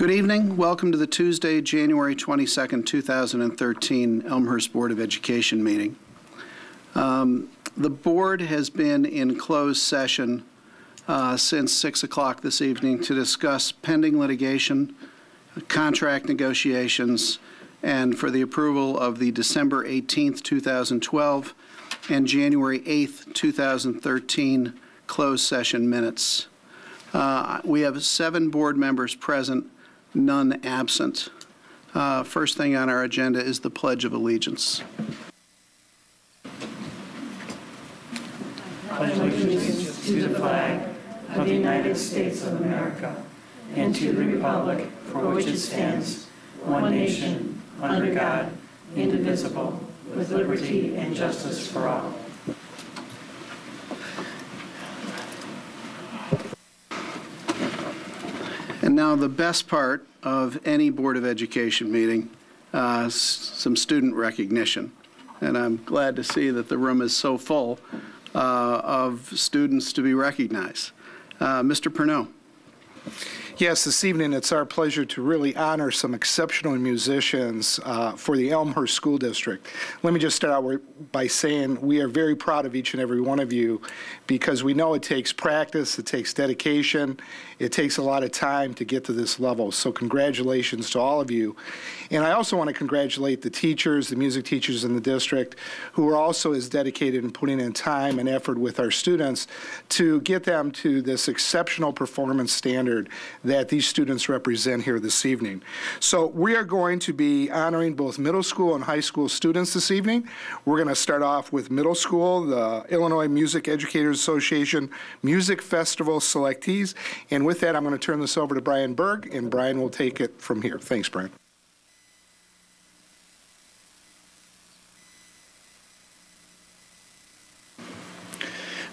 Good evening. Welcome to the Tuesday, January 22nd, 2013 Elmhurst Board of Education meeting. The board has been in closed session since 6 o'clock this evening to discuss pending litigation, contract negotiations, and for the approval of the December 18th, 2012 and January 8th, 2013 closed session minutes. We have 7 board members present, none absent. First thing on our agenda is the Pledge of Allegiance. Pledge allegiance to the flag of the United States of America and to the republic for which it stands, one nation, under God, indivisible, with liberty and justice for all. And now the best part of any Board of Education meeting, some student recognition. And I'm glad to see that the room is so full of students to be recognized. Mr. Pernod. Yes, this evening it's our pleasure to really honor some exceptional musicians for the Elmhurst School District. Let me just start out by saying we are very proud of each and every one of you because we know it takes practice, it takes dedication, it takes a lot of time to get to this level. So congratulations to all of you. And I also want to congratulate the teachers, the music teachers in the district, who are also as dedicated in putting in time and effort with our students to get them to this exceptional performance standard that these students represent here this evening. So we are going to be honoring both middle school and high school students this evening. We're going to start off with middle school, the Illinois Music Educators Association Music Festival selectees. And with that, I'm going to turn this over to Brian Berg, and Brian will take it from here. Thanks, Brian.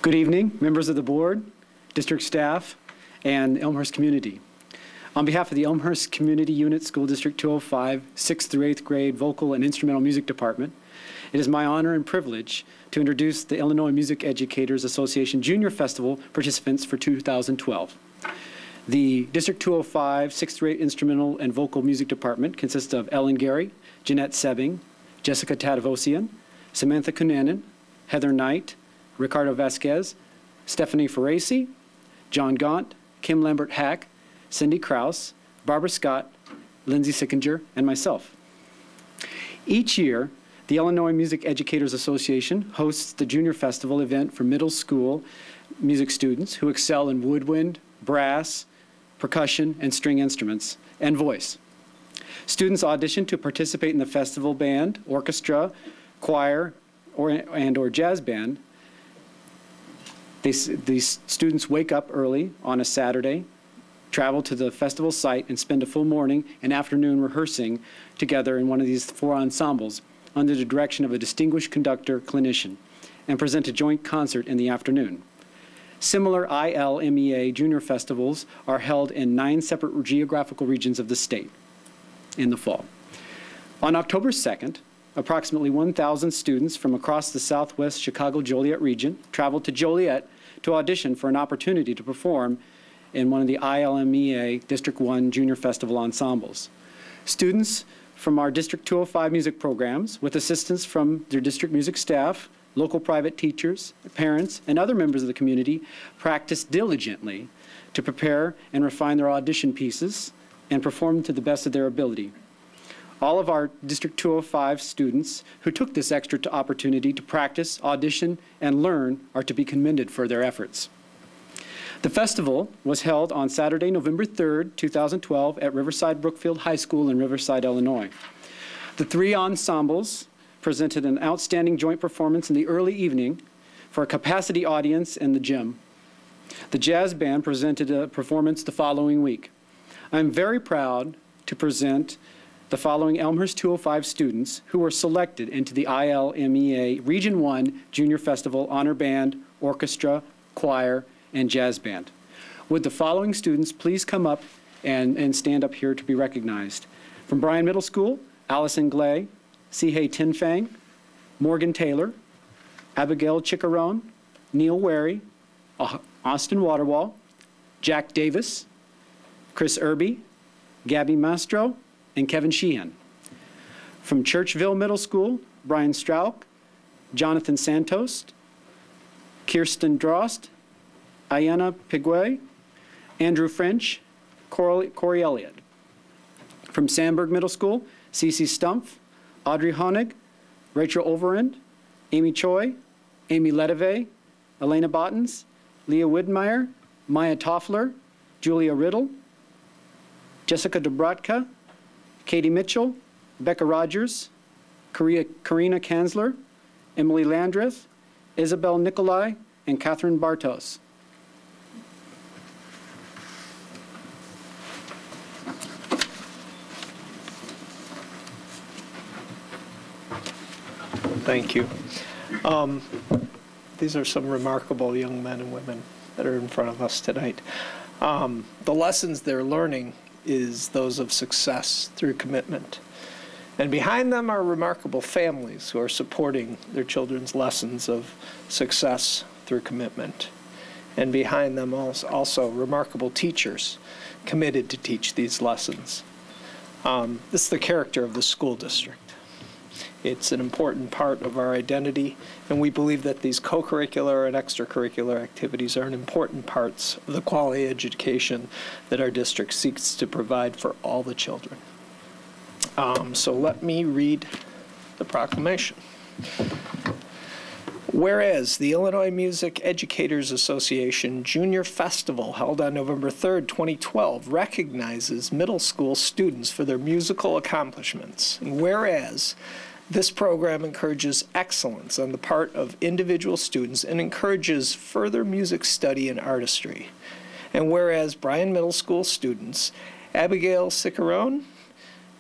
Good evening, members of the board, district staff, and Elmhurst community. On behalf of the Elmhurst Community Unit School District 205, 6th through 8th grade Vocal and Instrumental Music Department, it is my honor and privilege to introduce the Illinois Music Educators Association Junior Festival participants for 2012. The District 205, 6th through 8th Instrumental and Vocal Music Department consists of Ellen Gary, Jeanette Sebing, Jessica Tadavosian, Samantha Cunanan, Heather Knight, Ricardo Vasquez, Stephanie Ferraci, John Gaunt, Kim Lambert-Hack, Cindy Krause, Barbara Scott, Lindsay Sickinger, and myself. Each year, the Illinois Music Educators Association hosts the Junior Festival event for middle school music students who excel in woodwind, brass, percussion, and string instruments, and voice. Students audition to participate in the festival band, orchestra, choir, or jazz band. These students wake up early on a Saturday, travel to the festival site, and spend a full morning and afternoon rehearsing together in one of these 4 ensembles under the direction of a distinguished conductor clinician, and present a joint concert in the afternoon. Similar ILMEA junior festivals are held in 9 separate geographical regions of the state in the fall. On October 2nd, approximately 1,000 students from across the Southwest Chicago-Joliet region traveled to Joliet to audition for an opportunity to perform in one of the ILMEA District 1 Junior Festival ensembles. Students from our District 205 music programs, with assistance from their district music staff, local private teachers, parents, and other members of the community, practiced diligently to prepare and refine their audition pieces and perform to the best of their ability. All of our District 205 students who took this extra opportunity to practice, audition, and learn are to be commended for their efforts. The festival was held on Saturday, November 3rd, 2012 at Riverside Brookfield High School in Riverside, Illinois. The 3 ensembles presented an outstanding joint performance in the early evening for a capacity audience in the gym. The jazz band presented a performance the following week. I'm very proud to present the following Elmhurst 205 students who were selected into the ILMEA Region 1 Junior Festival Honor Band, Orchestra, Choir, and Jazz Band. Would the following students please come up and stand up here to be recognized? From Bryan Middle School, Allison Glay, Sihei Tinfang, Morgan Taylor, Abigail Chickarone, Neil Wary, Austin Waterwall, Jack Davis, Chris Irby, Gabby Mastro, and Kevin Sheehan. From Churchville Middle School, Brian Strauch, Jonathan Santos, Kirsten Drost, Ayana Piguet, Andrew French, Corey Elliott. From Sandburg Middle School, Cece Stumpf, Audrey Honig, Rachel Overend, Amy Choi, Amy Ledeve, Elena Bottens, Leah Widmeyer, Maya Toffler, Julia Riddle, Jessica Dobrotka, Katie Mitchell, Becca Rogers, Karina Kanzler, Emily Landreth, Isabel Nikolai, and Catherine Bartos. Thank you. These are some remarkable young men and women that are in front of us tonight. The lessons they're learning is those of success through commitment. And behind them are remarkable families who are supporting their children's lessons of success through commitment. And behind them also remarkable teachers committed to teach these lessons. This is the character of the school district. It's an important part of our identity, and we believe that these co-curricular and extracurricular activities are important parts of the quality education that our district seeks to provide for all the children. So let me read the proclamation. Whereas the Illinois Music Educators Association Junior Festival held on November 3rd, 2012 recognizes middle school students for their musical accomplishments. And whereas this program encourages excellence on the part of individual students and encourages further music study and artistry. And whereas Bryan Middle School students Abigail Cicerone,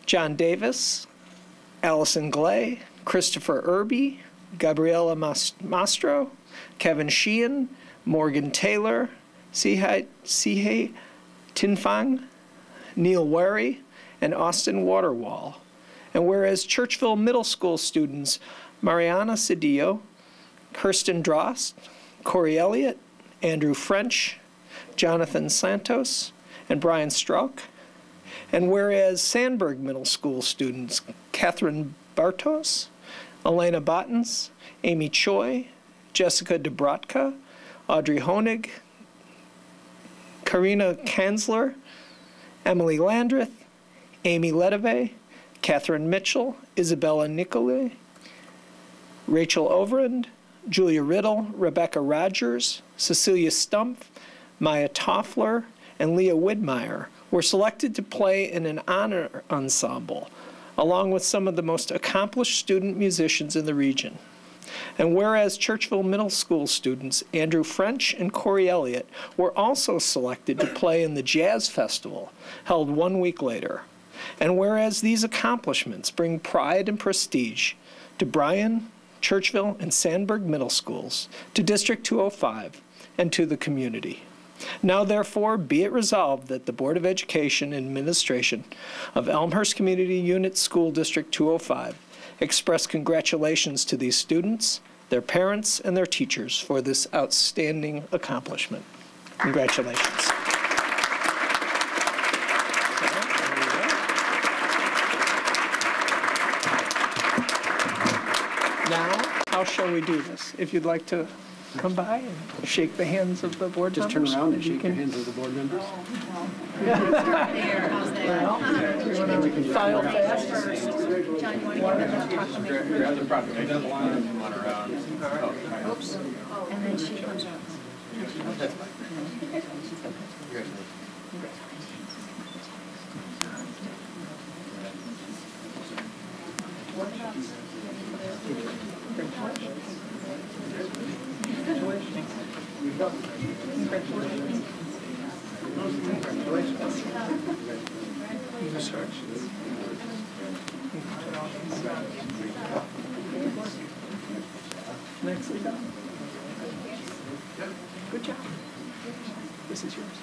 John Davis, Allison Glay, Christopher Irby, Gabriela Mastro, Kevin Sheehan, Morgan Taylor, Sihei Tinfang, Neil Wary, and Austin Waterwall. And whereas Churchville Middle School students Mariana Cedillo, Kirsten Drost, Corey Elliott, Andrew French, Jonathan Santos, and Brian Strauch. And whereas Sandburg Middle School students Catherine Bartos, Elena Bottens, Amy Choi, Jessica Dobrotka, Audrey Honig, Karina Kanzler, Emily Landreth, Amy Ledeve, Catherine Mitchell, Isabella Nicolay, Rachel Overend, Julia Riddle, Rebecca Rogers, Cecilia Stumpf, Maya Toffler, and Leah Widmeyer were selected to play in an honor ensemble, along with some of the most accomplished student musicians in the region. And whereas Churchville Middle School students Andrew French and Corey Elliott were also selected to play in the Jazz Festival, held 1 week later. And whereas these accomplishments bring pride and prestige to Bryan, Churchville, and Sandburg Middle Schools, to District 205, and to the community. Now, therefore, be it resolved that the Board of Education and Administration of Elmhurst Community Unit School District 205 express congratulations to these students, their parents, and their teachers for this outstanding accomplishment. Congratulations. Now, how shall we do this? If you'd like to come by and shake the hands of the board Just members. turn around and shake the hands of the board members. File fast. John, you want to give them a proclamation? Grab the proclamation and run around. Oops. And then she comes up. Nicely done. Good job. This is yours.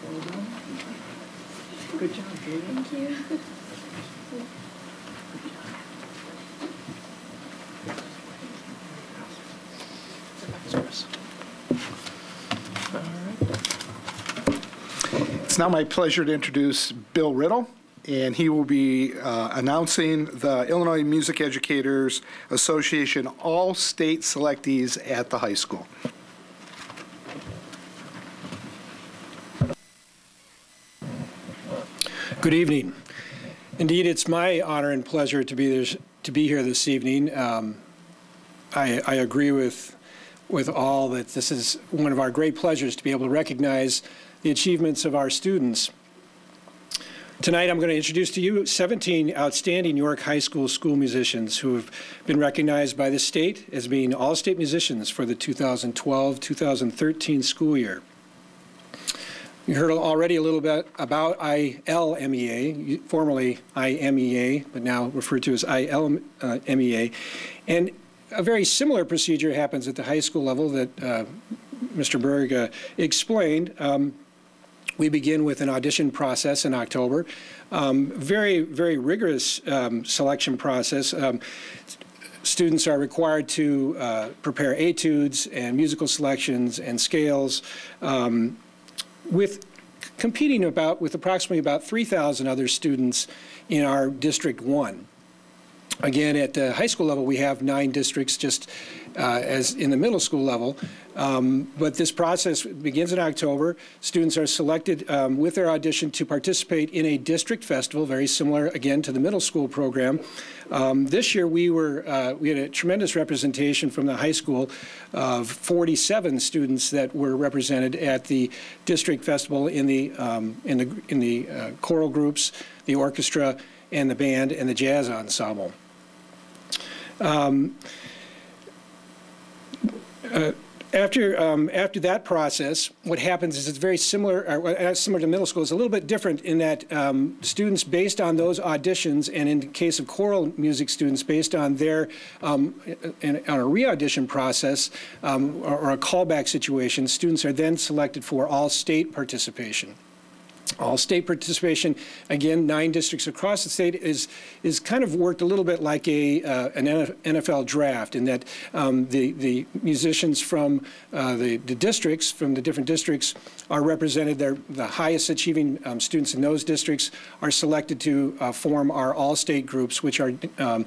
Well done. Good job, Julie. Thank you. Chris. now my pleasure to introduce Bill Riddle, and he will be announcing the Illinois Music Educators Association All-State Selectees at the high school. Good evening. Indeed, it's my honor and pleasure to be here this evening. I agree with all that this is one of our great pleasures to be able to recognize the achievements of our students. Tonight, I'm going to introduce to you 17 outstanding York High School musicians who have been recognized by the state as being all-state musicians for the 2012-2013 school year. You heard already a little bit about ILMEA, formerly IMEA, but now referred to as ILMEA. And a very similar procedure happens at the high school level that Mr. Berg explained. We begin with an audition process in October. Very, very rigorous selection process. Students are required to prepare etudes and musical selections and scales, with competing with approximately about 3,000 other students in our District 1. Again, at the high school level, we have 9 districts, just as in the middle school level. But this process begins in October. Students are selected with their audition to participate in a district festival, very similar, again, to the middle school program. This year, we had a tremendous representation from the high school of 47 students that were represented at the district festival in the choral groups, the orchestra, and the band, and the jazz ensemble. After that process, what happens is it's very similar, similar to middle school. It's a little bit different in that students, based on those auditions, and in the case of choral music students, based on their on a re-audition process or a callback situation, students are then selected for all-state participation. All-state participation, again, 9 districts across the state, is kind of worked a little bit like an NFL draft, in that the musicians from the districts, from the different districts, are represented. The highest achieving students in those districts are selected to form our all-state groups, which are down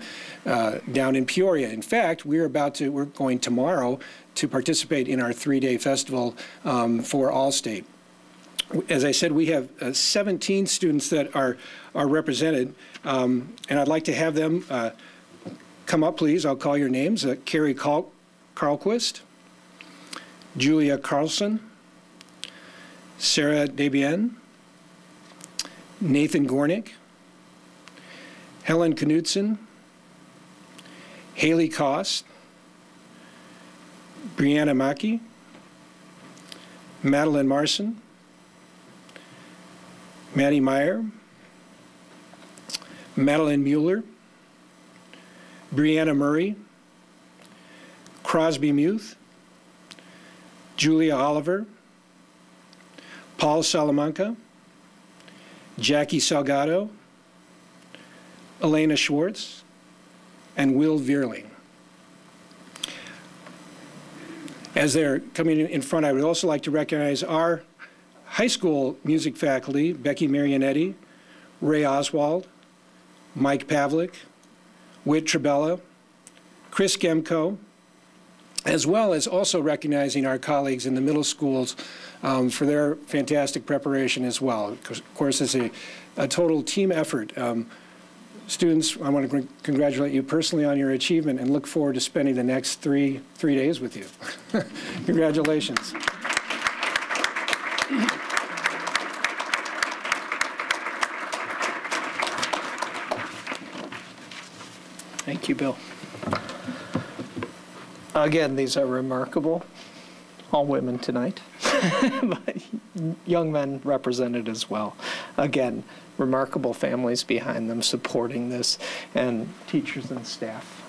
in Peoria. In fact, we're going tomorrow to participate in our 3-day festival for all-state. As I said, we have 17 students that are represented, and I'd like to have them come up, please. I'll call your names. Carrie Carlquist, Julia Carlson, Sarah Debian, Nathan Gornick, Helen Knudsen, Haley Koss, Brianna Mackey, Madeline Marson, Maddie Meyer, Madeline Mueller, Brianna Murray, Crosby Muth, Julia Oliver, Paul Salamanca, Jackie Salgado, Elena Schwartz, and Will Veerling. As they're coming in front, I would also like to recognize our high school music faculty: Becky Marionetti, Ray Oswald, Mike Pavlik, Whit Trabella, Chris Gemco, as well as also recognizing our colleagues in the middle schools for their fantastic preparation as well. Of course, it's a total team effort. Students, I want to congratulate you personally on your achievement and look forward to spending the next three days with you. Congratulations. Thank you, Bill. Again, these are remarkable, all women tonight, but young men represented as well. Again, remarkable families behind them supporting this, and teachers and staff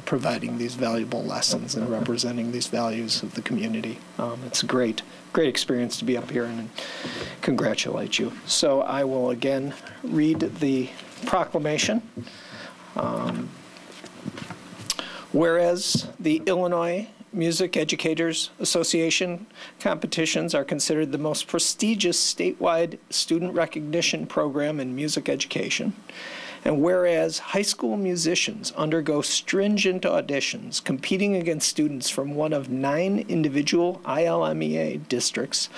providing these valuable lessons and representing these values of the community. It's a great experience to be up here, and congratulate you. So I will again read the proclamation. Whereas the Illinois Music Educators Association competitions are considered the most prestigious statewide student recognition program in music education. And whereas high school musicians undergo stringent auditions competing against students from one of 9 individual ILMEA districts,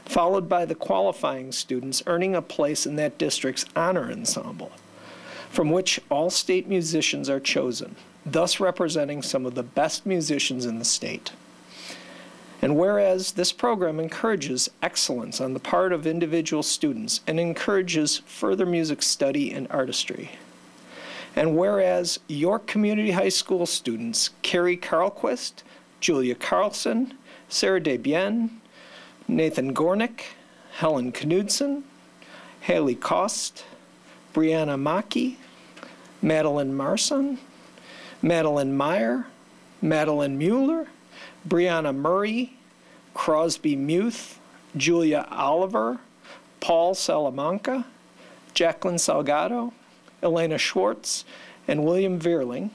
followed by the qualifying students earning a place in that district's honor ensemble, from which all state musicians are chosen, thus representing some of the best musicians in the state. And whereas this program encourages excellence on the part of individual students and encourages further music study and artistry. And whereas York Community High School students Carrie Carlquist, Julia Carlson, Sarah Debienne, Nathan Gornick, Helen Knudsen, Haley Kost, Brianna Maki, Madeline Marson, Madeline Meyer, Madeline Mueller, Brianna Murray, Crosby Muth, Julia Oliver, Paul Salamanca, Jacqueline Salgado, Elena Schwartz, and William Veerling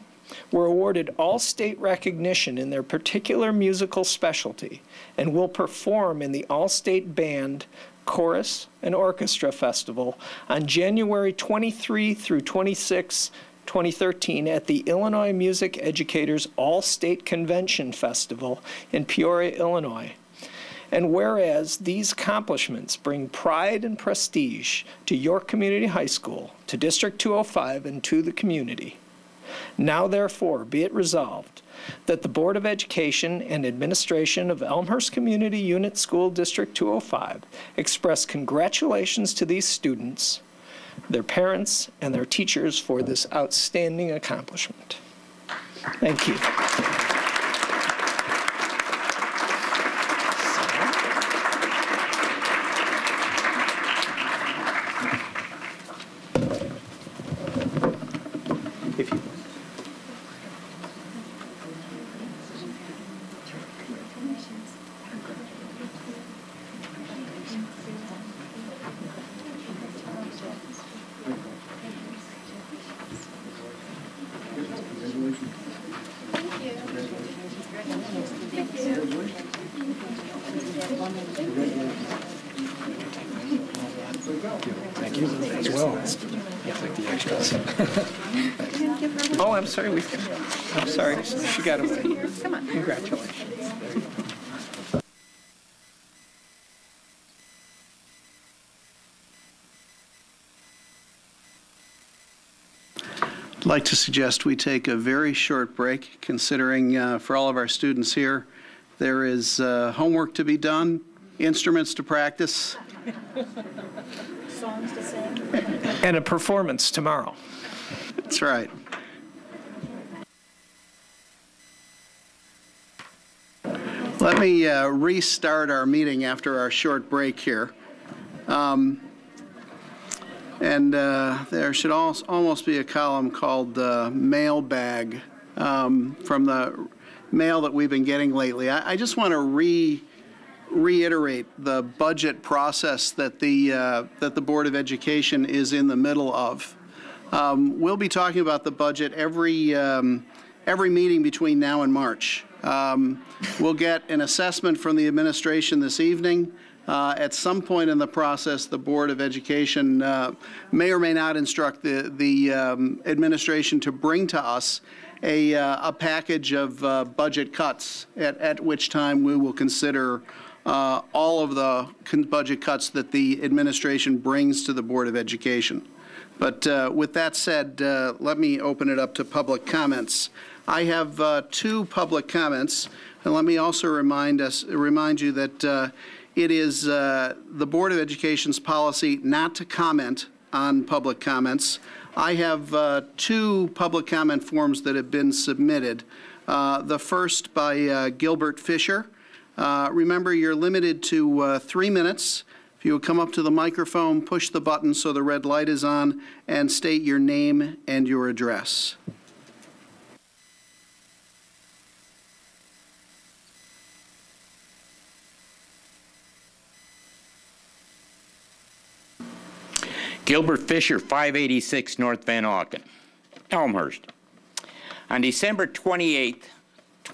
were awarded all-state recognition in their particular musical specialty and will perform in the All-State Band, Chorus, and Orchestra Festival on January 23 through 26, 2013 at the Illinois Music Educators All-State Convention Festival in Peoria, Illinois. And whereas these accomplishments bring pride and prestige to York Community High School, to District 205, and to the community, now therefore be it resolved that the Board of Education and Administration of Elmhurst Community Unit School District 205 express congratulations to these students, their parents, and their teachers for this outstanding accomplishment. Thank you. If you Thank you as well. Yeah, like the extras. Oh, I'm sorry. I'm sorry. She got away. Come on. Congratulations. I'd like to suggest we take a very short break, considering for all of our students here, there is homework to be done, instruments to practice. Songs to sing. And a performance tomorrow. That's right. Let me restart our meeting after our short break here. There should almost be a column called mailbag from the mail that we've been getting lately. I just want to reiterate the budget process that the Board of Education is in the middle of. We'll be talking about the budget every meeting between now and March. We'll get an assessment from the administration this evening. At some point in the process, the Board of Education may or may not instruct the administration to bring to us a package of budget cuts, at which time we will consider all of the budget cuts that the administration brings to the Board of Education. But with that said, let me open it up to public comments. I have 2 public comments, and let me also remind you that it is the Board of Education's policy not to comment on public comments. I have 2 public comment forms that have been submitted. The first by Gilbert Fisher. Remember, you're limited to 3 minutes. If you would come up to the microphone, push the button so the red light is on, and state your name and your address. Gilbert Fisher, 586 North Van Auken, Elmhurst. On December 28,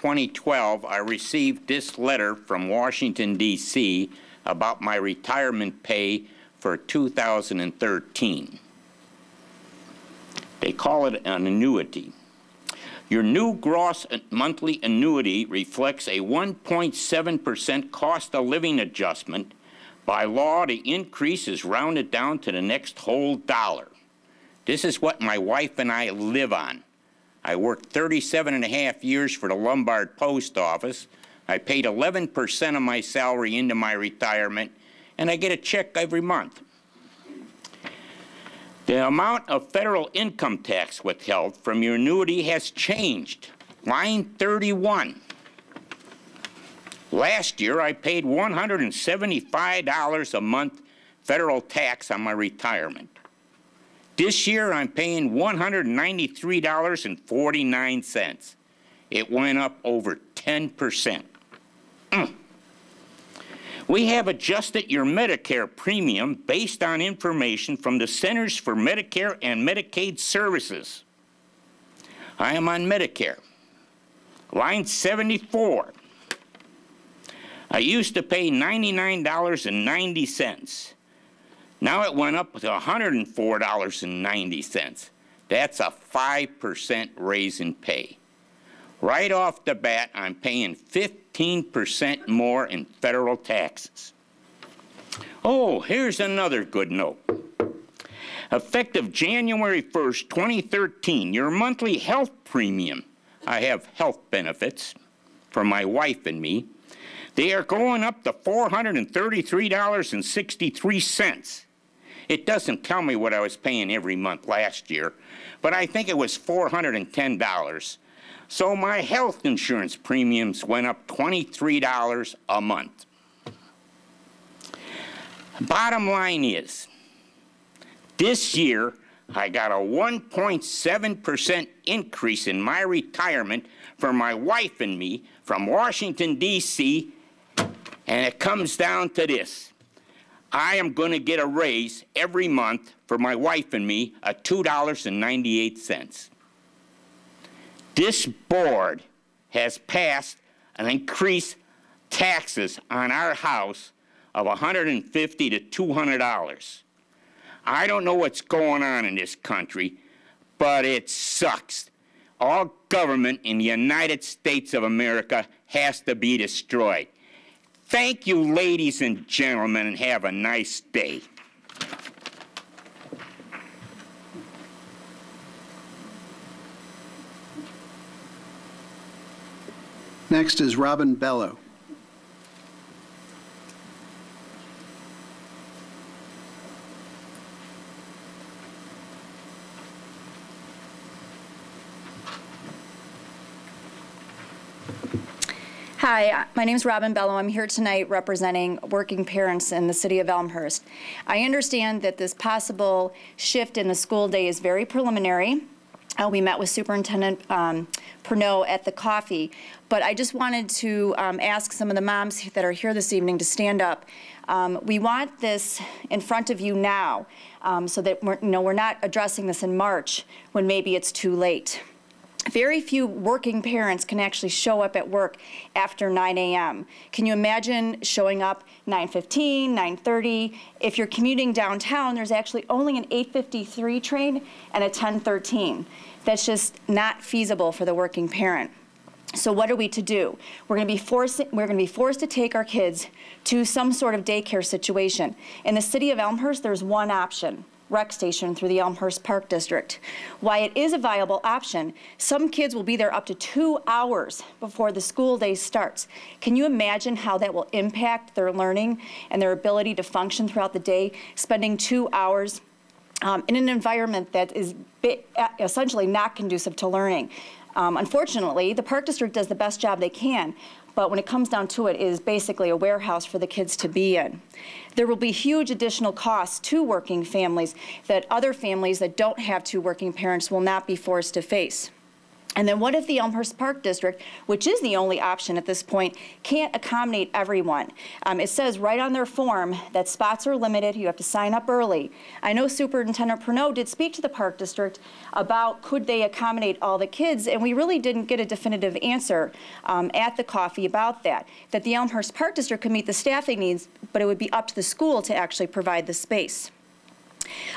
2012, I received this letter from Washington, D.C. about my retirement pay for 2013. They call it an annuity. Your new gross monthly annuity reflects a 1.7% cost of living adjustment. By law, the increase is rounded down to the next whole dollar. This is what my wife and I live on. I worked 37 and a half years for the Lombard Post Office. I paid 11% of my salary into my retirement, and I get a check every month. The amount of federal income tax withheld from your annuity has changed. Line 31. Last year, I paid $175 a month federal tax on my retirement. This year, I'm paying $193.49. It went up over 10%. We have adjusted your Medicare premium based on information from the Centers for Medicare and Medicaid Services. I am on Medicare. Line 74. I used to pay $99.90. Now it went up to $104.90. That's a 5% raise in pay. Right off the bat, I'm paying 15% more in federal taxes. Oh, here's another good note. Effective January 1st, 2013, your monthly health premium, I have health benefits for my wife and me, they are going up to $433.63. It doesn't tell me what I was paying every month last year, but I think it was $410. So my health insurance premiums went up $23 a month. Bottom line is, this year I got a 1.7% increase in my retirement for my wife and me from Washington, D.C., and it comes down to this. I am going to get a raise every month for my wife and me at $2.98. This board has passed an increased taxes on our house of $150 to $200. I don't know what's going on in this country, but it sucks. All government in the United States of America has to be destroyed. Thank you, ladies and gentlemen, and have a nice day. Next is Robin Bello. Hi, my name is Robin Bello. I'm here tonight representing working parents in the city of Elmhurst. I understand that this possible shift in the school day is very preliminary. We met with Superintendent Pernod at the coffee, but I just wanted to ask some of the moms that are here this evening to stand up. We want this in front of you now so that we're not addressing this in March when maybe it's too late. Very few working parents can actually show up at work after 9 a.m. Can you imagine showing up 9:15, 9:30? If you're commuting downtown, there's actually only an 8:53 train and a 10:13. That's just not feasible for the working parent. So what are we to do? We're going to be forced to take our kids to some sort of daycare situation. In the city of Elmhurst, there's one option. Rec station through the Elmhurst Park District. Why it is a viable option, some kids will be there up to 2 hours before the school day starts. Can you imagine how that will impact their learning and their ability to function throughout the day, spending 2 hours in an environment that is essentially not conducive to learning? Unfortunately, the Park District does the best job they can, but when it comes down to it, it is basically a warehouse for the kids to be in. There will be huge additional costs to working families that other families that don't have two working parents will not be forced to face. And then what if the Elmhurst Park District, which is the only option at this point, can't accommodate everyone? It says right on their form that spots are limited, you have to sign up early. I know Superintendent Pernod did speak to the Park District about could they accommodate all the kids, and we really didn't get a definitive answer at the coffee about that the Elmhurst Park District could meet the staffing needs, but it would be up to the school to actually provide the space.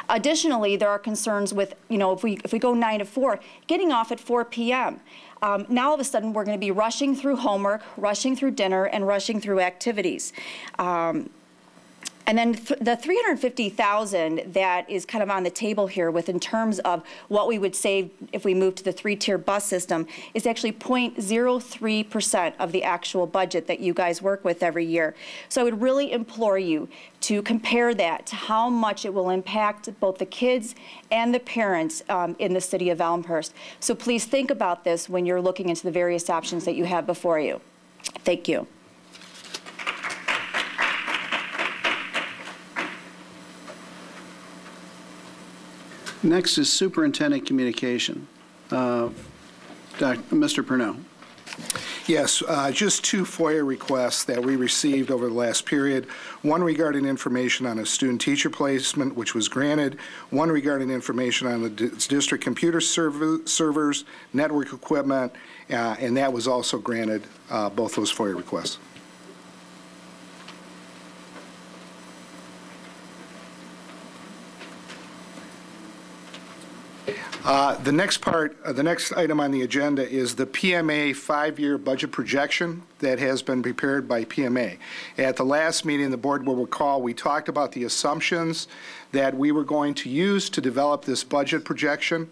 Additionally, there are concerns with, if we go 9 to 4, getting off at 4 p.m. Now all of a sudden we're going to be rushing through homework, rushing through dinner, and rushing through activities. And then the $350,000 that is kind of on the table here with in terms of what we would save if we move to the 3-tier bus system is actually 0.03% of the actual budget that you guys work with every year. So I would really implore you to compare that to how much it will impact both the kids and the parents in the city of Elmhurst. So please think about this when you're looking into the various options that you have before you. Thank you. Next is Superintendent Communication. Mr. Pernod. Yes, just 2 FOIA requests that we received over the last period. One regarding information on a student-teacher placement, which was granted. One regarding information on the district computer servers, network equipment, and that was also granted, both those FOIA requests. The next item on the agenda is the PMA 5-year budget projection that has been prepared by PMA. At the last meeting, the board will recall we talked about the assumptions that we were going to use to develop this budget projection.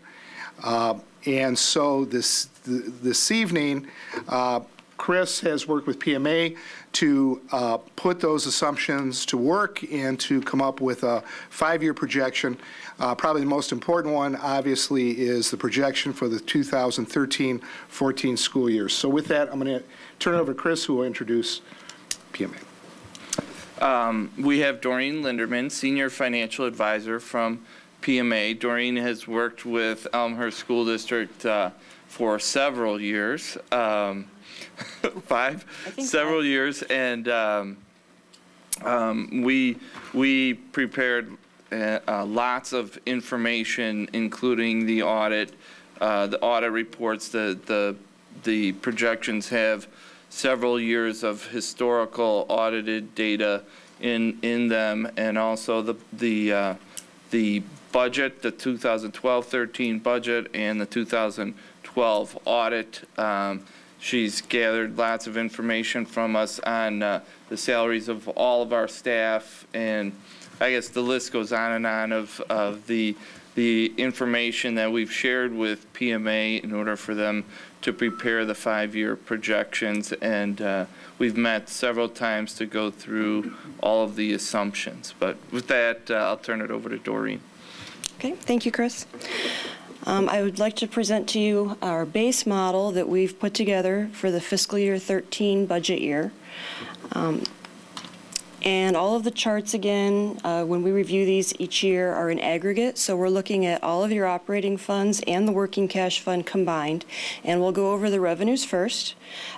And so this evening, Chris has worked with PMA to put those assumptions to work and to come up with a 5-year projection. Probably the most important one, obviously, is the projection for the 2013-14 school year. So with that, I'm going to turn it over to Chris, who will introduce PMA. We have Doreen Linderman, Senior Financial Advisor from PMA. Doreen has worked with Elmhurst School District for several years. Several years, and we prepared lots of information, including the audit reports. The projections have several years of historical audited data in them, and also the budget, the 2012-13 budget, and the 2012 audit. She's gathered lots of information from us on the salaries of all of our staff, and I guess the list goes on and on of the information that we've shared with PMA in order for them to prepare the 5-year projections, and we've met several times to go through all of the assumptions. But with that, I'll turn it over to Doreen. Okay, thank you, Chris. I would like to present to you our base model that we've put together for the fiscal year 13 budget year. And all of the charts, again, when we review these each year, are in aggregate. So we're looking at all of your operating funds and the working cash fund combined. And we'll go over the revenues first.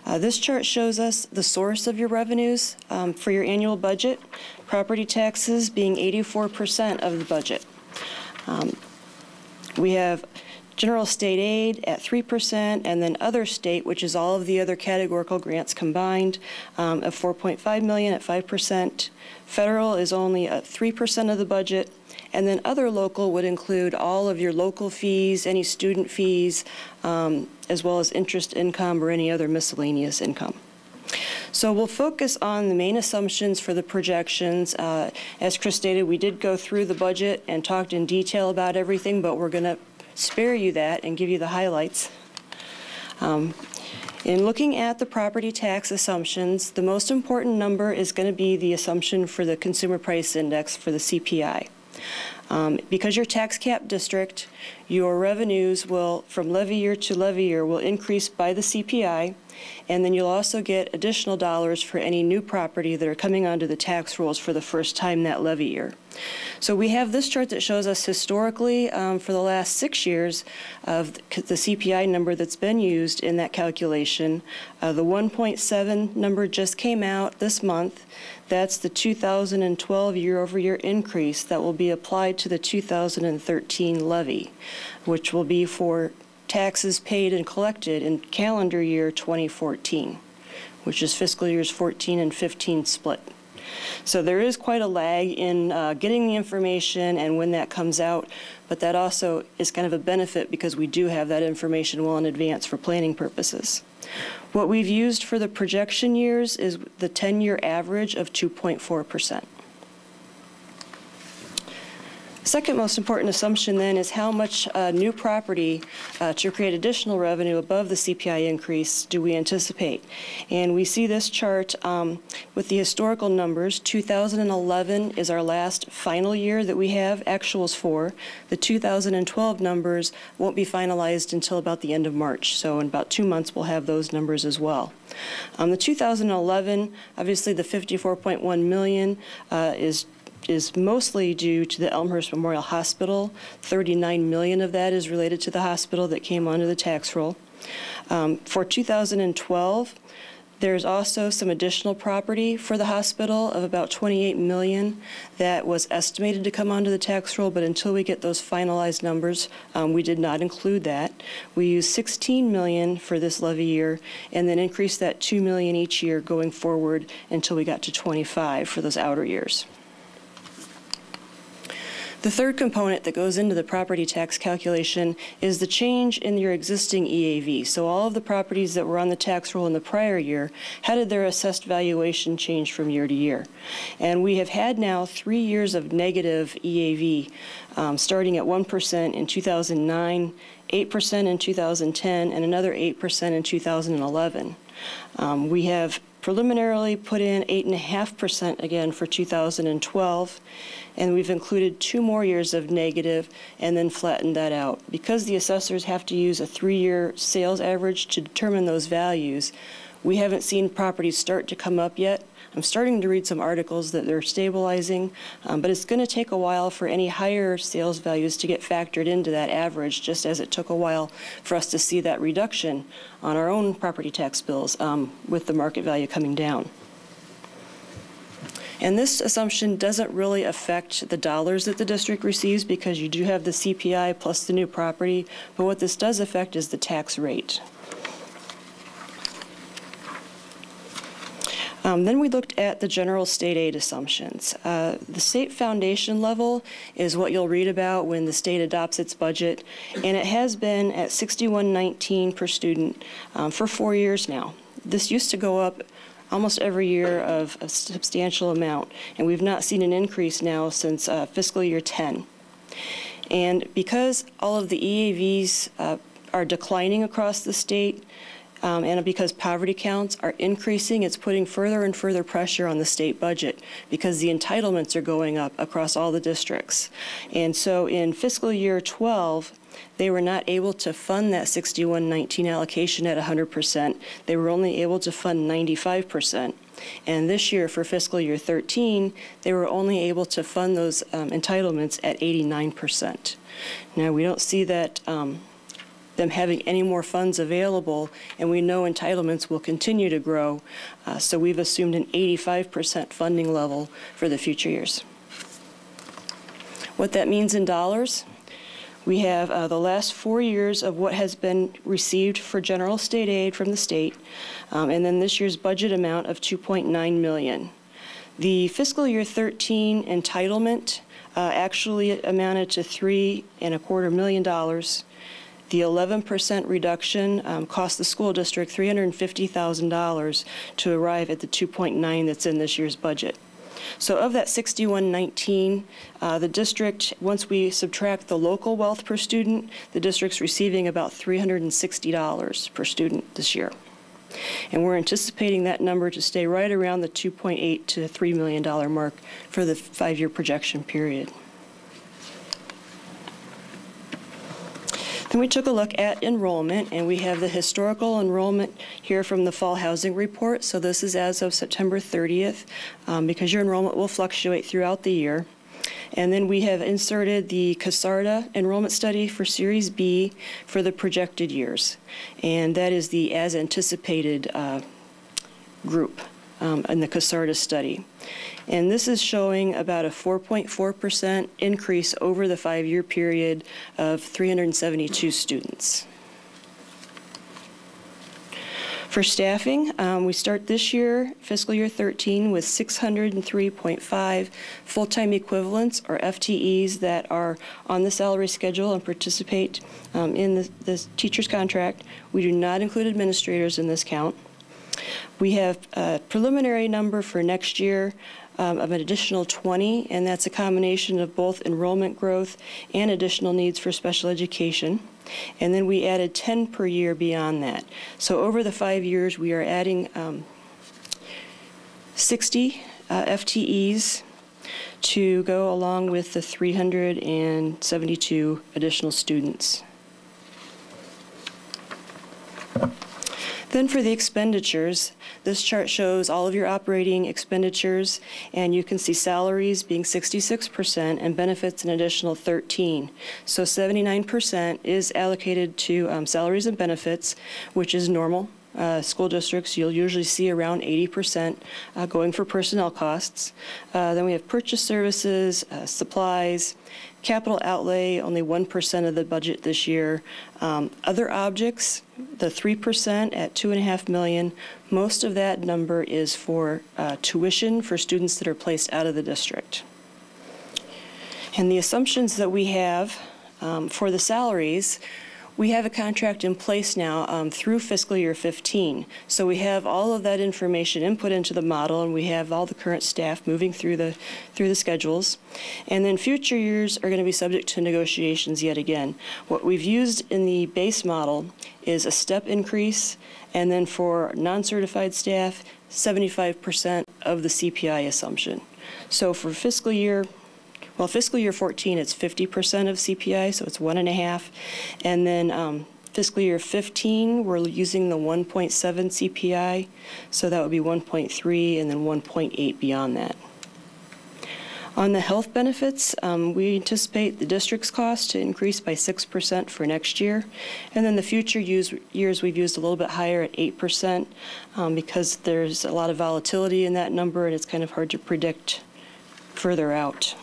This chart shows us the source of your revenues for your annual budget, property taxes being 84% of the budget. We have general state aid at 3%, and then other state, which is all of the other categorical grants combined, of $4.5 million at 5%. Federal is only at 3% of the budget, and then other local would include all of your local fees, any student fees, as well as interest income or any other miscellaneous income. So we'll focus on the main assumptions for the projections. As Chris stated, we did go through the budget and talked in detail about everything, but we're going to spare you that and give you the highlights. In looking at the property tax assumptions, the most important number is going to be the assumption for the Consumer Price Index for the CPI. Because you're tax cap district, your revenues will, from levy year to levy year, will increase by the CPI, And then you'll also get additional dollars for any new property that are coming onto the tax rolls for the first time that levy year. So we have this chart that shows us historically for the last 6 years of the CPI number that's been used in that calculation. The 1.7 number just came out this month. That's the 2012 year-over-year increase that will be applied to the 2013 levy, which will be for taxes paid and collected in calendar year 2014, which is fiscal years 14 and 15 split. So there is quite a lag in getting the information and when that comes out, but that also is kind of a benefit because we do have that information well in advance for planning purposes. What we've used for the projection years is the 10-year average of 2.4%. Second most important assumption then is how much new property to create additional revenue above the CPI increase do we anticipate. And we see this chart with the historical numbers. 2011 is our last final year that we have actuals for. The 2012 numbers won't be finalized until about the end of March. So in about 2 months we'll have those numbers as well. The 2011, obviously the 54.1 million is mostly due to the Elmhurst Memorial Hospital. 39 million of that is related to the hospital that came onto the tax roll. For 2012, there's also some additional property for the hospital of about 28 million that was estimated to come onto the tax roll, but until we get those finalized numbers, we did not include that. We used 16 million for this levy year and then increased that 2 million each year going forward until we got to 25 for those outer years. The third component that goes into the property tax calculation is the change in your existing EAV. So all of the properties that were on the tax roll in the prior year, how did their assessed valuation change from year to year? And we have had now 3 years of negative EAV, starting at 1% in 2009, 8% in 2010, and another 8% in 2011. We have preliminarily put in 8.5% again for 2012, and we've included 2 more years of negative and then flattened that out. Because the assessors have to use a 3-year sales average to determine those values, we haven't seen properties start to come up yet. I'm starting to read some articles that they're stabilizing, but it's going to take a while for any higher sales values to get factored into that average, just as it took a while for us to see that reduction on our own property tax bills with the market value coming down. And this assumption doesn't really affect the dollars that the district receives because you do have the CPI plus the new property, but what this does affect is the tax rate. Then we looked at the general state aid assumptions. The state foundation level is what you'll read about when the state adopts its budget, and it has been at $61.19 per student for 4 years now. This used to go up almost every year of a substantial amount, and we've not seen an increase now since fiscal year 10. And because all of the EAVs are declining across the state, and because poverty counts are increasing, it's putting further and further pressure on the state budget because the entitlements are going up across all the districts. And so in fiscal year 12, they were not able to fund that 6119 allocation at 100%. They were only able to fund 95%. And this year, for fiscal year 13, they were only able to fund those entitlements at 89%. Now, we don't see that them having any more funds available, and we know entitlements will continue to grow, so we've assumed an 85% funding level for the future years. What that means in dollars, we have the last 4 years of what has been received for general state aid from the state, and then this year's budget amount of $2.9 million. The fiscal year 13 entitlement actually amounted to $3.25 million. The 11% reduction cost the school district $350,000 to arrive at the 2.9 that's in this year's budget. So of that 6119, the district, once we subtract the local wealth per student, the district's receiving about $360 per student this year. And we're anticipating that number to stay right around the $2.8 to $3 million mark for the 5-year projection period. Then we took a look at enrollment, and we have the historical enrollment here from the fall housing report. So this is as of September 30th, because your enrollment will fluctuate throughout the year. And then we have inserted the CASARDA enrollment study for Series B for the projected years. And that is the as anticipated group in the CASARDA study. And this is showing about a 4.4% increase over the 5-year period of 372 students. For staffing, we start this year, fiscal year 13, with 603.5 full-time equivalents, or FTEs, that are on the salary schedule and participate in the teacher's contract. We do not include administrators in this count. We have a preliminary number for next year of an additional 20, and that's a combination of both enrollment growth and additional needs for special education. And then we added 10 per year beyond that. So over the 5 years, we are adding 60 FTEs to go along with the 372 additional students. Then for the expenditures, this chart shows all of your operating expenditures, and you can see salaries being 66% and benefits an additional 13%. So 79% is allocated to salaries and benefits, which is normal. School districts, you'll usually see around 80% going for personnel costs. Then we have purchase services, supplies, capital outlay, only 1% of the budget this year. Other objects, the 3% at $2.5 million, most of that number is for tuition for students that are placed out of the district. And the assumptions that we have for the salaries, we have a contract in place now through fiscal year 15. So we have all of that information input into the model, and we have all the current staff moving through the schedules. And then future years are going to be subject to negotiations yet again. What we've used in the base model is a step increase, and then for non-certified staff, 75% of the CPI assumption. So for fiscal year 14, it's 50% of CPI, so it's 1.5. And then fiscal year 15, we're using the 1.7 CPI, so that would be 1.3 and then 1.8 beyond that. On the health benefits, we anticipate the district's cost to increase by 6% for next year. And then the future years, we've used a little bit higher at 8% because there's a lot of volatility in that number, and it's kind of hard to predict further out.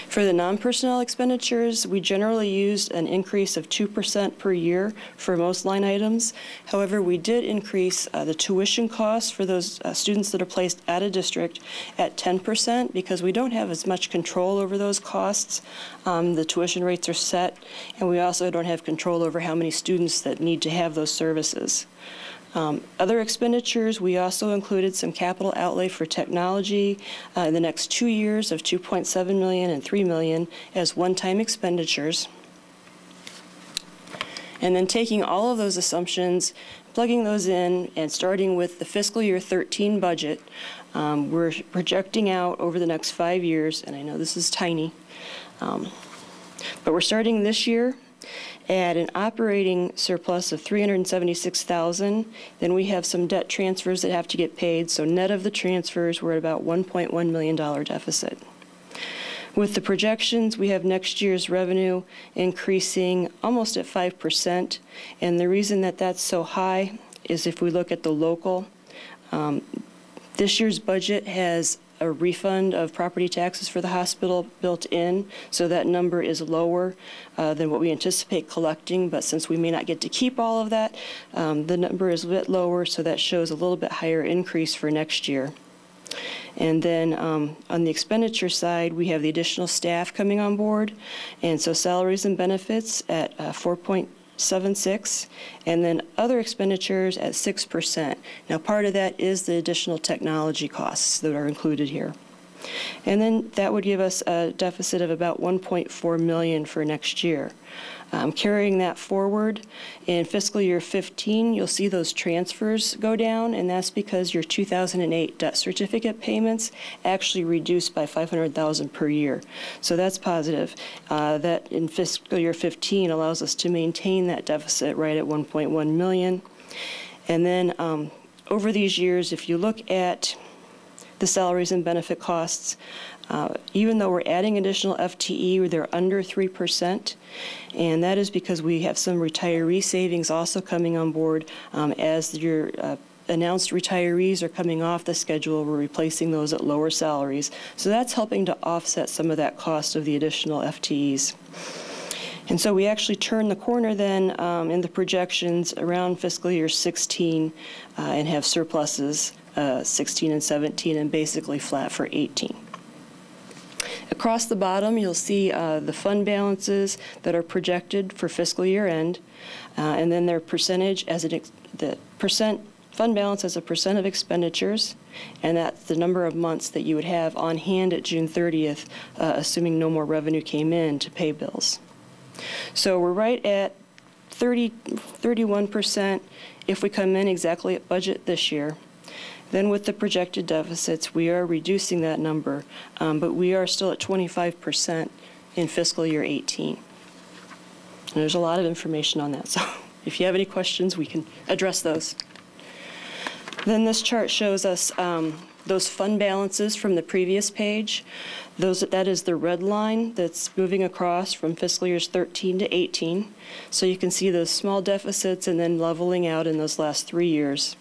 For the non-personnel expenditures, we generally used an increase of 2% per year for most line items. However, we did increase the tuition costs for those students that are placed out of district at 10% because we don't have as much control over those costs. The tuition rates are set, and we also don't have control over how many students that need to have those services. Other expenditures, we also included some capital outlay for technology in the next 2 years of $2.7 million and $3 million as one-time expenditures. And then taking all of those assumptions, plugging those in, and starting with the fiscal year 13 budget, we're projecting out over the next 5 years, and I know this is tiny, but we're starting this year at an operating surplus of $376,000. Then we have some debt transfers that have to get paid. So net of the transfers, we're at about $1.1 million deficit. With the projections, we have next year's revenue increasing almost at 5%. And the reason that that's so high is if we look at the local, this year's budget has a refund of property taxes for the hospital built in, so that number is lower than what we anticipate collecting, but since we may not get to keep all of that, the number is a bit lower, so that shows a little bit higher increase for next year. And then on the expenditure side, we have the additional staff coming on board, and so salaries and benefits at 4.76, and then other expenditures at 6%. Now, part of that is the additional technology costs that are included here. And then that would give us a deficit of about $1.4 million for next year. Carrying that forward, in fiscal year 15, you'll see those transfers go down, and that's because your 2008 debt certificate payments actually reduced by $500,000 per year. So that's positive. That in fiscal year 15 allows us to maintain that deficit right at $1.1 million. And then over these years, if you look at the salaries and benefit costs, even though we're adding additional FTE, they're under 3%, and that is because we have some retiree savings also coming on board. As your announced retirees are coming off the schedule, we're replacing those at lower salaries. So that's helping to offset some of that cost of the additional FTEs. And so we actually turn the corner then in the projections around fiscal year 16 and have surpluses 16 and 17 and basically flat for 18. Across the bottom, you'll see the fund balances that are projected for fiscal year end, and then their percentage as the fund balance as a percent of expenditures, and that's the number of months that you would have on hand at June 30th, assuming no more revenue came in to pay bills. So we're right at 31% if we come in exactly at budget this year. Then with the projected deficits, we are reducing that number, but we are still at 25% in fiscal year 18. And there's a lot of information on that, so if you have any questions, we can address those. Then this chart shows us those fund balances from the previous page. That is the red line that's moving across from fiscal years 13 to 18. So you can see those small deficits and then leveling out in those last 3 years.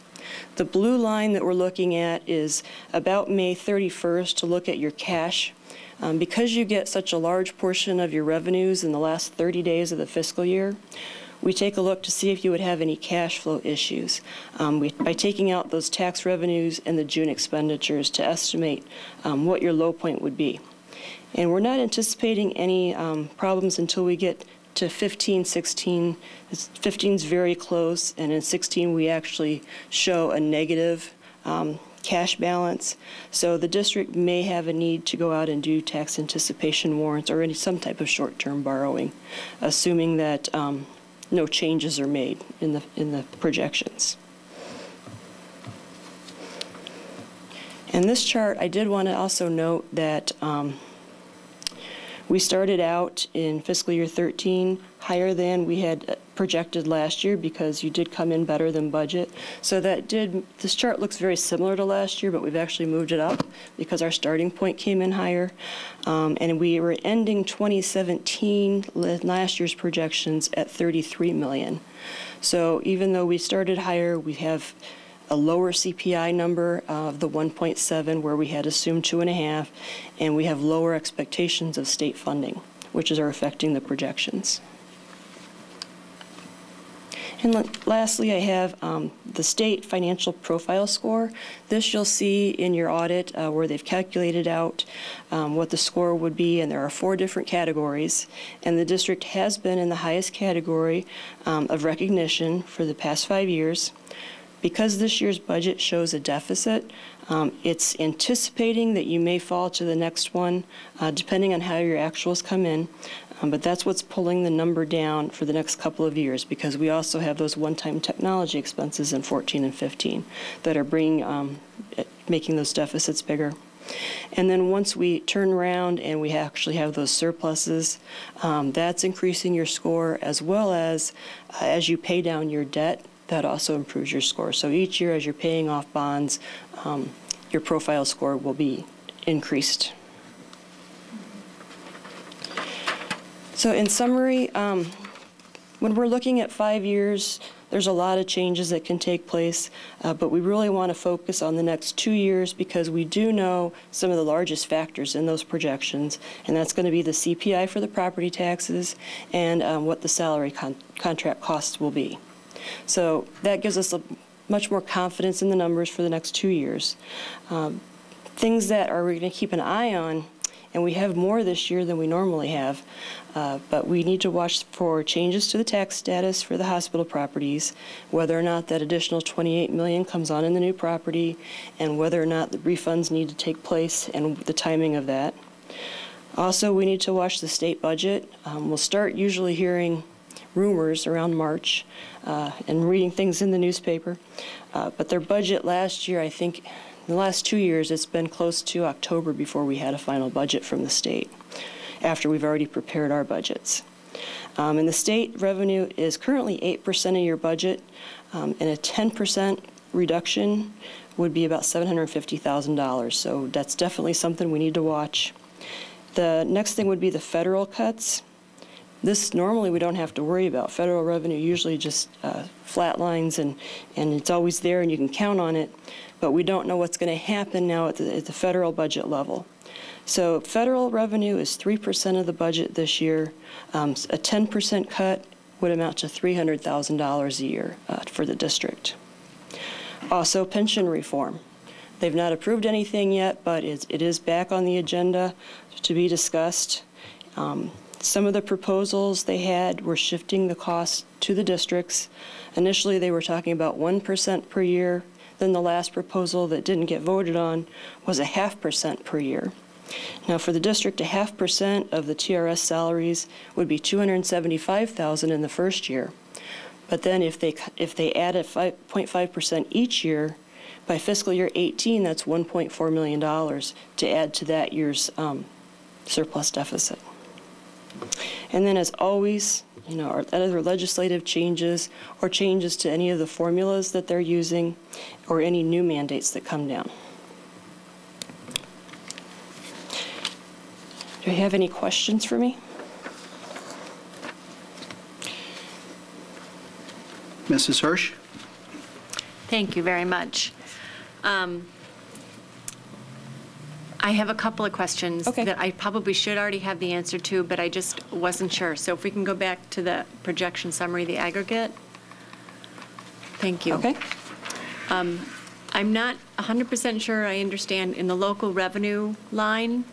The blue line that we're looking at is about May 31st to look at your cash. Because you get such a large portion of your revenues in the last 30 days of the fiscal year, we take a look to see if you would have any cash flow issues by taking out those tax revenues and the June expenditures to estimate what your low point would be. And we're not anticipating any problems until we get to 15, 16. 15 is very close, and in 16 we actually show a negative cash balance. So the district may have a need to go out and do tax anticipation warrants or some type of short-term borrowing, assuming that no changes are made in the projections. And this chart, I did want to also note that we started out in fiscal year 13 higher than we had projected last year because you did come in better than budget. So this chart looks very similar to last year, but we've actually moved it up because our starting point came in higher. And we were ending 2017, last year's projections, at $33 million. So even though we started higher, we have a lower CPI number of the 1.7 where we had assumed 2.5, and we have lower expectations of state funding, which are affecting the projections. And lastly, I have the state financial profile score. This you'll see in your audit where they've calculated out what the score would be, and there are 4 different categories. And the district has been in the highest category of recognition for the past 5 years. Because this year's budget shows a deficit, it's anticipating that you may fall to the next one, depending on how your actuals come in. But that's what's pulling the number down for the next couple of years, because we also have those one-time technology expenses in 14 and 15 that are making those deficits bigger. And then once we turn around and we actually have those surpluses, that's increasing your score, as well as you pay down your debt, that also improves your score. So each year as you're paying off bonds, your profile score will be increased. So in summary, when we're looking at 5 years, there's a lot of changes that can take place, but we really want to focus on the next 2 years because we do know some of the largest factors in those projections, and that's going to be the CPI for the property taxes and what the salary contract costs will be. So that gives us much more confidence in the numbers for the next 2 years. Things that we're going to keep an eye on and we have more this year than we normally have. But we need to watch for changes to the tax status for the hospital properties, whether or not that additional $28 million comes on in the new property, and whether or not the refunds need to take place and the timing of that. Also, we need to watch the state budget. We'll start usually hearing rumors around March and reading things in the newspaper. But their budget last year, I think, in the last 2 years, it's been close to October before we had a final budget from the state, after we've already prepared our budgets. And the state revenue is currently 8% of your budget, and a 10% reduction would be about $750,000. So that's definitely something we need to watch. The next thing would be the federal cuts. This normally we don't have to worry about. Federal revenue usually just flatlines, and it's always there and you can count on it, but we don't know what's going to happen now at the federal budget level. So federal revenue is 3% of the budget this year. A 10% cut would amount to $300,000 a year for the district. Also, pension reform. They've not approved anything yet, but it is back on the agenda to be discussed. Some of the proposals they had were shifting the cost to the districts. Initially, they were talking about 1% per year. Then the last proposal that didn't get voted on was a 0.5% per year. Now, for the district, a 0.5% of the TRS salaries would be $275,000 in the first year. But then if they add a 5.5% each year, by fiscal year 18, that's $1.4 million to add to that year's surplus deficit. And then, as always, other legislative changes or changes to any of the formulas that they're using or any new mandates that come down. Do you have any questions for me? Mrs. Hirsch? Thank you very much. I have a couple of questions that I probably should already have the answer to, but I just wasn't sure. So if we can go back to the projection summary, the aggregate. Thank you. Okay. I'm not 100% sure I understand in the local revenue line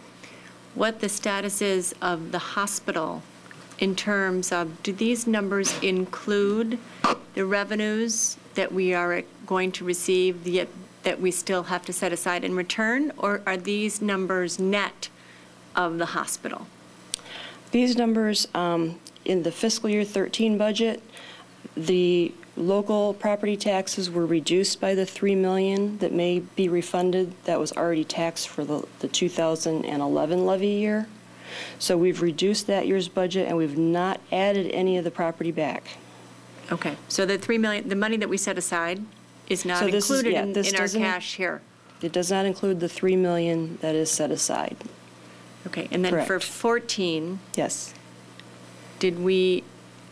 what the status is of the hospital in terms of, do these numbers include the revenues that we are going to receive, yet that we still have to set aside in return, or are these numbers net of the hospital? These numbers in the fiscal year 13 budget, the local property taxes were reduced by the $3 million that may be refunded. That was already taxed for the 2011 levy year. So we've reduced that year's budget, and we've not added any of the property back. Okay, so the $3 million, the money that we set aside is not included in our cash here. It does not include the $3 million that is set aside. Okay, and then Correct. for 14, yes, did we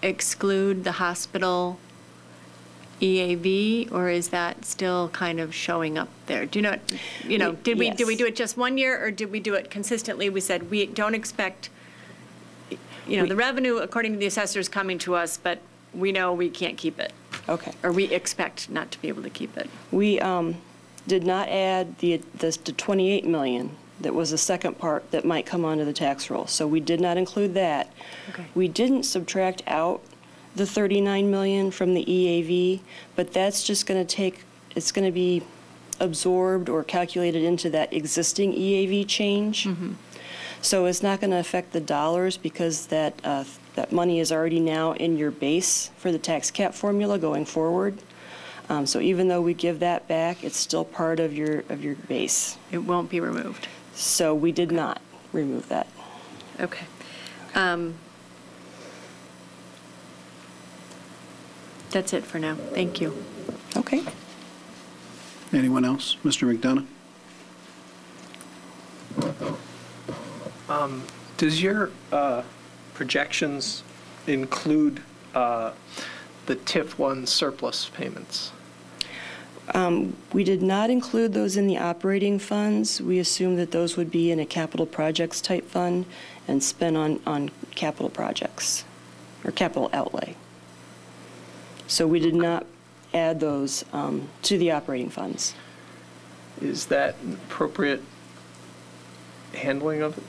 exclude the hospital EAV, or is that still kind of showing up there? Do you know, did we do it just one year, or did we do it consistently? We said we don't expect, the revenue according to the assessors coming to us, but we know we can't keep it. Okay. Or we expect not to be able to keep it. We did not add the $28 million that was the second part that might come onto the tax roll. So we did not include that. Okay. We didn't subtract out the $39 million from the EAV, but that's just going to it's going to be absorbed or calculated into that existing EAV change. Mm-hmm. So it's not going to affect the dollars because that money is already now in your base for the tax cap formula going forward. So even though we give that back, it's still part of your base. It won't be removed. So we did not remove that. Okay. That's it for now. Thank you. Okay. Anyone else? Mr. McDonough? Does your projections include the TIF 1 surplus payments? We did not include those in the operating funds. We assumed that those would be in a capital projects type fund and spent on capital projects or capital outlay. So we did not add those to the operating funds. Is that an appropriate handling of it?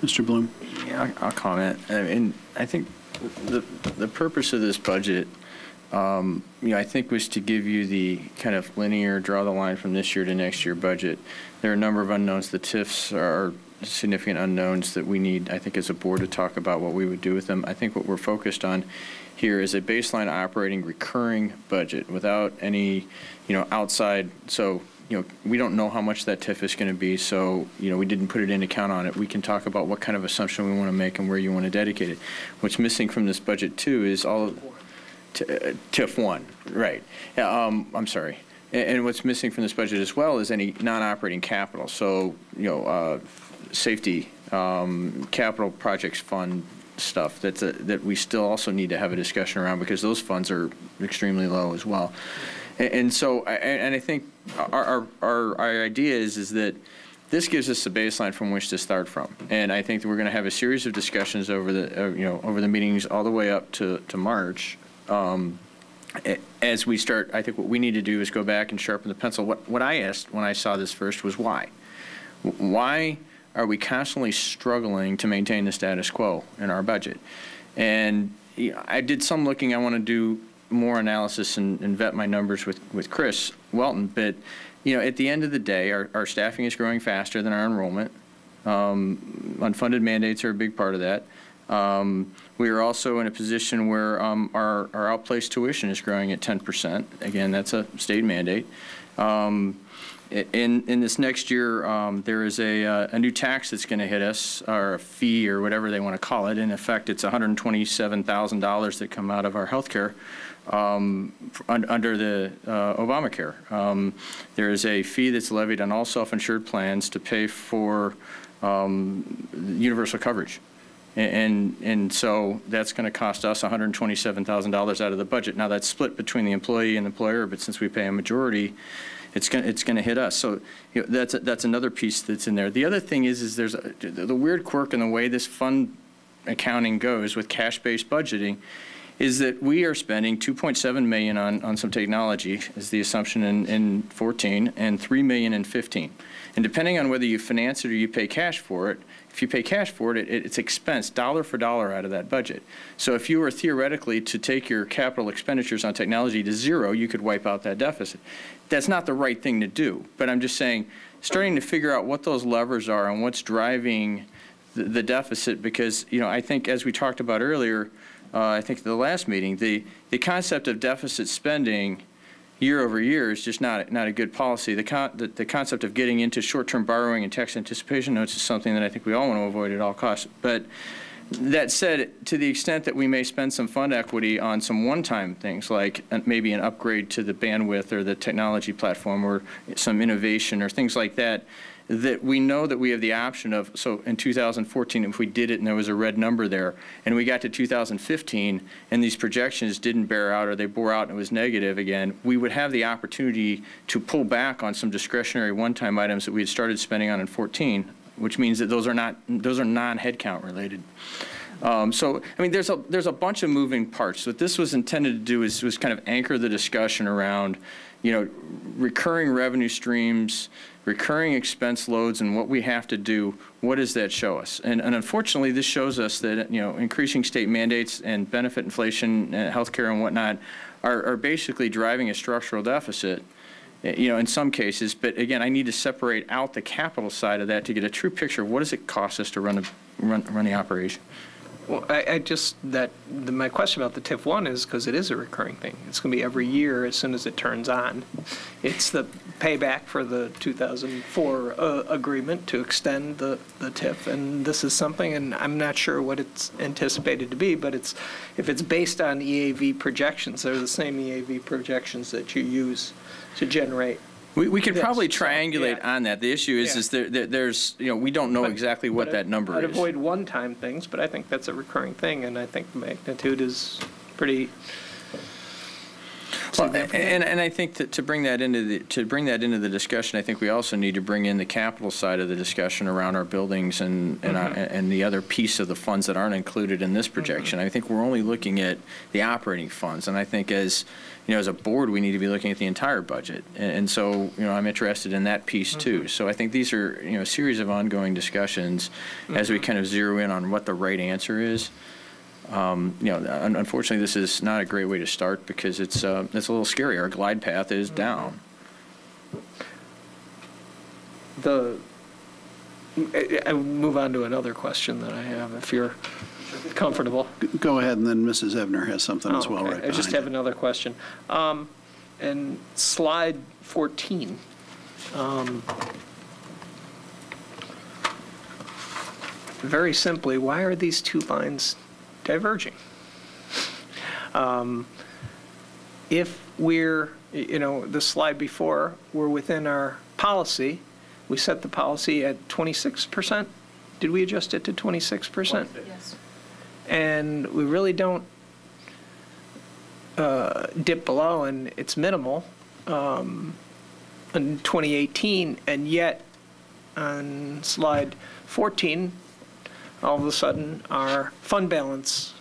Mr. Bloom. Yeah, I'll comment. And I think the purpose of this budget, I think was to give you the kind of linear, draw the line from this year to next year budget. There are a number of unknowns. The TIFs are significant unknowns that we need, I think, as a board to talk about what we would do with them. I think what we're focused on here is a baseline operating recurring budget without any, outside. So, we don't know how much that TIF is going to be, so, we didn't put it in account on it. We can talk about what kind of assumption we want to make and where you want to dedicate it. What's missing from this budget, too, is all of TIF 1, right. I'm sorry. And what's missing from this budget as well is any non-operating capital. So, safety, capital projects fund stuff that we still also need to have a discussion around, because those funds are extremely low as well. And so, I think our idea is that this gives us a baseline from which to start from. And I think that we're going to have a series of discussions over the meetings all the way up to March. As we start, I think what we need to do is go back and sharpen the pencil. What I asked when I saw this first was why? Why are we constantly struggling to maintain the status quo in our budget? And I did some looking. I want to do more analysis and vet my numbers with Chris Welton. But, at the end of the day, our staffing is growing faster than our enrollment. Unfunded mandates are a big part of that. We are also in a position where our outplaced tuition is growing at 10%. Again, that's a state mandate. In this next year, there is a new tax that's going to hit us, or a fee, or whatever they want to call it. In effect, it's $127,000 that come out of our health care under the Obamacare. There is a fee that's levied on all self-insured plans to pay for universal coverage. And so that's going to cost us $127,000 out of the budget. Now, that's split between the employee and the employer, but since we pay a majority, it's going to hit us. So that's another piece that's in there. The other thing is there's the weird quirk in the way this fund accounting goes with cash-based budgeting is that we are spending $2.7 million on some technology, is the assumption in 14, and $3 million in 15. And depending on whether you finance it or you pay cash for it, if you pay cash for it, it's expensed dollar for dollar out of that budget. So if you were theoretically to take your capital expenditures on technology to zero, you could wipe out that deficit. That's not the right thing to do. But I'm just saying, starting to figure out what those levers are and what's driving the deficit, because, I think as we talked about earlier, I think the last meeting, the concept of deficit spending year over year is just not a good policy. The concept of getting into short-term borrowing and tax anticipation notes is something that I think we all want to avoid at all costs. But that said, to the extent that we may spend some fund equity on some one-time things, like maybe an upgrade to the bandwidth or the technology platform, or some innovation or things like that, that we know that we have the option of, so in 2014, if we did it and there was a red number there, and we got to 2015 and these projections didn't bear out, or they bore out and it was negative again, we would have the opportunity to pull back on some discretionary one-time items that we had started spending on in 14, which means that those are non-headcount related. So, I mean, there's a bunch of moving parts. What this was intended to do was kind of anchor the discussion around, recurring revenue streams, recurring expense loads, and what we have to do. What does that show us? And unfortunately, this shows us that, increasing state mandates and benefit inflation, healthcare and whatnot, are basically driving a structural deficit, in some cases. But again, I need to separate out the capital side of that to get a true picture of what does it cost us to run the operation. Well, my question about the TIF 1 is because it is a recurring thing. It's going to be every year as soon as it turns on. It's the payback for the 2004 agreement to extend the TIF, and this is something, and I'm not sure what it's anticipated to be, but if it's based on EAV projections, they're the same EAV projections that you use to generate. We could probably triangulate on that. The issue is there's, we don't know exactly what that number is. I'd avoid one-time things, but I think that's a recurring thing, and I think the magnitude is pretty significant. And I think that to bring that into the discussion, I think we also need to bring in the capital side of the discussion around our buildings and the other piece of the funds that aren't included in this projection. I think we're only looking at the operating funds, and I think as a board, we need to be looking at the entire budget. And so, I'm interested in that piece too. So I think these are, a series of ongoing discussions as we kind of zero in on what the right answer is. Unfortunately, this is not a great way to start because it's a little scary. Our glide path is down. I move on to another question that I have, if you're comfortable. Go ahead, and then Mrs. Ebner has something as well. Okay. Right I just behind have another question. And slide 14. Very simply, why are these two lines diverging? If we're, the slide before, we're within our policy, we set the policy at 26%. Did we adjust it to 26%? Yes. And we really don't dip below, and it's minimal in 2018, and yet on slide 14, all of a sudden our fund balance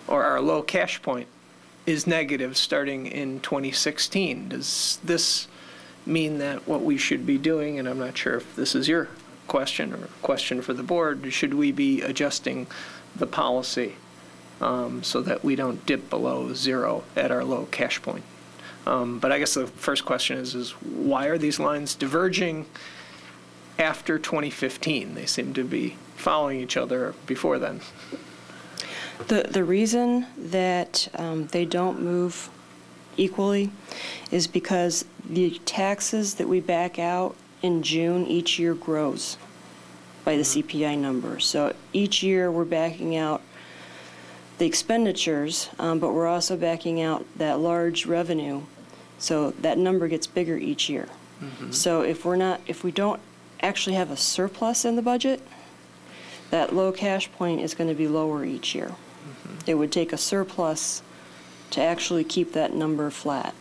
or our low cash point is negative starting in 2016. Does this mean that what we should be doing, and I'm not sure if this is your question or a question for the board, should we be adjusting the policy so that we don't dip below zero at our low cash point? But I guess the first question is why are these lines diverging after 2015? They seem to be following each other before then. The reason that they don't move equally is because the taxes that we back out in June each year grows by the CPI number. So each year we're backing out the expenditures, but we're also backing out that large revenue. So that number gets bigger each year. So if we don't actually have a surplus in the budget, that low cash point is going to be lower each year. It would take a surplus to actually keep that number flat.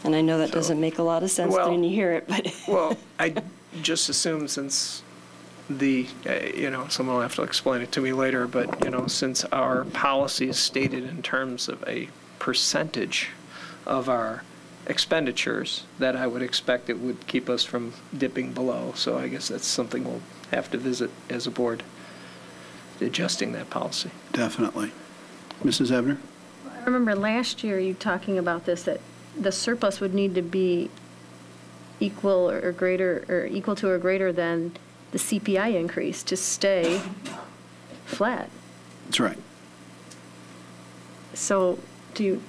And I know that doesn't make a lot of sense when you hear it, but well, I just assume since someone will have to explain it to me later, but since our policy is stated in terms of a percentage of our expenditures, that I would expect it would keep us from dipping below. So I guess that's something we'll have to visit as a board, adjusting that policy. Definitely. Mrs. Ebner? I remember last year you talking about this, that the surplus would need to be equal or greater, or equal to or greater than the CPI increase to stay flat. That's right. So do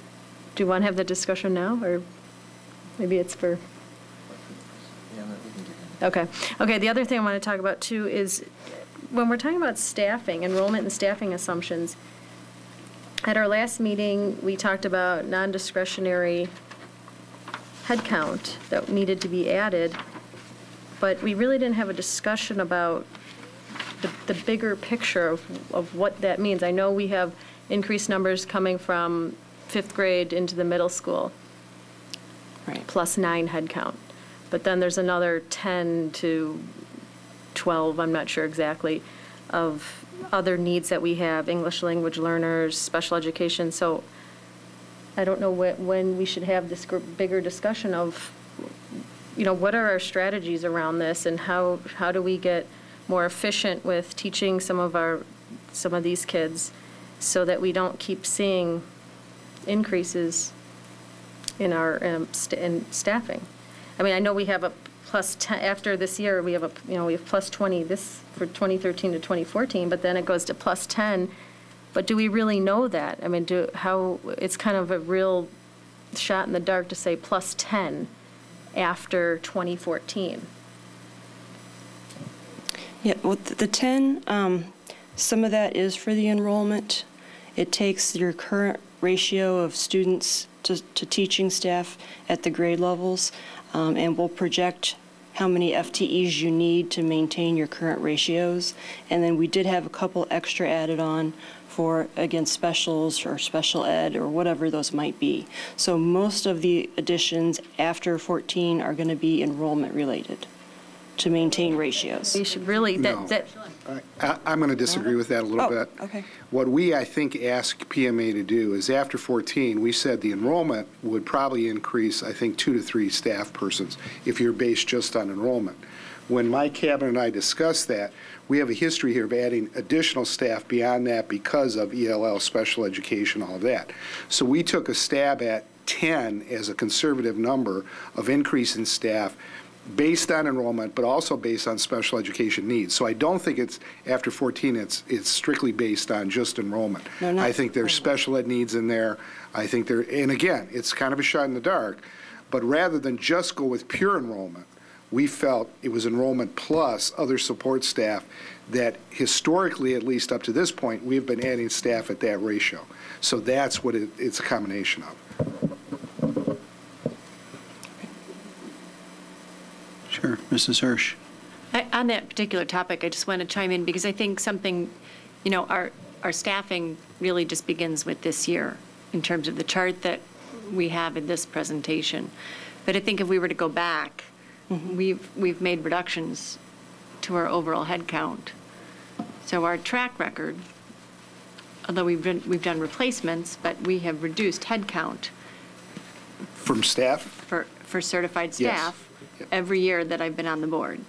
you want to have the discussion now, or maybe it's for? Okay. Okay, the other thing I want to talk about too is when we're talking about staffing, enrollment and staffing assumptions, at our last meeting, we talked about non-discretionary headcount that needed to be added, but we really didn't have a discussion about the bigger picture of what that means. I know we have increased numbers coming from 5th grade into the middle school, right, plus 9 headcount. But then there's another 10 to 12, I'm not sure exactly, of other needs that we have, English language learners, special education. So I don't know when we should have this bigger discussion of, what are our strategies around this, and how do we get more efficient with teaching some of these kids so that we don't keep seeing increases in our in staffing. I mean, I know we have a plus 10 after this year. We have we have plus 20 this for 2013 to 2014, but then it goes to plus 10. But do we really know that? I mean, it's kind of a real shot in the dark to say plus 10 after 2014. Yeah, well, the 10, some of that is for the enrollment. It takes your current ratio of students to teaching staff at the grade levels, and we'll project how many FTEs you need to maintain your current ratios. And then we did have a couple extra added on for, again, specials or special ed or whatever those might be. So most of the additions after 14 are going to be enrollment related to maintain ratios. We should really, No. I'm going to disagree with that a little bit. Okay. What we, I think, asked PMA to do is after 14, we said the enrollment would probably increase, I think, 2 to 3 staff persons if you're based just on enrollment. When my cabinet and I discussed that, we have a history here of adding additional staff beyond that because of ELL, special education, all of that. So we took a stab at 10 as a conservative number of increase in staff based on enrollment, but also based on special education needs. So I don't think it's, after 14, it's strictly based on just enrollment. No, I think there's special ed needs in there. I think there, and again, it's kind of a shot in the dark, but rather than just go with pure enrollment, we felt it was enrollment plus other support staff that historically, at least up to this point, we've been adding staff at that ratio. So that's what it's a combination of. Sure. Mrs. Hirsch. On that particular topic, I just want to chime in because I think something, you know, our staffing really just begins with this year in terms of the chart that we have in this presentation. But I think if we were to go back, we've made reductions to our overall head count. So our track record, although we've done replacements, but we have reduced head count From staff? for certified staff every year that I've been on the board.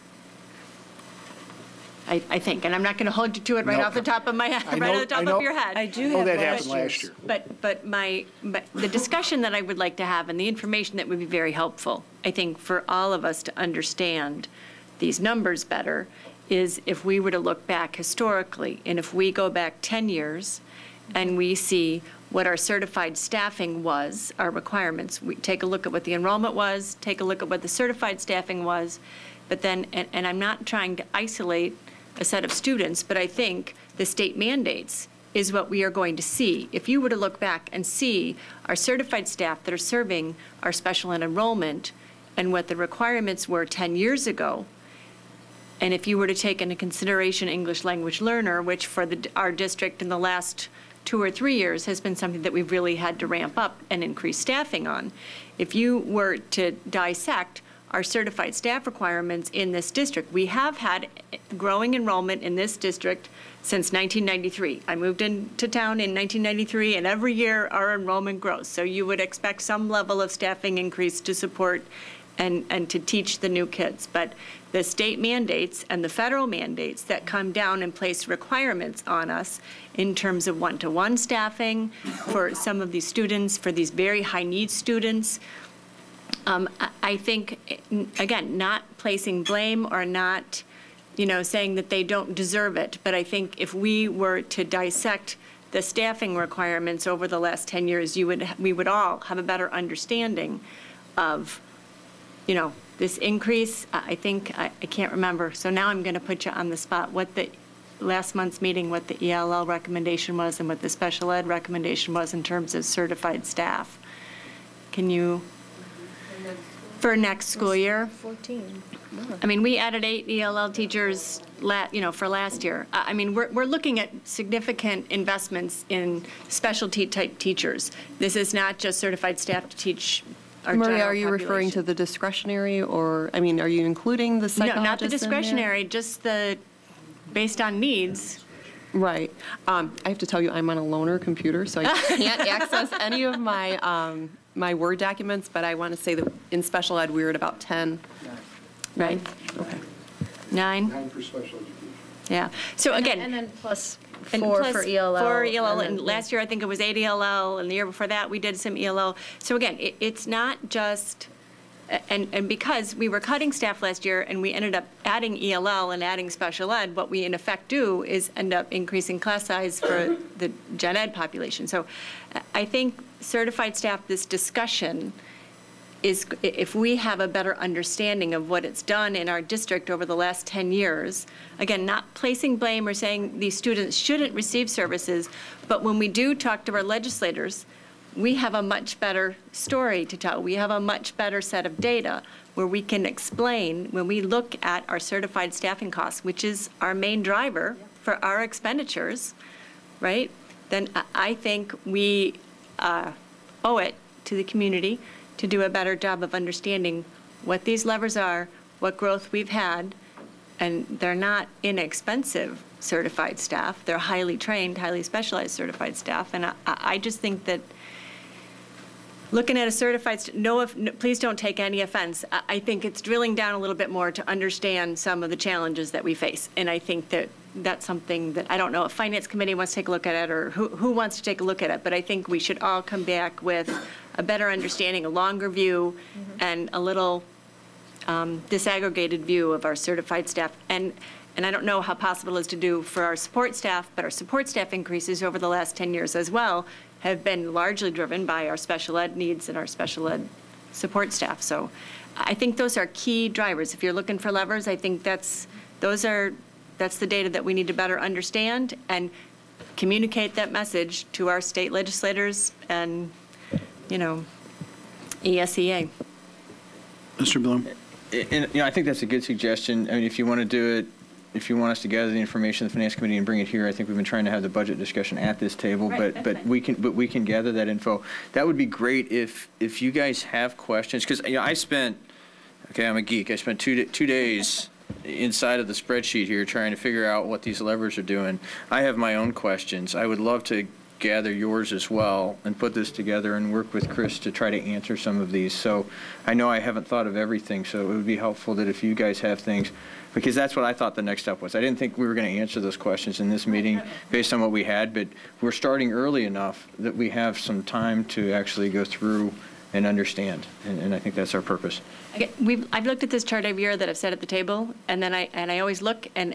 I think, and I'm not going to hold you to it right off the top of my head, right off the top of your head. I do have that happened last year. But the discussion that I would like to have and the information that would be very helpful, I think, for all of us to understand these numbers better is if we were to look back historically, and if we go back 10 years and we see what our certified staffing was, our requirements, we take a look at what the enrollment was, take a look at what the certified staffing was, but then, and I'm not trying to isolate a set of students, but I think the state mandates is what we are going to see. If you were to look back and see our certified staff that are serving our special ed enrollment and what the requirements were 10 years ago, and if you were to take into consideration English language learner, which for our district in the last 2 or 3 years has been something that we've really had to ramp up and increase staffing on. If you were to dissect our certified staff requirements in this district, we have had growing enrollment in this district since 1993. I moved into town in 1993, and every year our enrollment grows. So you would expect some level of staffing increase to support and to teach the new kids. But the state mandates and the federal mandates that come down and place requirements on us in terms of one-to-one staffing for some of these students, for these very high-need students, I think, again, not placing blame or not, saying that they don't deserve it, but I think if we were to dissect the staffing requirements over the last 10 years, we would all have a better understanding of, this increase. I think, I can't remember, so now I'm going to put you on the spot, what the last month's meeting, what the ELL recommendation was and what the special ed recommendation was in terms of certified staff. Can you? For next school year? 14. I mean, we added 8 ELL teachers, for last year. I mean, we're looking at significant investments in specialty type teachers. This is not just certified staff to teach our general Maria, are you population. referring to the discretionary, or, I mean, are you including the psychologists? No, not the discretionary, just the based on needs. Right. I have to tell you, I'm on a loaner computer, so I can't access any of my my Word documents, but I want to say that in special ed, we were at about 10. Right. Okay. 9? 9 for special education. Yeah. So again. And then plus 4 for ELL. 4 ELL, and last year I think it was 8 ELL, and the year before that we did some ELL. So again, it's not just, and because we were cutting staff last year and we ended up adding ELL and adding special ed, what we in effect do is end up increasing class size for the gen ed population. So I think certified staff, this discussion is, if we have a better understanding of what it's done in our district over the last 10 years, again, not placing blame or saying these students shouldn't receive services, but when we do talk to our legislators we have a much better story to tell. We have a much better set of data where we can explain when we look at our certified staffing costs, which is our main driver for our expenditures, right? Then I think we owe it to the community to do a better job of understanding what these levers are, what growth we've had, and they're not inexpensive certified staff. They're highly trained, highly specialized certified staff, and I just think that looking at a certified, please don't take any offense. I think it's drilling down a little bit more to understand some of the challenges that we face, and I think that that's something that I don't know if Finance Committee wants to take a look at it or who wants to take a look at it, but I think we should all come back with a better understanding, a longer view, and a little disaggregated view of our certified staff. And I don't know how possible it is to do for our support staff, but our support staff increases over the last 10 years as well have been largely driven by our special ed needs and our special ed support staff. So I think those are key drivers. If you're looking for levers, I think that's the data that we need to better understand and communicate that message to our state legislators and, ESEA. Mr. Bloom. And, I think that's a good suggestion. I mean, if you want to do it, if you want us to gather the information in the Finance Committee and bring it here, I think we've been trying to have the budget discussion at this table, right, but we can gather that info. That would be great if you guys have questions, because I spent, I'm a geek. I spent 2 days inside of the spreadsheet here trying to figure out what these levers are doing. I have my own questions. I would love to gather yours as well and put this together and work with Chris to try to answer some of these. So I know I haven't thought of everything, so it would be helpful that if you guys have things, because that's what I thought the next step was. I didn't think we were going to answer those questions in this meeting based on what we had, but we're starting early enough that we have some time to actually go through and understand, and I think that's our purpose. I've looked at this chart every year that I've set at the table, and then I always look, and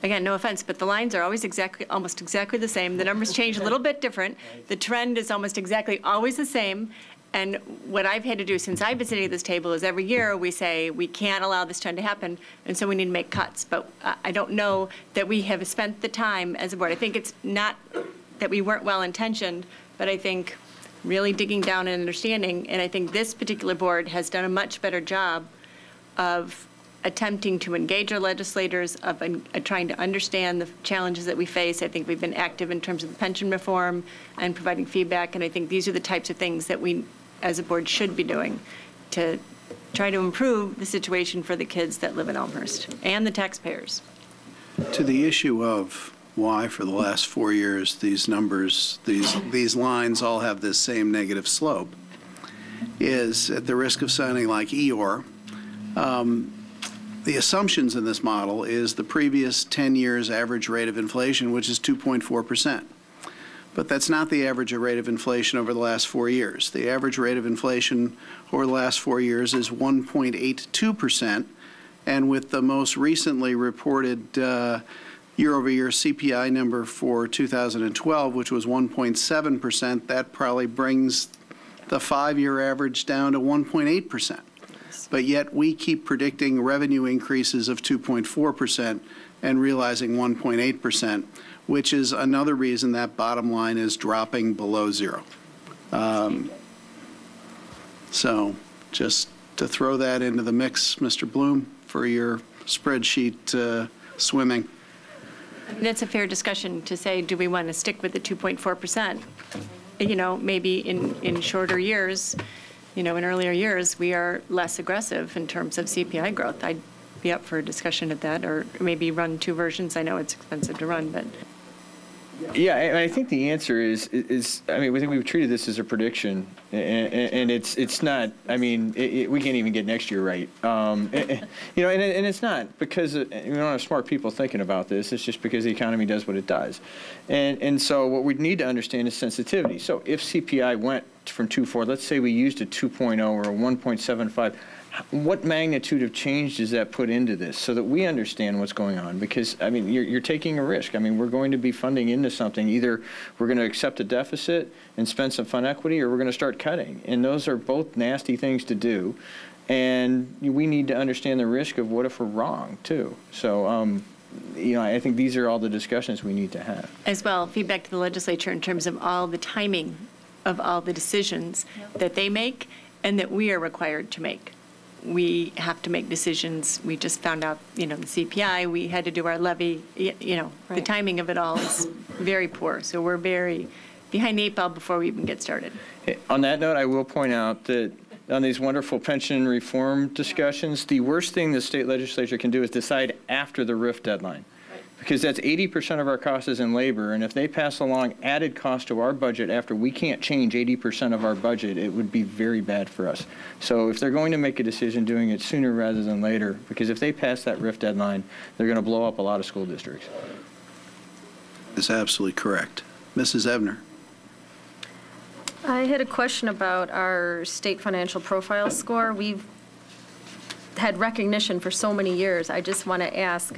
again, no offense, but the lines are always almost exactly the same. The numbers change a little bit different. The trend is almost exactly always the same. And what I've had to do since I've been sitting at this table is every year we say we can't allow this trend to happen, and so we need to make cuts. But I don't know that we have spent the time as a board. I think it's not that we weren't well-intentioned, but I think really digging down and understanding, and I think this particular board has done a much better job of attempting to engage our legislators, of trying to understand the challenges that we face. I think we've been active in terms of the pension reform and providing feedback, and I think these are the types of things that we, as a board, should be doing to try to improve the situation for the kids that live in Elmhurst and the taxpayers. To the issue of why for the last 4 years these numbers, these lines all have this same negative slope, is at the risk of sounding like Eeyore, the assumptions in this model is the previous 10 years average rate of inflation, which is 2.4%. But that's not the average rate of inflation over the last 4 years. The average rate of inflation over the last 4 years is 1.82%, and with the most recently reported year-over-year CPI number for 2012, which was 1.7%, that probably brings the 5-year average down to 1.8%. But yet we keep predicting revenue increases of 2.4% and realizing 1.8%, which is another reason that bottom line is dropping below zero. So just to throw that into the mix, Mr. Bloom, for your spreadsheet swimming. That's a fair discussion to say, do we want to stick with the 2.4%? Maybe in shorter years, in earlier years, we are less aggressive in terms of CPI growth. I'd be up for a discussion of that, or maybe run 2 versions. I know it's expensive to run, but. Yeah, I think the answer is I mean, we think we've treated this as a prediction, and it's not. I mean, we can't even get next year right. And it's not because we don't have smart people thinking about this. It's just because the economy does what it does, and so what we need to understand is sensitivity. So if CPI went from 2.4, let's say we used a 2.0 or a 1.75. What magnitude of change does that put into this so that we understand what's going on? Because, I mean, you're taking a risk. I mean, we're going to be funding into something. Either we're going to accept a deficit and spend some fund equity, or we're going to start cutting. And those are both nasty things to do. And we need to understand the risk of what if we're wrong, too. So, I think these are all the discussions we need to have. As well, feedback to the legislature in terms of all the timing of all the decisions that they make and that we are required to make. We have to make decisions. We just found out, the CPI, we had to do our levy, the Right. timing of it all is very poor. So we're very behind the eight ball before we even get started. On that note, I will point out that on these wonderful pension reform discussions, the worst thing the state legislature can do is decide after the RIF deadline. Because that's 80% of our cost is in labor, and if they pass along added cost to our budget after we can't change 80% of our budget, it would be very bad for us. So if they're going to make a decision, doing it sooner rather than later, because if they pass that RIF deadline, they're going to blow up a lot of school districts. Is absolutely correct. Mrs. Ebner. I had a question about our state financial profile score. We've had recognition for so many years. I just want to ask,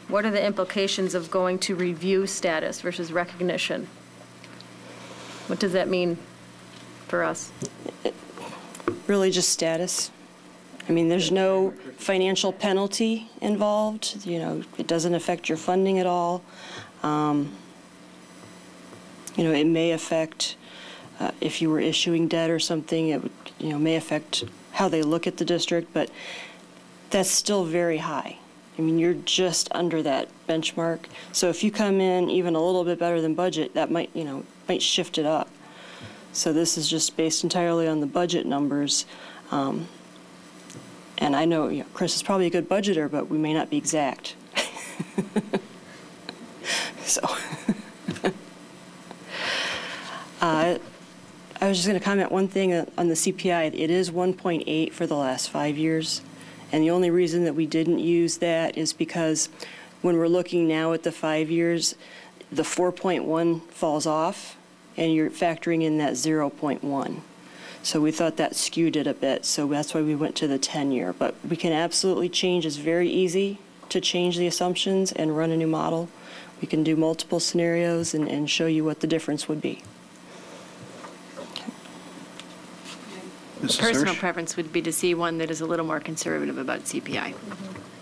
what are the implications of going to review status versus recognition? What does that mean for us? Really just status. I mean, there's no financial penalty involved. It doesn't affect your funding at all. It may affect, if you were issuing debt or something, it would, may affect how they look at the district, but that's still very high. I mean, you're just under that benchmark. So if you come in even a little bit better than budget, that might shift it up. So this is just based entirely on the budget numbers. And I know, Chris is probably a good budgeter, but we may not be exact. So I was just going to comment one thing on the CPI. It is 1.8 for the last 5 years. And the only reason that we didn't use that is because when we're looking now at the 5 years, the 4.1 falls off, and you're factoring in that 0.1. So we thought that skewed it a bit, so that's why we went to the 10-year. But we can absolutely change. It's very easy to change the assumptions and run a new model. We can do multiple scenarios and show you what the difference would be. Personal preference would be to see one that is a little more conservative about CPI.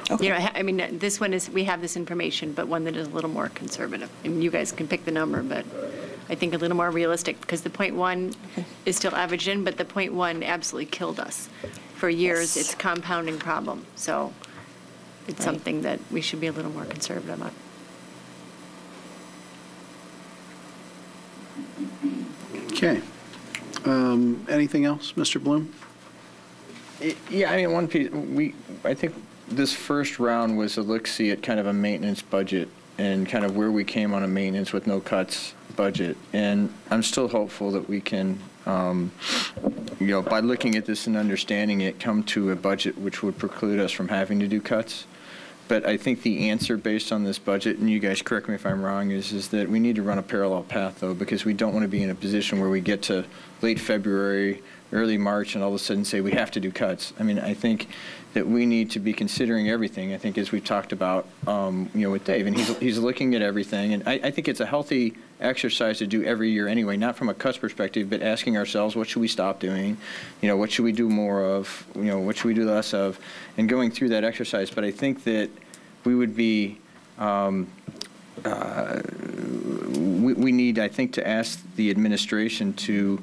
Okay. I mean, this one is, we have this information, but one that is a little more conservative. I mean, you guys can pick the number, but I think a little more realistic, because the 0.1 is still averaged in, but the 0.1 absolutely killed us. For years, it's a compounding problem. So it's something that we should be a little more conservative on. Okay. Anything else, Mr. Bloom? Yeah, I mean, one piece, I think this first round was a look-see at kind of a maintenance budget and kind of where we came on a maintenance with no cuts budget. And I'm still hopeful that we can, by looking at this and understanding it, come to a budget which would preclude us from having to do cuts. But I think the answer based on this budget, and you guys correct me if I'm wrong, is that we need to run a parallel path, though, because we don't want to be in a position where we get to late February, early March, and all of a sudden say we have to do cuts. I mean, I think that we need to be considering everything, I think, as we've talked about, with Dave. And he's looking at everything. And I think it's a healthy exercise to do every year anyway, not from a cuts perspective, but asking ourselves, what should we stop doing? What should we do more of? What should we do less of? And going through that exercise. But I think that we would be, we need, I think, to ask the administration to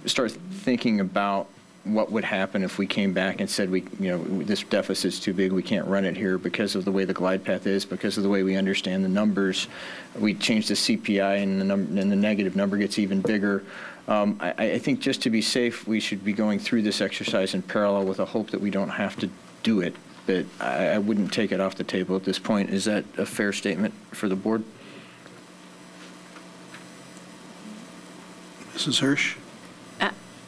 start thinking about what would happen if we came back and said, this deficit's too big, we can't run it here because of the way the glide path is, because of the way we understand the numbers. We change the CPI and the negative number gets even bigger. I think just to be safe, we should be going through this exercise in parallel with a hope that we don't have to do it. But I wouldn't take it off the table at this point. Is that a fair statement for the board? Mrs. Hirsch?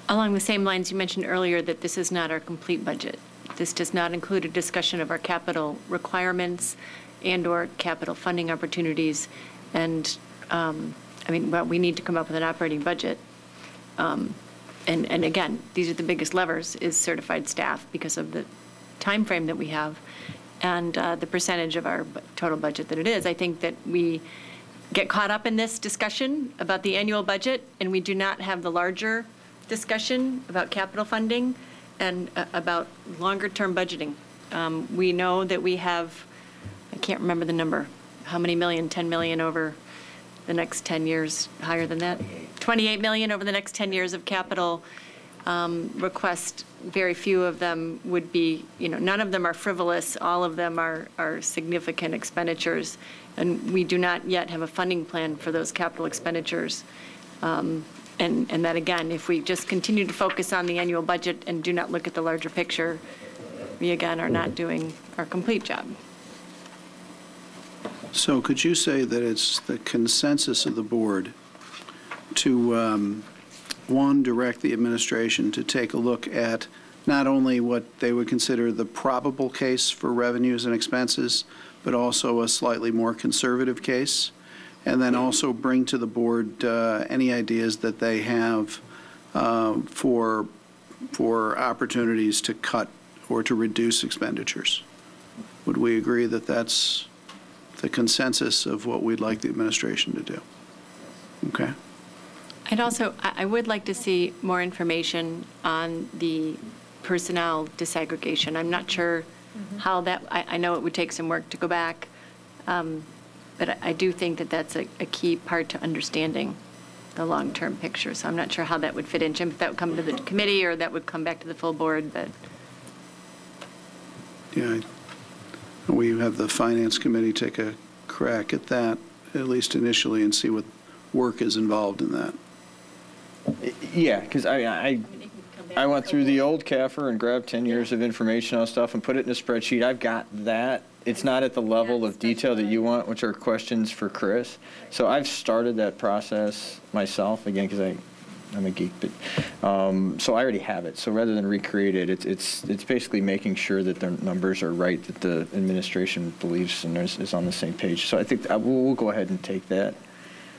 Along the same lines, you mentioned earlier that this is not our complete budget. This does not include a discussion of our capital requirements and/or capital funding opportunities. And, we need to come up with an operating budget. And again, these are the biggest levers, is certified staff because of the time frame that we have and the percentage of our total budget that it is. I think that we get caught up in this discussion about the annual budget, and we do not have the larger discussion about capital funding and about longer-term budgeting. We know that we have, I can't remember the number, how many million, 10 million over the next 10 years, higher than that? 28 million over the next 10 years of capital request. Very few of them would be, none of them are frivolous. All of them are significant expenditures. And we do not yet have a funding plan for those capital expenditures. And that, again, if we just continue to focus on the annual budget and do not look at the larger picture, we, again, are not doing our complete job. So could you say that it's the consensus of the board to, one, direct the administration to take a look at not only what they would consider the probable case for revenues and expenses, but also a slightly more conservative case, and then also bring to the board any ideas that they have for opportunities to cut or to reduce expenditures? Would we agree that that's the consensus of what we'd like the administration to do? Okay. I would like to see more information on the personnel disaggregation. I'm not sure how that, I know it would take some work to go back, but I do think that that's a key part to understanding the long-term picture. So I'm not sure how that would fit in. Jim, if that would come to the committee or that would come back to the full board, but. Yeah, we have the Finance Committee take a crack at that, at least initially, and see what work is involved in that. Yeah, because I went through the old CAFR and grabbed 10 years of information on stuff and put it in a spreadsheet. I've got that. It's not at the level of detail that you want, which are questions for Chris. So I've started that process myself, again, because I'm a geek, but so I already have it. So rather than recreate it, it's basically making sure that the numbers are right, that the administration believes and is on the same page. So I think we'll go ahead and take that.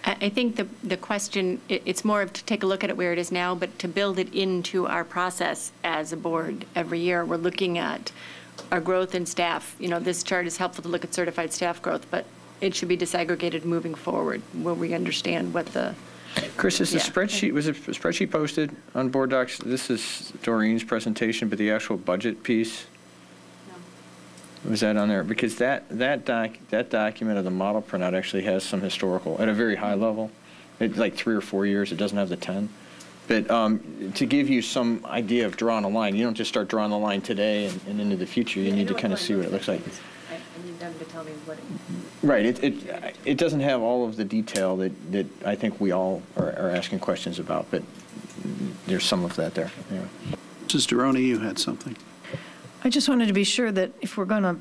I think the question, it's more of to take a look at it where it is now, but to build it into our process as a board. Every year, we're looking at our growth in staff. This chart is helpful to look at certified staff growth, but it should be disaggregated moving forward where we understand what the... Chris, is the spreadsheet, was a spreadsheet posted on board docs? This is Doreen's presentation, but the actual budget piece? No. Was that on there? Because that document of the model printout actually has some historical, at a very high level. It's like 3 or 4 years. It doesn't have the 10. But to give you some idea of drawing a line, you don't just start drawing the line today and into the future. You need to kind of see what it looks like. I need them to tell me what it... Right. It doesn't have all of the detail that I think we all are asking questions about, but there's some of that there. Yeah. Mrs. Duroni, you had something. I just wanted to be sure that if we're going to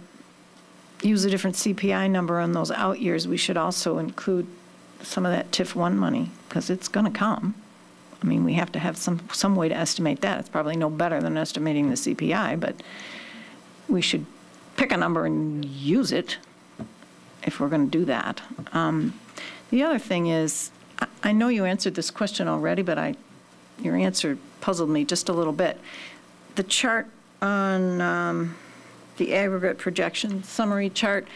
use a different CPI number on those out years, we should also include some of that TIF 1 money, because it's going to come. I mean, we have to have some way to estimate that. It's probably no better than estimating the CPI, but we should pick a number and use it if we're going to do that. The other thing is, I know you answered this question already, but your answer puzzled me just a little bit. The chart on the aggregate projection summary chart,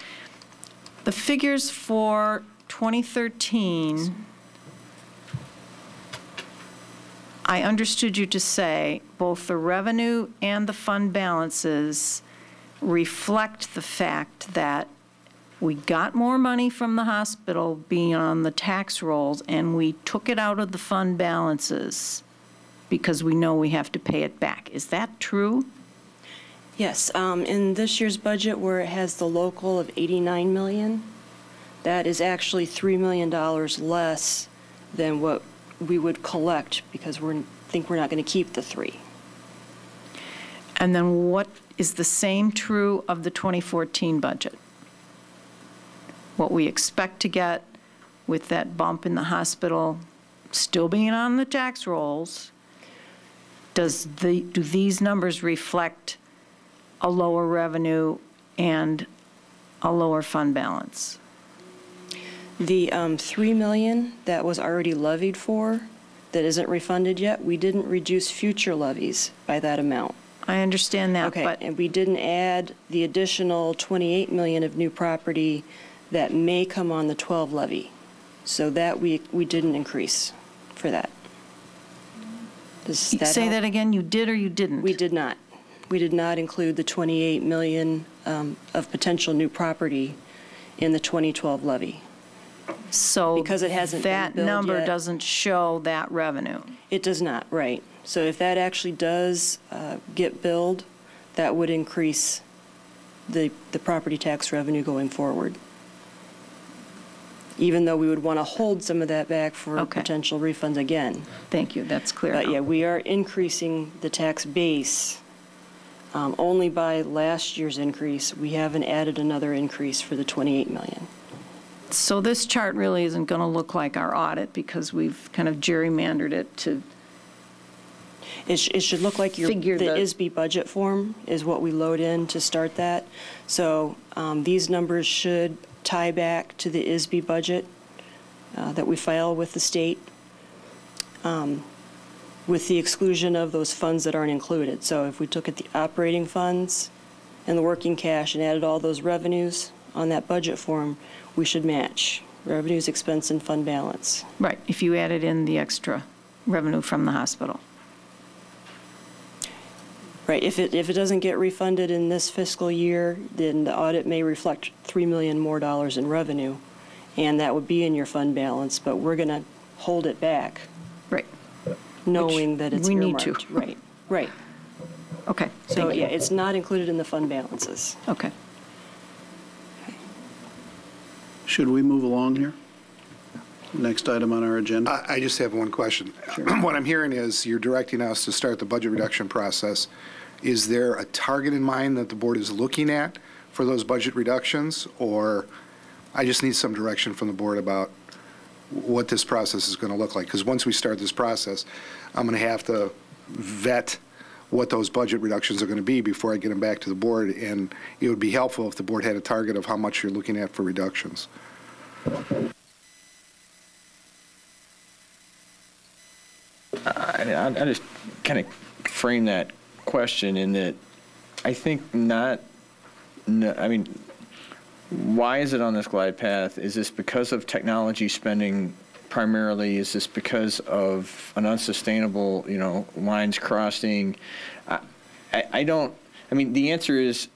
the figures for 2013, I understood you to say both the revenue and the fund balances reflect the fact that we got more money from the hospital being on the tax rolls, and we took it out of the fund balances because we know we have to pay it back. Is that true? Yes. In this year's budget, where it has the local of $89 million, that is actually $3 million less than what we would collect, because we think we're not going to keep the 3. And then what is the same true of the 2014 budget? What we expect to get with that bump in the hospital still being on the tax rolls, do these numbers reflect a lower revenue and a lower fund balance? The $3 million that was already levied for, that isn't refunded yet, we didn't reduce future levies by that amount. I understand that, okay, but... and we didn't add the additional $28 million of new property that may come on the 12 levy. So that we didn't increase for that. Does that Say help? that again, you did or you didn't? We did not. We did not include the $28 million of potential new property in the 2012 levy. So because it hasn't been that billed number yet. doesn't show that revenue. It does not, right. So if that actually does get billed, that would increase the property tax revenue going forward. Even though we would want to hold some of that back for potential refunds again. Thank you, that's clear. But now. yeah, we are increasing the tax base only by last year's increase. We haven't added another increase for the 28 million. So this chart really isn't going to look like our audit because we've kind of gerrymandered it to It should look like the ISB budget form is what we load in to start that. So these numbers should tie back to the ISB budget that we file with the state, with the exclusion of those funds that aren't included. So if we took at the operating funds and the working cash and added all those revenues on that budget form, we should match revenues, expense, and fund balance. Right, if you added in the extra revenue from the hospital. Right, if it doesn't get refunded in this fiscal year, then the audit may reflect $3 million more in revenue, and that would be in your fund balance, but we're going to hold it back. Right. Knowing that it's earmarked. We need to. Right, right. Okay, So, yeah, it's not included in the fund balances. Okay. Should we move along here? Next item on our agenda. I just have one question. What I'm hearing is you're directing us to start the budget reduction process. Is there a target in mind that the board is looking at for those budget reductions? Or I just need some direction from the board about what this process is going to look like? Because once we start this process, I'm going to have to vet what those budget reductions are going to be before I get them back to the board. And it would be helpful if the board had a target of how much you're looking at for reductions. I just kind of frame that question in that I think I mean, why is it on this glide path? Is this because of technology spending primarily? Is this because of an unsustainable, lines crossing? I mean, the answer is,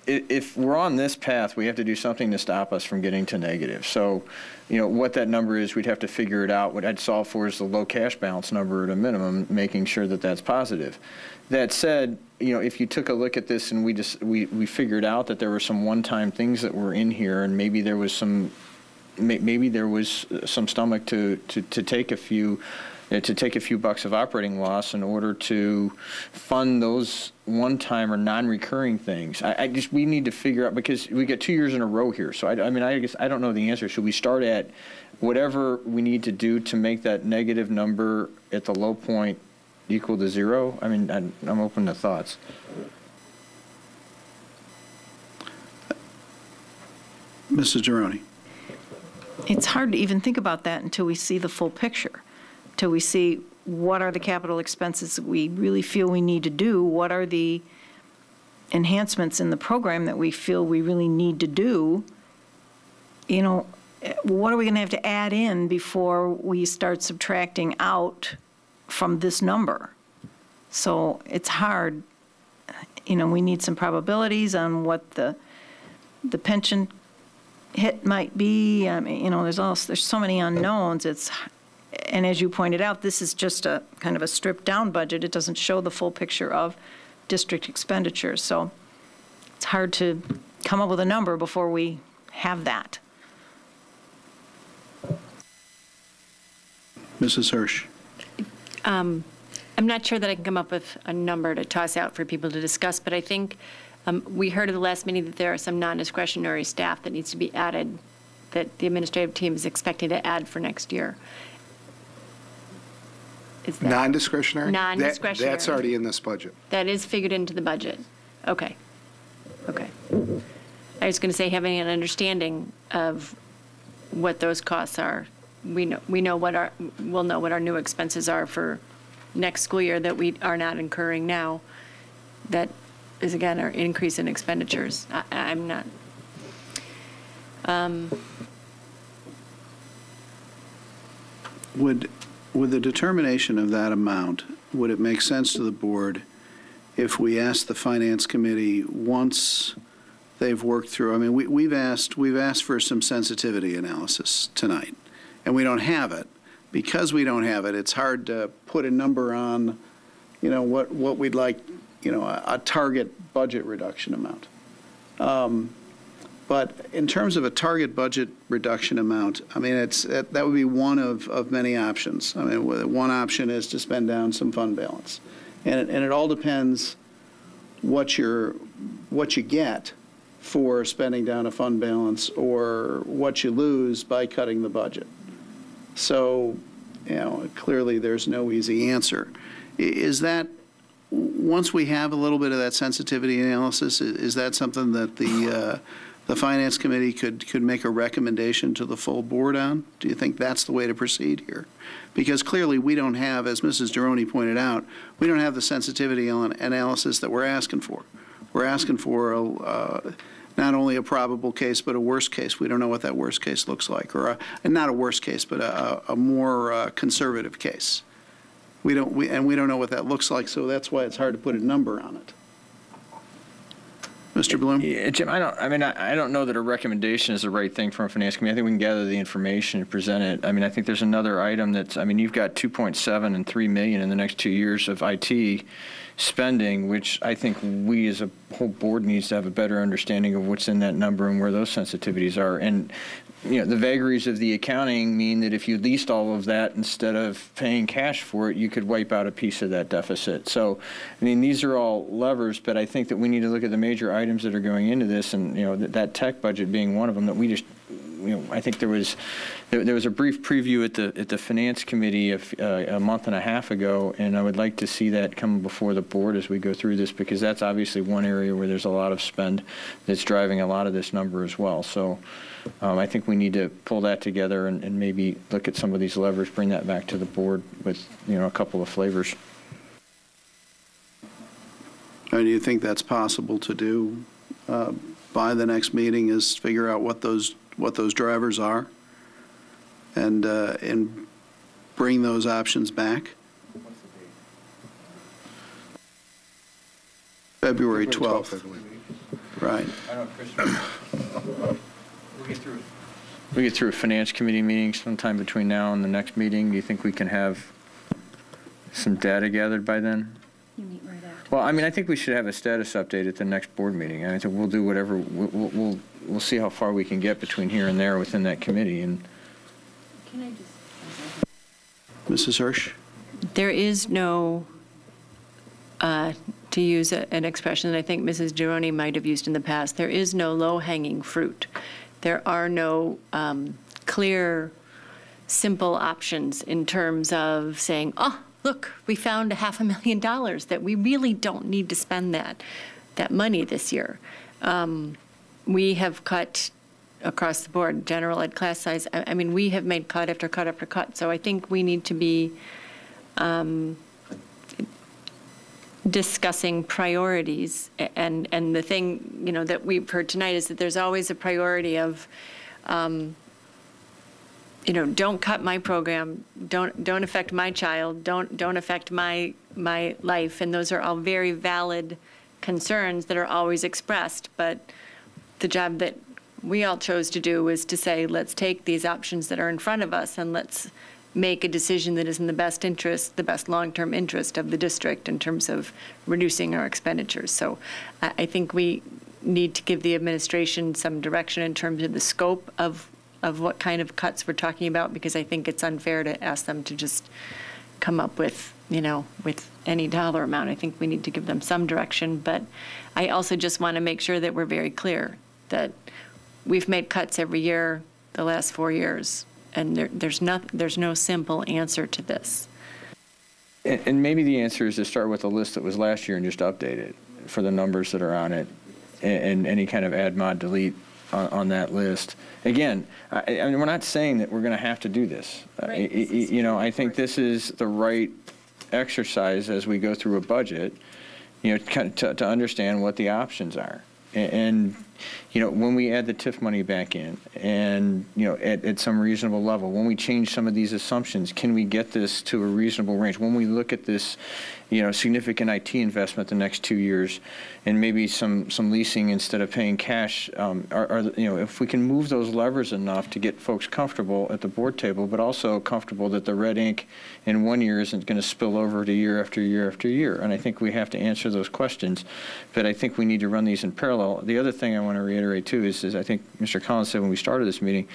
if we're on this path, we have to do something to stop us from getting to negative. So, what that number is, we'd have to figure it out. What I'd solve for is the low cash balance number at a minimum, making sure that that's positive. That said, if you took a look at this and we figured out that there were some one-time things that were in here, and maybe there was some stomach to take a few bucks of operating loss in order to fund those one-time or non-recurring things. We need to figure out, because we get 2 years in a row here. So I guess I don't know the answer. Should we start at whatever we need to do to make that negative number at the low point equal to zero? I mean, I'm open to thoughts. Mrs. Gironi. It's hard to even think about that until we see the full picture, till we see what are the capital expenses that we really feel we need to do, what are the enhancements in the program that we feel we really need to do. What are we going to have to add in before we start subtracting out from this number? So it's hard. We need some probabilities on what the pension hit might be. I mean, there's so many unknowns. And as you pointed out, this is just a kind of a stripped down budget. It doesn't show the full picture of district expenditures. So it's hard to come up with a number before we have that. Mrs. Hirsch. I'm not sure that I can come up with a number to toss out for people to discuss, but I think we heard at the last meeting that there are some non-discretionary staff that needs to be added, that the administrative team is expecting to add for next year. Is that non-discretionary? Non-discretionary. That's already in this budget. That is figured into the budget. Okay. I was going to say, having an understanding of what those costs are. We'll know what our new expenses are for next school year that we are not incurring now. That is, again, our increase in expenditures. I'm not. Would the determination of that amount, would it make sense to the board if we asked the Finance Committee, once they've worked through. I mean, we've asked for some sensitivity analysis tonight, and we don't have it. Because we don't have it, it's hard to put a number on, what we'd like, a target budget reduction amount. But in terms of a target budget reduction amount, I mean, that would be one of many options. I mean, one option is to spend down some fund balance, and it all depends what you get for spending down a fund balance or what you lose by cutting the budget. So, clearly there's no easy answer. Is that, once we have a little bit of that sensitivity analysis, is that something that the Finance Committee could make a recommendation to the full board on? Do you think that's the way to proceed here? Because clearly we don't have, as Mrs. Duroni pointed out, we don't have the sensitivity analysis that we're asking for. We're asking for not only a probable case, but a worst case. We don't know what that worst case looks like, or not a worst case, but a more conservative case. We don't know what that looks like, so that's why it's hard to put a number on it. Mr. Bloom? Yeah, Jim, I don't know that a recommendation is the right thing from a finance committee. I think we can gather the information and present it. I mean, I think there's another item that's, you've got 2.7 and 3 million in the next 2 years of IT spending, which I think we as a whole board needs to have a better understanding of what's in that number and where those sensitivities are. And the vagaries of the accounting mean that if you leased all of that instead of paying cash for it, you could wipe out a piece of that deficit. So, these are all levers, but I think that we need to look at the major items that are going into this, and that tech budget being one of them. That we just, I think there was a brief preview at the Finance Committee a month and a half ago, and I would like to see that come before the board as we go through this, because that's obviously one area where there's a lot of spend that's driving a lot of this number as well. So. I think we need to pull that together and maybe look at some of these levers, bring that back to the board with, a couple of flavors. Do you think that's possible to do by the next meeting, is figure out what those drivers are and bring those options back? February 12th. Right. We get through a Finance Committee meeting sometime between now and the next meeting. Do you think we can have some data gathered by then? You meet right after. Well, I think we should have a status update at the next board meeting. I think we'll do whatever. We'll see how far we can get between here and there within that committee. And can I just? Mrs. Hirsch? There is no, to use an expression that I think Mrs. Gironi might have used in the past, there is no low-hanging fruit. There are no clear, simple options in terms of saying, oh, look, we found $500,000 that we really don't need to spend that money this year. We have cut across the board, general ed class size. We have made cut after cut after cut. So I think we need to be discussing priorities, and the thing that we've heard tonight is that there's always a priority of don't cut my program, don't affect my child, don't affect my life, and those are all very valid concerns that are always expressed. But the job that we all chose to do was to say, let's take these options that are in front of us and let's make a decision that is in the best interest, the best long-term interest of the district in terms of reducing our expenditures. So I think we need to give the administration some direction in terms of the scope of what kind of cuts we're talking about, because I think it's unfair to ask them to just come up with, with any dollar amount. I think we need to give them some direction, but I also just want to make sure that we're very clear that we've made cuts every year the last 4 years. And there's no simple answer to this. And maybe the answer is to start with a list that was last year and just update it for the numbers that are on it, and any kind of add, mod, delete on that list. Again, we're not saying that we're going to have to do this. Right. I think this is the right exercise as we go through a budget, to understand what the options are. And when we add the TIF money back in and, at some reasonable level, when we change some of these assumptions, can we get this to a reasonable range? When we look at this, significant IT investment the next 2 years and maybe some leasing instead of paying cash, if we can move those levers enough to get folks comfortable at the board table, but also comfortable that the red ink in 1 year isn't going to spill over to year after year after year. And I think we have to answer those questions, but I think we need to run these in parallel. The other thing I want to reiterate too is I think Mr. Collins said when we started this meeting,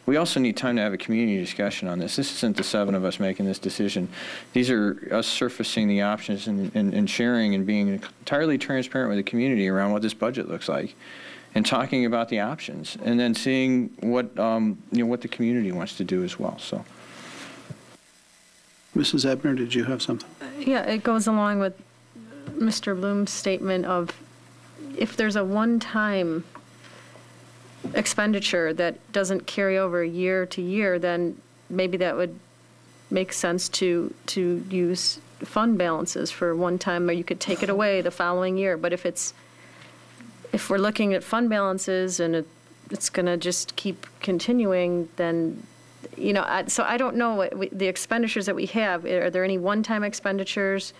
we also need time to have a community discussion on this. This isn't the 7 of us making this decision. These are us surfacing the options and sharing and being entirely transparent with the community around what this budget looks like and talking about the options and then seeing what, what the community wants to do as well. So, Mrs. Ebner, did you have something? Yeah, it goes along with Mr. Bloom's statement of if there's a one-time expenditure that doesn't carry over year to year, then maybe that would make sense to use fund balances for one time, or you could take it away the following year. But if we're looking at fund balances and it's going to just keep continuing, then, so I don't know what the expenditures that we have. Are there any one-time expenditures?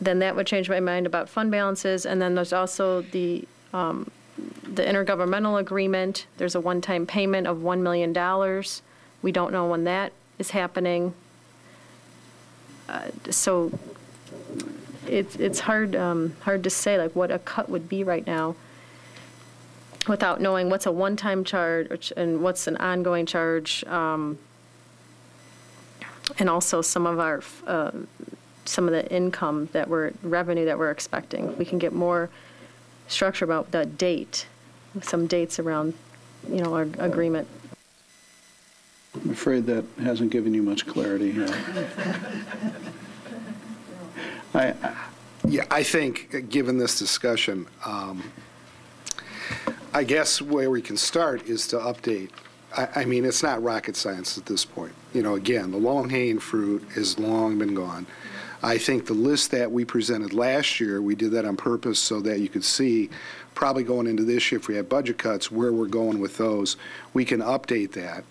Then that would change my mind about fund balances. And then there's also the intergovernmental agreement. There's a one-time payment of $1 million. We don't know when that is happening. So it's hard to say like what a cut would be right now without knowing what's a one-time charge and what's an ongoing charge, and also some of the income revenue that we're expecting. We can get more structure about the date, some dates around, our agreement. I'm afraid that hasn't given you much clarity here. I think, given this discussion, I guess where we can start is to update. I mean, it's not rocket science at this point. Again, the low-hanging fruit has long been gone. I think the list that we presented last year, we did that on purpose so that you could see, probably going into this year, if we have budget cuts, where we're going with those. We can update that.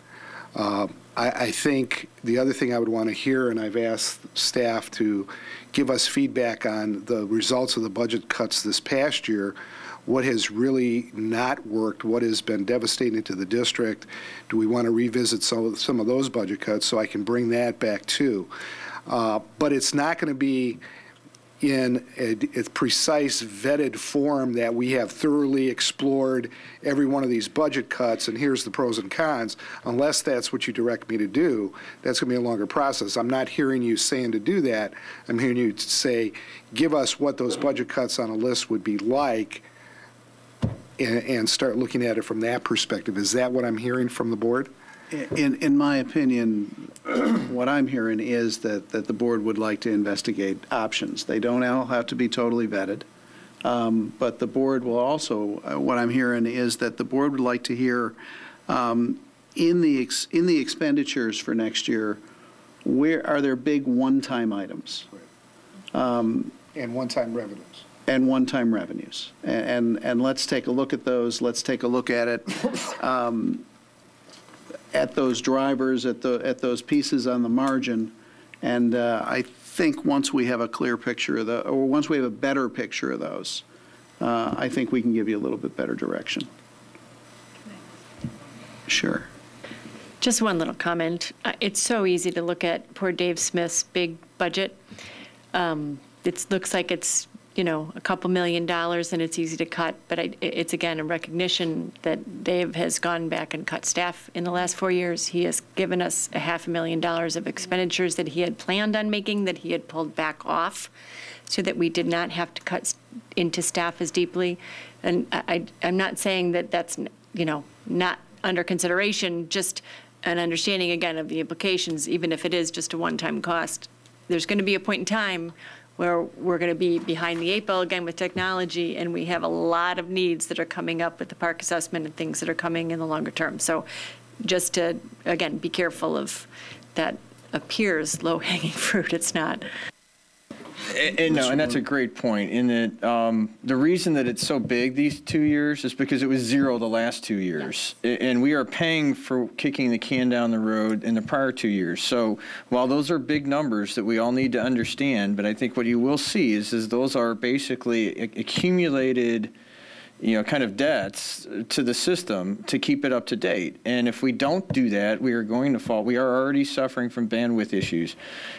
I think the other thing I would want to hear, and I've asked staff to give us feedback on the results of the budget cuts this past year, what has really not worked, what has been devastating to the district. Do we want to revisit some of those budget cuts so I can bring that back too? But it's not going to be in a precise vetted form that we have thoroughly explored every one of these budget cuts and here's the pros and cons. Unless that's what you direct me to do, that's going to be a longer process. I'm not hearing you saying to do that. I'm hearing you say, give us what those budget cuts on a list would be like and start looking at it from that perspective. Is that what I'm hearing from the board? In my opinion, what I'm hearing is that the board would like to investigate options. They don't all have to be totally vetted, but the board will also, what I'm hearing is that the board would like to hear in the expenditures for next year, where are there big one-time items? And one-time revenues. And one-time revenues. And let's take a look at those. Let's take a look at it. At those drivers, at those pieces on the margin, and I think once we have a clear picture of or once we have a better picture of those, I think we can give you a little bit better direction. Sure. Just one little comment. It's so easy to look at poor Dave Smith's big budget. It looks like it's a couple $1 million and it's easy to cut, but it's again a recognition that Dave has gone back and cut staff in the last 4 years. He has given us $500,000 of expenditures that he had planned on making that he had pulled back off so that we did not have to cut into staff as deeply. And I'm not saying that that's, not under consideration, just an understanding again of the implications, even if it is just a one-time cost. There's going to be a point in time where we're going to be behind the 8 ball again with technology, and we have a lot of needs that are coming up with the park assessment and things that are coming in the longer term. So just to, again, be careful of that appears low-hanging fruit. It's not. And that's a great point, in that the reason that it's so big these 2 years is because it was zero the last 2 years. And we are paying for kicking the can down the road in the prior 2 years. So while those are big numbers that we all need to understand, but I think what you will see is those are basically accumulated, kind of debts to the system to keep it up to date. And if we don't do that, we are going to fall. We are already suffering from bandwidth issues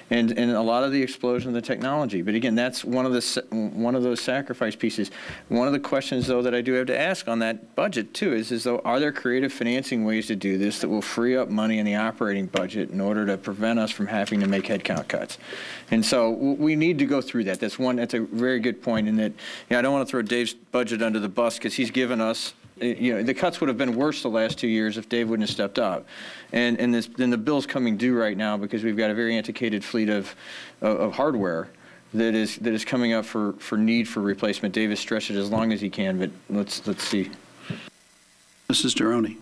and a lot of the explosion of the technology. But again, that's one of those sacrifice pieces. One of the questions, though, that I do have to ask on that budget, too, is though, are there creative financing ways to do this that will free up money in the operating budget in order to prevent us from having to make headcount cuts? And so we need to go through that. That's a very good point in that, I don't want to throw Dave's budget under the bus because he's given us, the cuts would have been worse the last 2 years if Dave wouldn't have stepped up. And the bill's coming due right now because we've got a very antiquated fleet of hardware that is coming up for need for replacement. Dave has stretched it as long as he can, but let's see. Mrs. Durroni.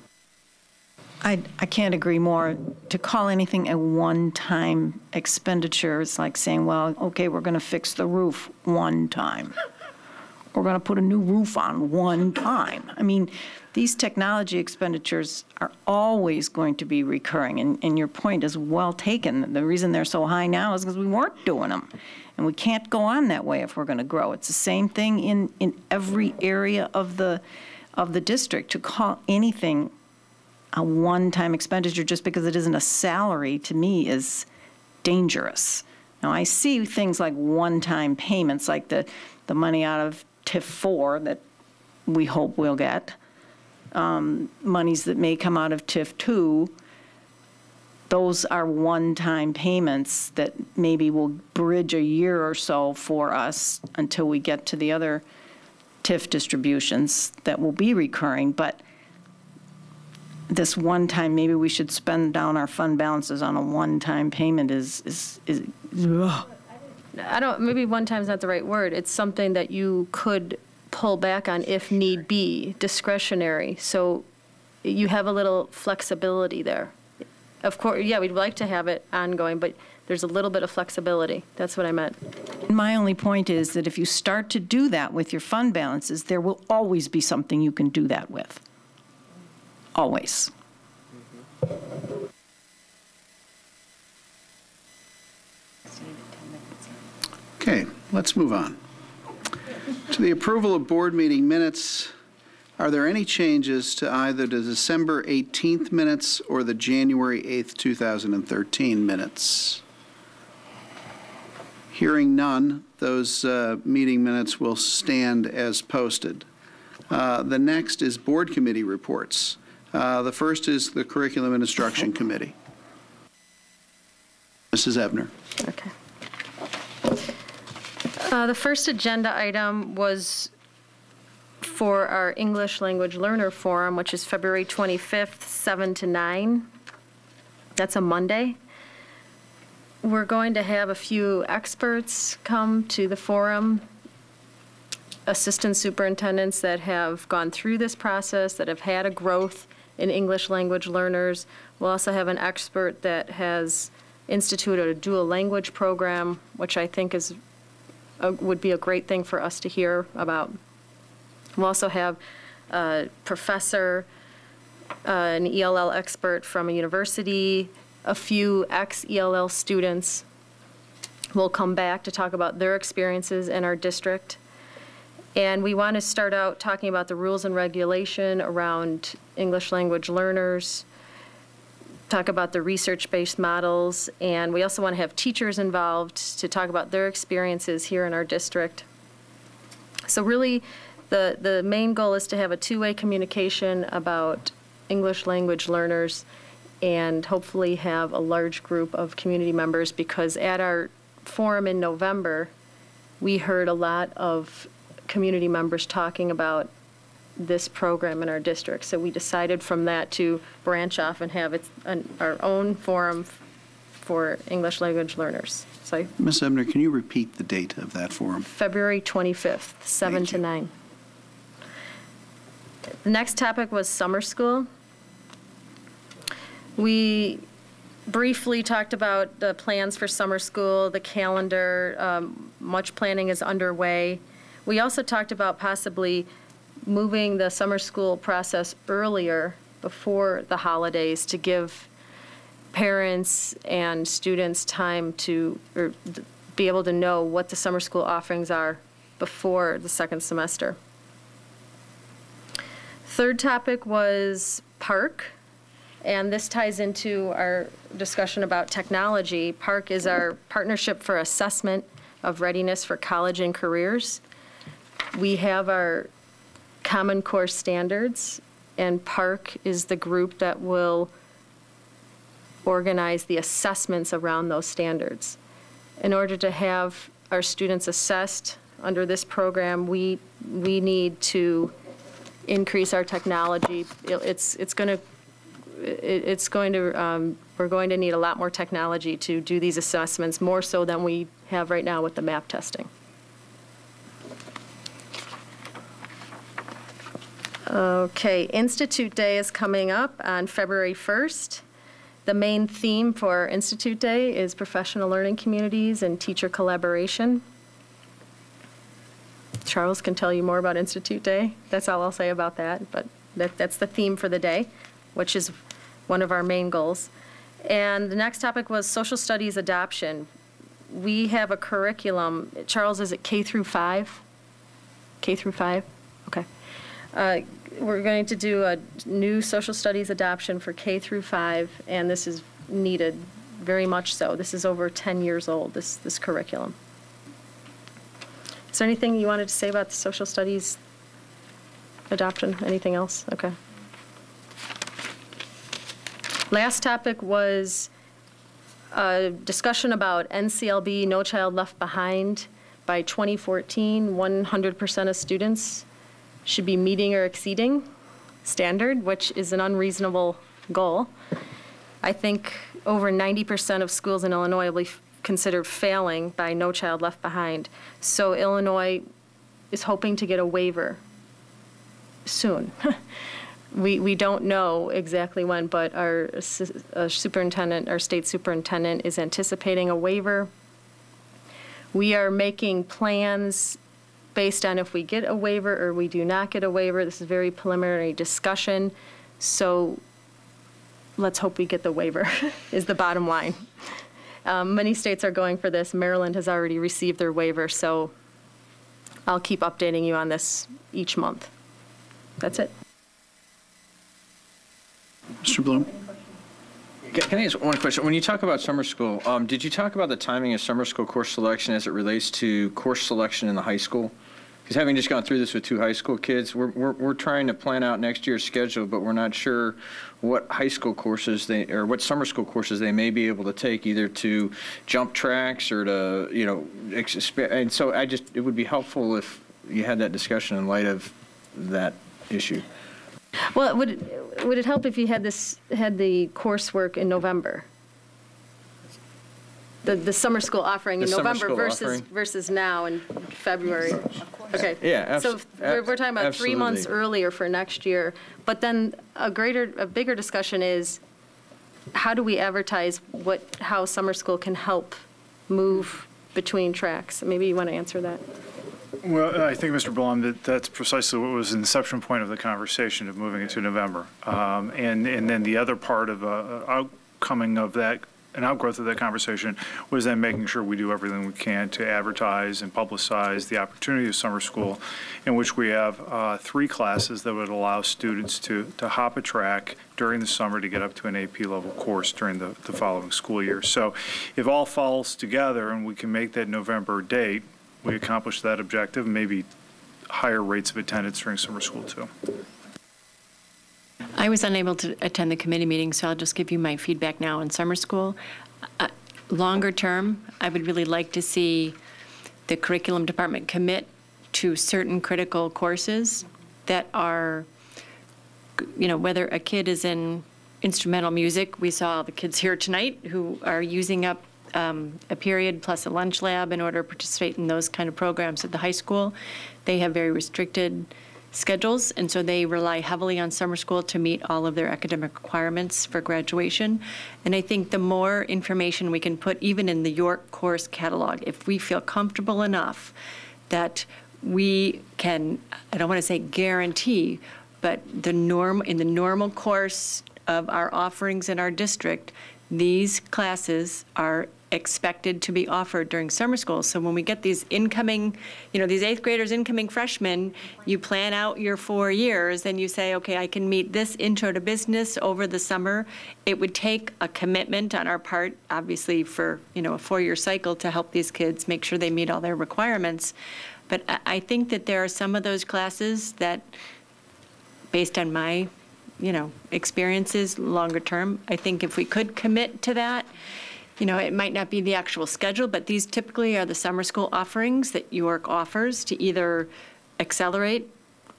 I can't agree more. To call anything a one-time expenditure is like saying, well, okay, we're going to fix the roof one time. We're going to put a new roof on one time. I mean, these technology expenditures are always going to be recurring, and your point is well taken. The reason they're so high now is because we weren't doing them, and we can't go on that way if we're going to grow. It's the same thing in every area of the district. To call anything a one-time expenditure just because it isn't a salary, to me, is dangerous. Now, I see things like one-time payments, like the money out of TIF 4 that we hope we'll get, monies that may come out of TIF 2. Those are one-time payments that maybe will bridge a year or so for us until we get to the other TIF distributions that will be recurring. But this one time, maybe we should spend down our fund balances on a one-time payment is maybe one time's not the right word. It's something that you could pull back on if need be, discretionary. So you have a little flexibility there. Of course, yeah, we'd like to have it ongoing, but there's a little bit of flexibility. That's what I meant. My only point is that if you start to do that with your fund balances, there will always be something you can do that with. Always. Okay, let's move on. To the approval of board meeting minutes, are there any changes to either the December 18th minutes or the January 8th, 2013 minutes? Hearing none, those meeting minutes will stand as posted. The next is board committee reports. The first is the Curriculum and Instruction Committee. Mrs. Ebner. Okay. The first agenda item was for our English Language Learner Forum, which is February 25th, 7 to 9. That's a Monday. We're going to have a few experts come to the forum, assistant superintendents that have gone through this process, that have had a growth in English language learners. We'll also have an expert that has instituted a dual language program, which I think would be a great thing for us to hear about. We'll also have a professor, an ELL expert from a university, a few ex-ELL students will come back to talk about their experiences in our district. And we want to start out talking about the rules and regulation around English language learners, talk about the research-based models, and we also want to have teachers involved to talk about their experiences here in our district. So really, the main goal is to have a two-way communication about English language learners and hopefully have a large group of community members, because at our forum in November, we heard a lot of community members talking about this program in our district. So we decided from that to branch off and have our own forum for English language learners. So, Ms. Ebner, can you repeat the date of that forum? February 25th, 7 to 9. The next topic was summer school. We briefly talked about the plans for summer school, the calendar. Much planning is underway. We also talked about possibly moving the summer school process earlier before the holidays to give parents and students time to be able to know what the summer school offerings are before the second semester. Third topic was PARC, and this ties into our discussion about technology. PARC is our Partnership for Assessment of Readiness for College and Careers. We have our Common Core standards, and PARC is the group that will organize the assessments around those standards. In order to have our students assessed under this program, we need to increase our technology. We're going to need a lot more technology to do these assessments, more so than we have right now with the MAP testing. Okay, Institute Day is coming up on February 1st. The main theme for Institute Day is professional learning communities and teacher collaboration. Charles can tell you more about Institute Day. That's all I'll say about that, but that's the theme for the day, which is one of our main goals. And the next topic was social studies adoption. We have a curriculum. Charles, is it K through 5? K through 5? Okay. We're going to do a new social studies adoption for K through 5, and this is needed very much so. This is over 10 years old, this curriculum. Is there anything you wanted to say about the social studies adoption? Anything else? Okay. Last topic was a discussion about NCLB, No Child Left Behind. By 2014, 100% of students should be meeting or exceeding standard, which is an unreasonable goal. I think over 90% of schools in Illinois will be considered failing by No Child Left Behind. So Illinois is hoping to get a waiver soon. We don't know exactly when, but our superintendent, our state superintendent, is anticipating a waiver. We are making plans based on if we get a waiver or we do not get a waiver. This is very preliminary discussion, so let's hope we get the waiver is the bottom line. Many states are going for this. Maryland has already received their waiver, so I'll keep updating you on this each month. That's it. Mr. Bloom? Can I ask one question? When you talk about summer school, did you talk about the timing of summer school course selection as it relates to course selection in the high school? Because having just gone through this with 2 high school kids, we're trying to plan out next year's schedule, but we're not sure what high school courses or what summer school courses they may be able to take, either to jump tracks or to, and so it would be helpful if you had that discussion in light of that issue. Well, would it help if you had the coursework in November? The summer school offering in November versus now in February. Okay. Yeah. So we're talking about 3 months earlier for next year. But then a bigger discussion is how do we advertise how summer school can help move between tracks? Maybe you want to answer that. Well, I think, Mr. Blum, that's precisely what was the inception point of the conversation of moving it to November. And then the other part of an outgrowth of that conversation was then making sure we do everything we can to advertise and publicize the opportunity of summer school, in which we have 3 classes that would allow students to hop a track during the summer to get up to an AP level course during the following school year. So if all falls together and we can make that November date, we accomplish that objective, maybe higher rates of attendance during summer school too. I was unable to attend the committee meeting, so I'll just give you my feedback now on summer school. Longer term, I would really like to see the curriculum department commit to certain critical courses that are, whether a kid is in instrumental music. We saw the kids here tonight who are using up a period plus a lunch lab in order to participate in those kind of programs at the high school. They have very restricted schedules, and so they rely heavily on summer school to meet all of their academic requirements for graduation. And I think the more information we can put even in the York course catalog, if we feel comfortable enough that we can, I don't want to say guarantee, but in the normal course of our offerings in our district, these classes are expected to be offered during summer school. So when we get these incoming, these 8th graders, incoming freshmen, you plan out your 4 years and you say, okay, I can meet this intro to business over the summer. It would take a commitment on our part, obviously, for, a 4-year cycle to help these kids make sure they meet all their requirements. But I think that there are some of those classes that, based on my, experiences longer term, I think if we could commit to that, it might not be the actual schedule, but these typically are the summer school offerings that York offers to either accelerate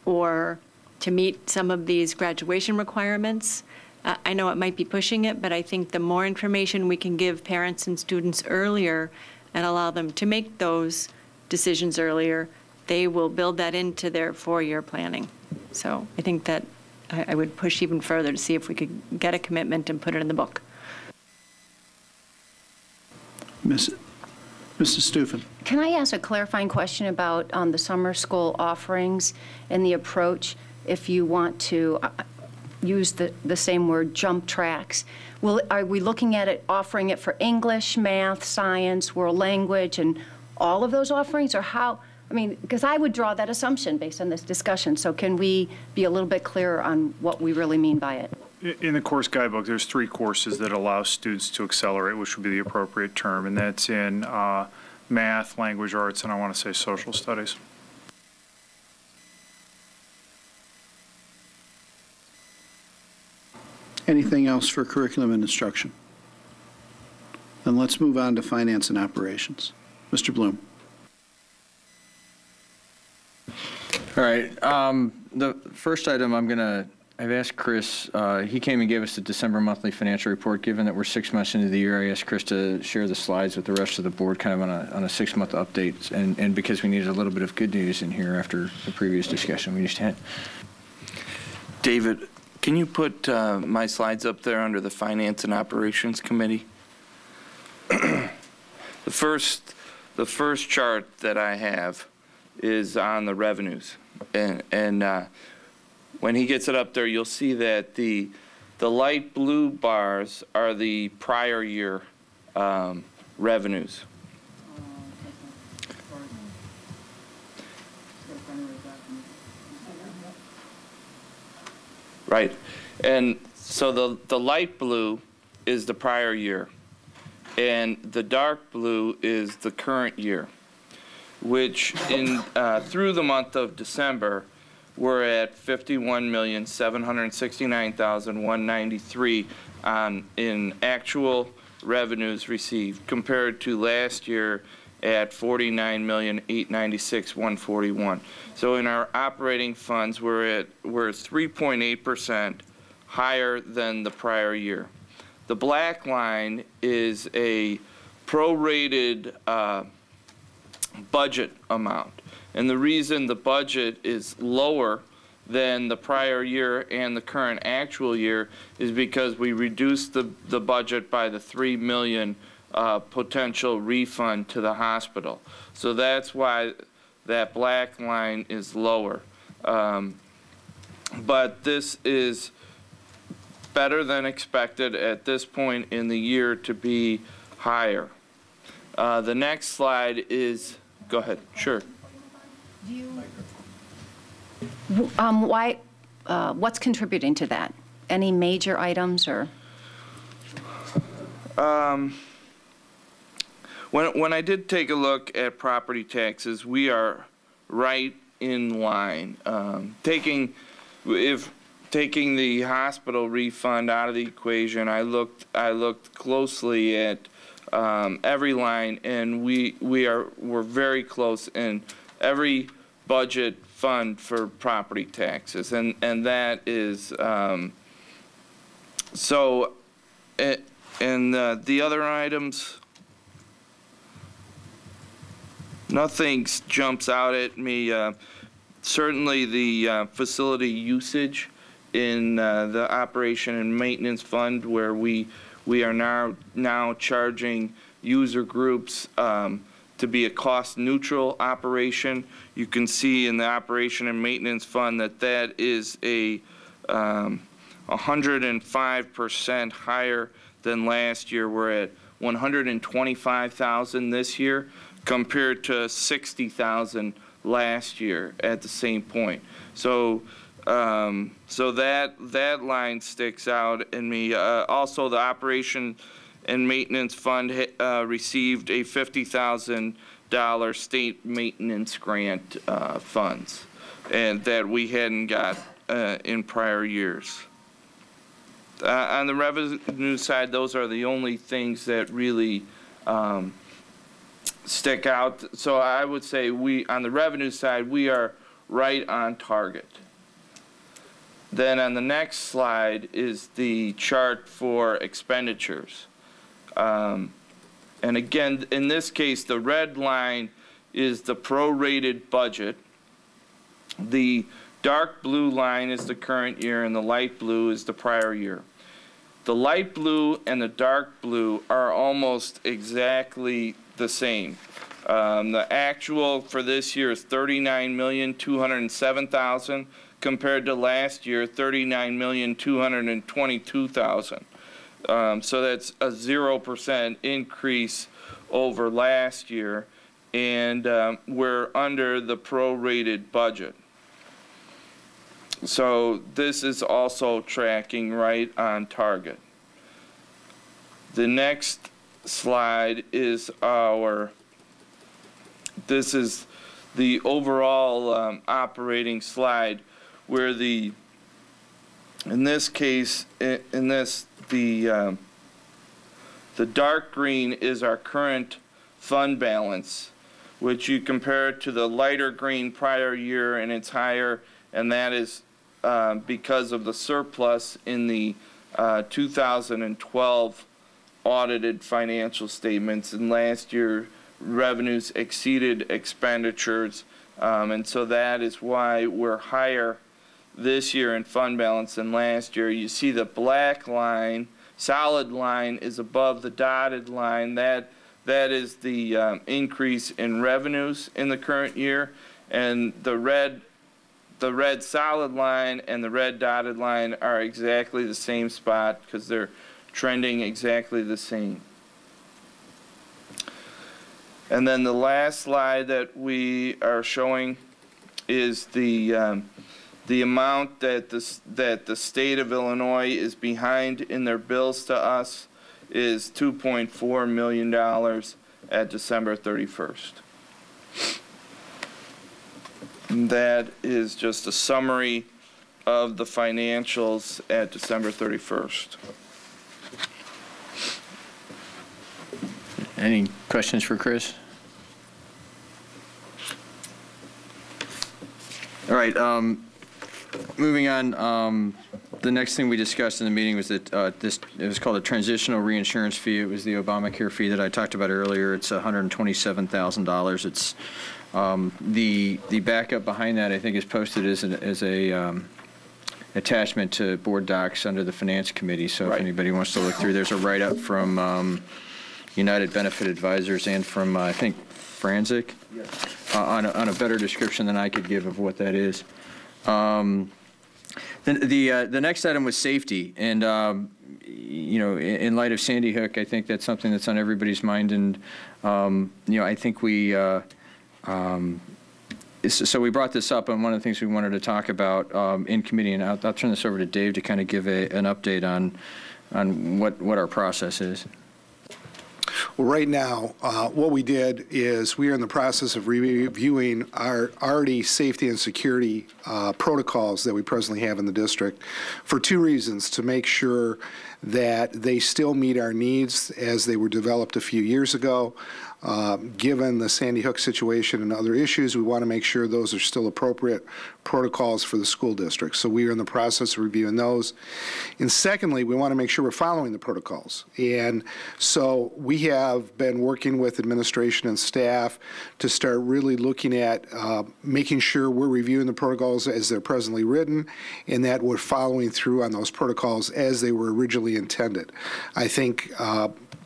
or to meet some of these graduation requirements. I know it might be pushing it, but I think the more information we can give parents and students earlier and allow them to make those decisions earlier, they will build that into their 4-year planning. So I think that I would push even further to see if we could get a commitment and put it in the book. Mrs. Stufen. Can I ask a clarifying question about the summer school offerings and the approach? If you want to use the same word, jump tracks, are we looking at it, offering it for English, math, science, world language, and all of those offerings, or how? I mean, because I would draw that assumption based on this discussion. So can we be a little bit clearer on what we really mean by it? In the course guidebook, there's 3 courses that allow students to accelerate, which would be the appropriate term, and that's in math, language arts, and I want to say social studies. Anything else for curriculum and instruction? Then let's move on to finance and operations. Mr. Bloom. All right. The first item I've asked Chris, he came and gave us the December monthly financial report. Given that we're 6 months into the year, I asked Chris to share the slides with the rest of the board kind of on a 6-month update, and because we needed a little bit of good news in here after the previous discussion we just had. David, can you put my slides up there under the Finance and Operations Committee? The first chart that I have is on the revenues, and when he gets it up there, you'll see that the light blue bars are the prior year revenues. Right, and so the light blue is the prior year, and the dark blue is the current year, which through the month of December, we're at $51,769,193 in actual revenues received, compared to last year at $49,896,141. So in our operating funds, we're 3.8% higher than the prior year. The black line is a prorated budget amount. And the reason the budget is lower than the prior year and the current actual year is because we reduced the budget by the $3 million potential refund to the hospital. So that's why that black line is lower. But this is better than expected at this point in the year to be higher. The next slide is, go ahead, sure. What's contributing to that? Any major items or? When I did take a look at property taxes, we are right in line. Taking the hospital refund out of the equation, I looked closely at every line, and we're very close in every budget fund for property taxes, and that is so. And the other items, nothing jumps out at me. Certainly the facility usage in the operation and maintenance fund, where we are now charging user groups to be a cost neutral operation. You can see in the operation and maintenance fund that is a 105% higher than last year. We're at 125,000 this year compared to 60,000 last year at the same point. So so that line sticks out in me. Also, the operation and maintenance fund received a $50,000 state maintenance grant funds, and that we hadn't got in prior years. On the revenue side, those are the only things that really stick out. So I would say on the revenue side, we are right on target. Then on the next slide is the chart for expenditures. And again, in this case, the red line is the prorated budget. The dark blue line is the current year, and the light blue is the prior year. The light blue and the dark blue are almost exactly the same. The actual for this year is $39,207,000 compared to last year, $39,222,000. So that's a 0% increase over last year, and we're under the prorated budget. So this is also tracking right on target. The next slide is this is the overall operating slide, where in this case, the dark green is our current fund balance, which you compare it to the lighter green prior year, and it's higher, and that is because of the surplus in the 2012 audited financial statements, and last year revenues exceeded expenditures, and so that is why we're higher this year in fund balance than last year. You see the black line, solid line, is above the dotted line. That is the increase in revenues in the current year, and the red solid line and the red dotted line are exactly the same spot because they're trending exactly the same. And then the last slide that we are showing is the amount that the state of Illinois is behind in their bills to us is $2.4 million at December 31st. And that is just a summary of the financials at December 31st. Any questions for Chris? All right, moving on. The next thing we discussed in the meeting was that it was called a transitional reinsurance fee. It was the Obamacare fee that I talked about earlier. It's $127,000. It's the backup behind that, I think, is posted as a attachment to board docs under the Finance Committee. So if anybody wants to look through, there's a write-up from United Benefit Advisors and from I think Franzik on a better description than I could give of what that is. The next item was safety, and you know, in light of Sandy Hook, I think that's something that's on everybody's mind, and you know, I think we so we brought this up, and one of the things we wanted to talk about in committee, and I'll turn this over to Dave to kind of give an update on what our process is. Well, right now, what we did is we are in the process of reviewing our already safety and security protocols that we presently have in the district for two reasons: to make sure that they still meet our needs as they were developed a few years ago, Given the Sandy Hook situation and other issues, we want to make sure those are still appropriate protocols for the school district. So we are in the process of reviewing those. And secondly, we want to make sure we're following the protocols. And so we have been working with administration and staff to start really looking at making sure we're reviewing the protocols as they're presently written and that we're following through on those protocols as they were originally intended. I think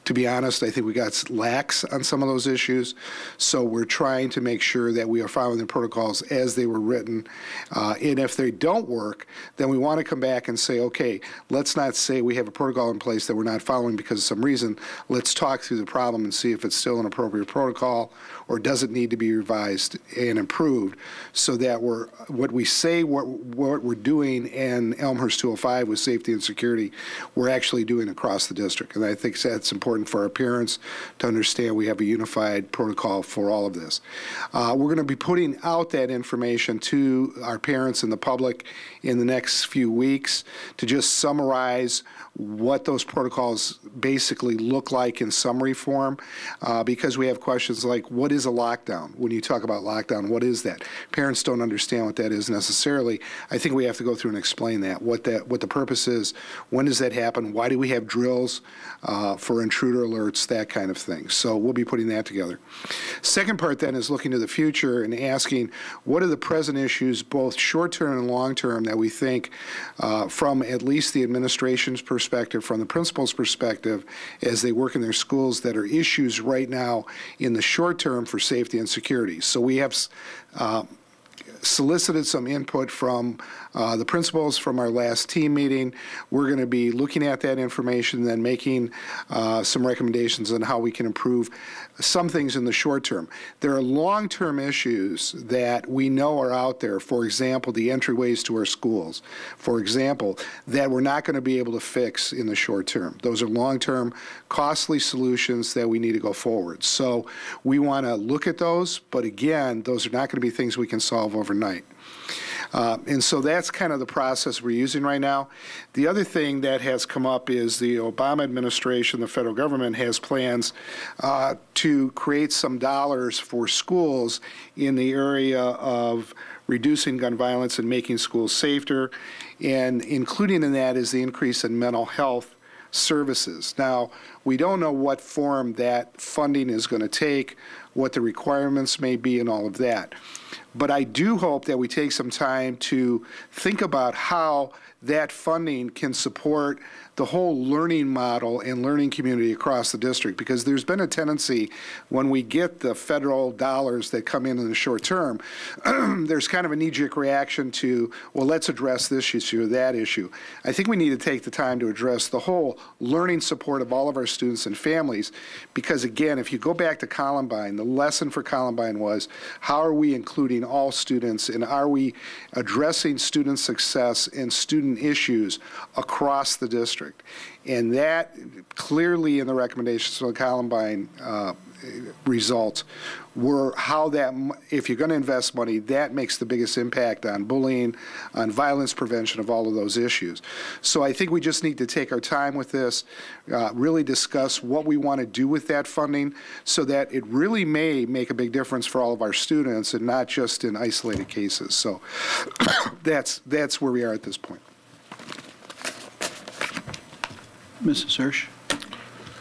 to be honest, I think we got lax on some of those issues, so we're trying to make sure that we are following the protocols as they were written. And if they don't work, then we want to come back and say, okay, let's not say we have a protocol in place that we're not following because of some reason. Let's talk through the problem and see if it's still an appropriate protocol or does it need to be revised and improved so that what we say what we're doing in Elmhurst 205 with safety and security, we're actually doing across the district. And I think that's important for our parents to understand we have a unified protocol for all of this. We're going to be putting out that information to our parents and the public in the next few weeks to just summarize what those protocols basically look like in summary form, because we have questions like, what is a lockdown? When you talk about lockdown, what is that? Parents don't understand what that is necessarily. I think we have to go through and explain that, what the purpose is, when does that happen, why do we have drills for intruder alerts, that kind of thing. So we'll be putting that together. Second part then is looking to the future and asking, what are the present issues, both short-term and long-term, that we think from at least the administration's perspective, from the principal's perspective, as they work in their schools, that are issues right now in the short term for safety and security. So we have solicited some input from the principals from our last team meeting. We're going to be looking at that information and then making some recommendations on how we can improve some things in the short term. There are long-term issues that we know are out there, for example, the entryways to our schools, for example, that we're not going to be able to fix in the short term. Those are long-term, costly solutions that we need to go forward. So we want to look at those, but again, those are not going to be things we can solve overnight. And so that's kind of the process we're using right now. The other thing that has come up is the Obama administration, the federal government, has plans to create some dollars for schools in the area of reducing gun violence and making schools safer, and including in that is the increase in mental health services. Now, we don't know what form that funding is going to take, what the requirements may be, and all of that. But I do hope that we take some time to think about how that funding can support the whole learning model and learning community across the district, because there's been a tendency when we get the federal dollars that come in the short term, there's kind of a knee-jerk reaction to, well, let's address this issue or that issue. I think we need to take the time to address the whole learning support of all of our students and families, because again, if you go back to Columbine, the lesson for Columbine was, how are we including all students, and are we addressing student success and student issues across the district? And that clearly in the recommendations of the Columbine results were how that, if you're going to invest money, that makes the biggest impact on bullying, on violence prevention, of all of those issues. So I think we just need to take our time with this, really discuss what we want to do with that funding so that it really may make a big difference for all of our students and not just in isolated cases. So that's where we are at this point. Mrs. Hirsch?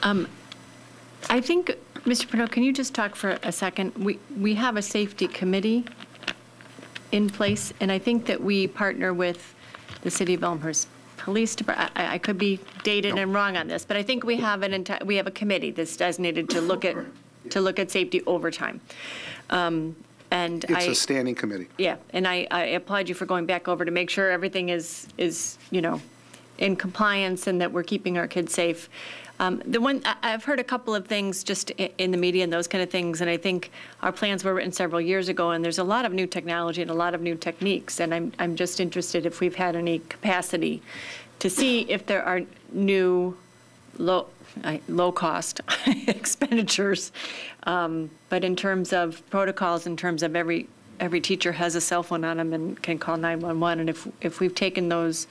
I think, Mr. Pernod, can you just talk for a second? We have a safety committee in place, and I think that we partner with the City of Elmhurst Police Department. I could be dated and wrong on this, but I think we have a committee that's designated to look at safety over time. And it's a standing committee. Yeah, and I applaud you for going back over to make sure everything is in compliance and that we're keeping our kids safe. I've heard a couple of things just in the media and those kind of things, and I think our plans were written several years ago, and there's a lot of new technology and a lot of new techniques, and I'm just interested if we've had any capacity to see if there are new low-cost expenditures, but in terms of protocols, in terms of every teacher has a cell phone on them and can call 911, and if we've taken those,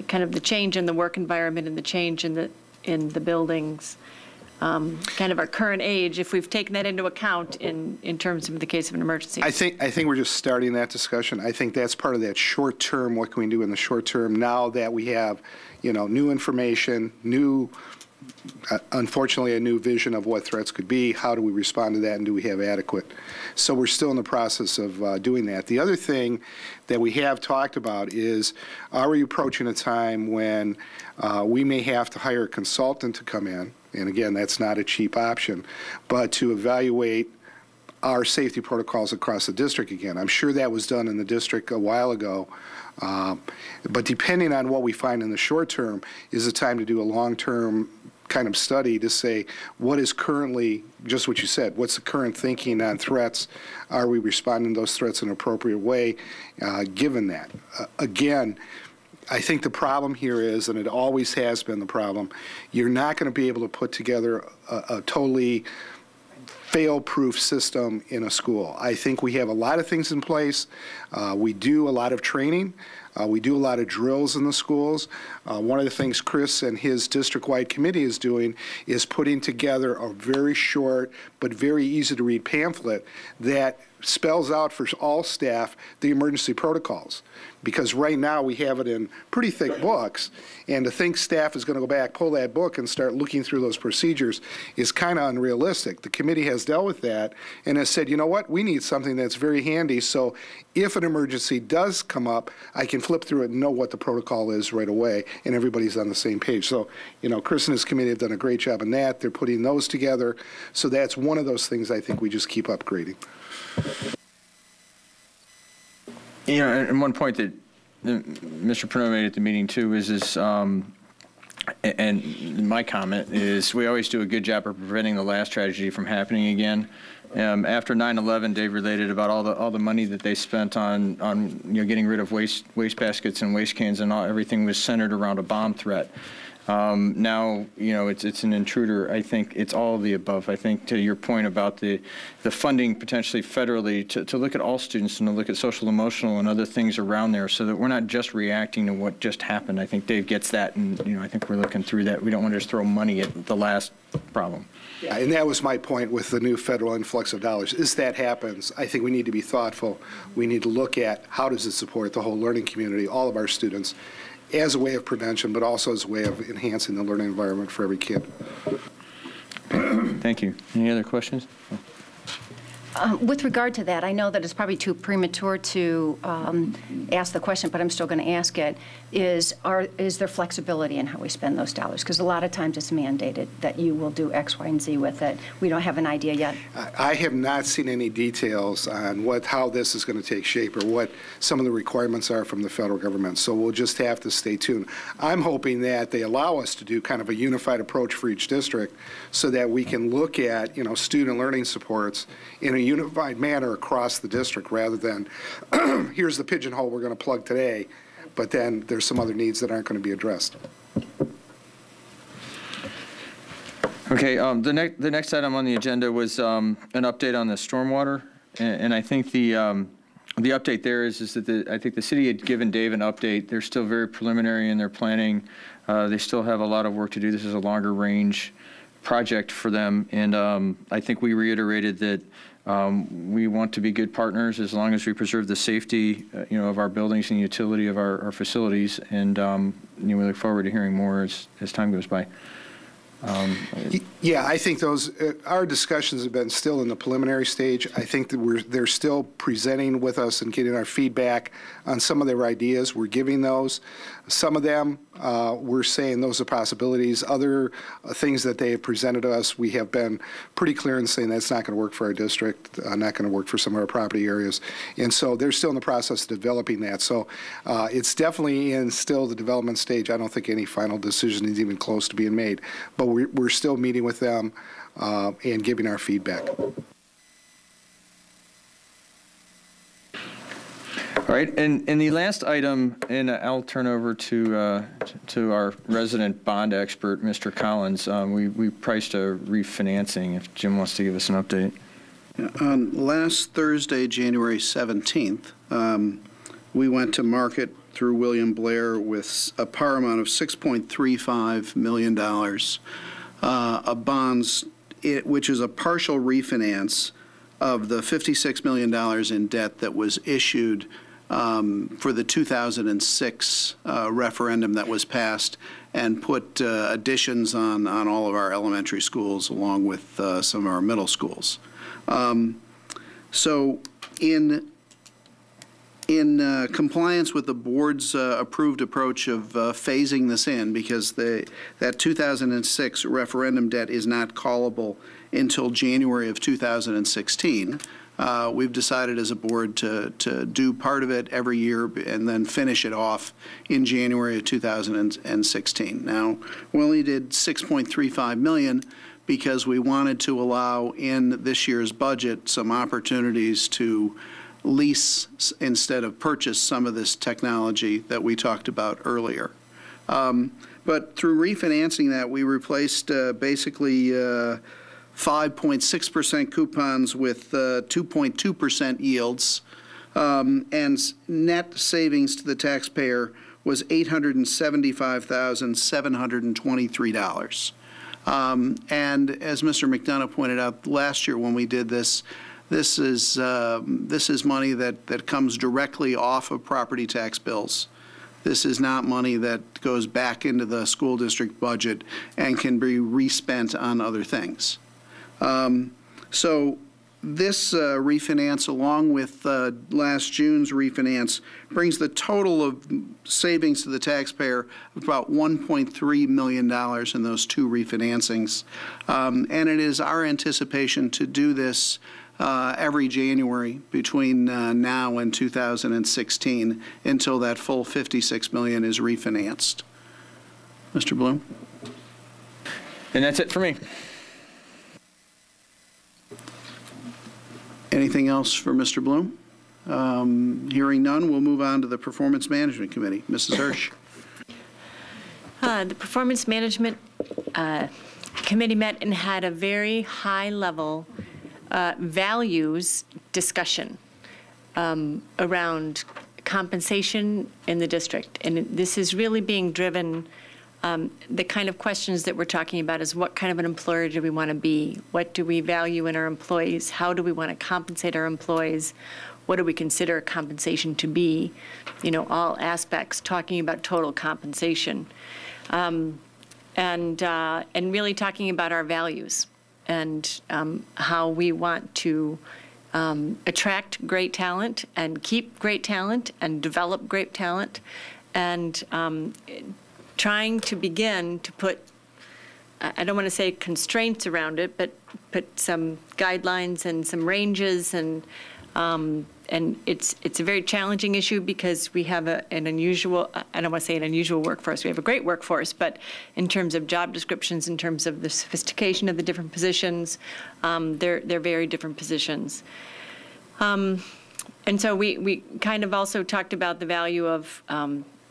kind of the change in the work environment and the change in the buildings, kind of our current age, if we've taken that into account in terms of the case of an emergency. I think we're just starting that discussion. I think that's part of that short term. What can we do in the short term now that we have, new information, unfortunately, a new vision of what threats could be? How do we respond to that, and do we have adequate? So we're still in the process of doing that. The other thing that we have talked about is, are we approaching a time when we may have to hire a consultant to come in? And again, that's not a cheap option, but to evaluate our safety protocols across the district again. I'm sure that was done in the district a while ago, but depending on what we find in the short term is the time to do a long-term kind of study to say what is currently, just what you said, what's the current thinking on threats? Are we responding to those threats in an appropriate way, given that? Again, I think the problem here is, and it always has been the problem, you're not going to be able to put together a totally fail-proof system in a school. I think we have a lot of things in place. We do a lot of training. We do a lot of drills in the schools. One of the things Chris and his district-wide committee is doing is putting together a very short but very easy-to-read pamphlet that spells out for all staff the emergency protocols. Because right now we have it in pretty thick books, and to think staff is going to go back, pull that book, and start looking through those procedures is kind of unrealistic. The committee has dealt with that and has said, you know what, we need something that's very handy, so if an emergency does come up, I can flip through it and know what the protocol is right away, and everybody's on the same page. So, Chris and his committee have done a great job on that. They're putting those together. So that's one of those things I think we just keep upgrading. And one point that Mr. Pernod made at the meeting too is and my comment is, we always do a good job of preventing the last tragedy from happening again. After 9/11, Dave related about all the money that they spent on getting rid of waste baskets and waste cans, and everything was centered around a bomb threat. Now, it's an intruder. I think it's all of the above. I think to your point about the funding potentially federally to look at all students and to look at social, emotional, and other things around there, so that we're not just reacting to what just happened. I think Dave gets that, and I think we're looking through that. We don't want to just throw money at the last problem. Yeah, and that was my point with the new federal influx of dollars. As that happens, I think we need to be thoughtful. We need to look at how does it support the whole learning community, all of our students, as a way of prevention, but also as a way of enhancing the learning environment for every kid. Thank you. Any other questions? With regard to that, I know that it's probably too premature to ask the question, but I'm still going to ask it. Is there flexibility in how we spend those dollars? Because a lot of times it's mandated that you will do X, Y, and Z with it. We don't have an idea yet. I have not seen any details on how this is going to take shape or what some of the requirements are from the federal government. So we'll just have to stay tuned. I'm hoping that they allow us to do kind of a unified approach for each district so that we can look at, student learning supports in a unified manner across the district, rather than here's the pigeonhole we're going to plug today, but then there's some other needs that aren't going to be addressed. Okay, the next item on the agenda was an update on the stormwater, and I think the update there is that I think the city had given Dave an update. They're still very preliminary in their planning. They still have a lot of work to do. This is a longer range project for them, and I think we reiterated that we want to be good partners as long as we preserve the safety, of our buildings and utility of our facilities, and we look forward to hearing more as time goes by. Yeah, I think our discussions have been still in the preliminary stage. I think that they're still presenting with us and getting our feedback on some of their ideas. We're giving those. Some of them, we're saying those are possibilities. Other things that they have presented to us, we have been pretty clear in saying that's not going to work for our district, not going to work for some of our property areas. And so they're still in the process of developing that. So it's definitely in still the development stage. I don't think any final decision is even close to being made. But we're still meeting with them and giving our feedback. All right, and the last item, and I'll turn over to our resident bond expert, Mr. Collins. We priced a refinancing, if Jim wants to give us an update. On last Thursday, January 17th, we went to market through William Blair with a par amount of $6.35 million of bonds, which is a partial refinance of the $56 million in debt that was issued for the 2006 referendum that was passed, and put additions on all of our elementary schools along with some of our middle schools. So in compliance with the board's approved approach of phasing this in, because that 2006 referendum debt is not callable until January of 2016, we've decided as a board to do part of it every year and then finish it off in January of 2016. Now, we only did $6.35 million because we wanted to allow in this year's budget some opportunities to lease instead of purchase some of this technology that we talked about earlier. But through refinancing that, we replaced basically 5.6% coupons with 2.2% yields, and net savings to the taxpayer was $875,723. And as Mr. McDonough pointed out last year when we did this, this is money that comes directly off of property tax bills. This is not money that goes back into the school district budget and can be respent on other things. So this refinance, along with last June's refinance, brings the total of savings to the taxpayer of about $1.3 million in those two refinancings. And it is our anticipation to do this every January between now and 2016 until that full $56 million is refinanced. Mr. Bloom? And that's it for me. Anything else for Mr. Bloom? Hearing none, we'll move on to the Performance Management Committee. Mrs. Hirsch. The Performance Management Committee met and had a very high-level values discussion around compensation in the district. And this is really being driven, the kind of questions that we're talking about is what kind of an employer do we want to be? What do we value in our employees? How do we want to compensate our employees? What do we consider compensation to be? You know, all aspects, talking about total compensation. And really talking about our values and how we want to attract great talent and keep great talent and develop great talent, and trying to begin to put, I don't want to say constraints around it, but put some guidelines and some ranges, and it's a very challenging issue because we have an unusual, I don't want to say an unusual workforce, we have a great workforce, but in terms of job descriptions, in terms of the sophistication of the different positions, they're very different positions. And so we kind of also talked about the value of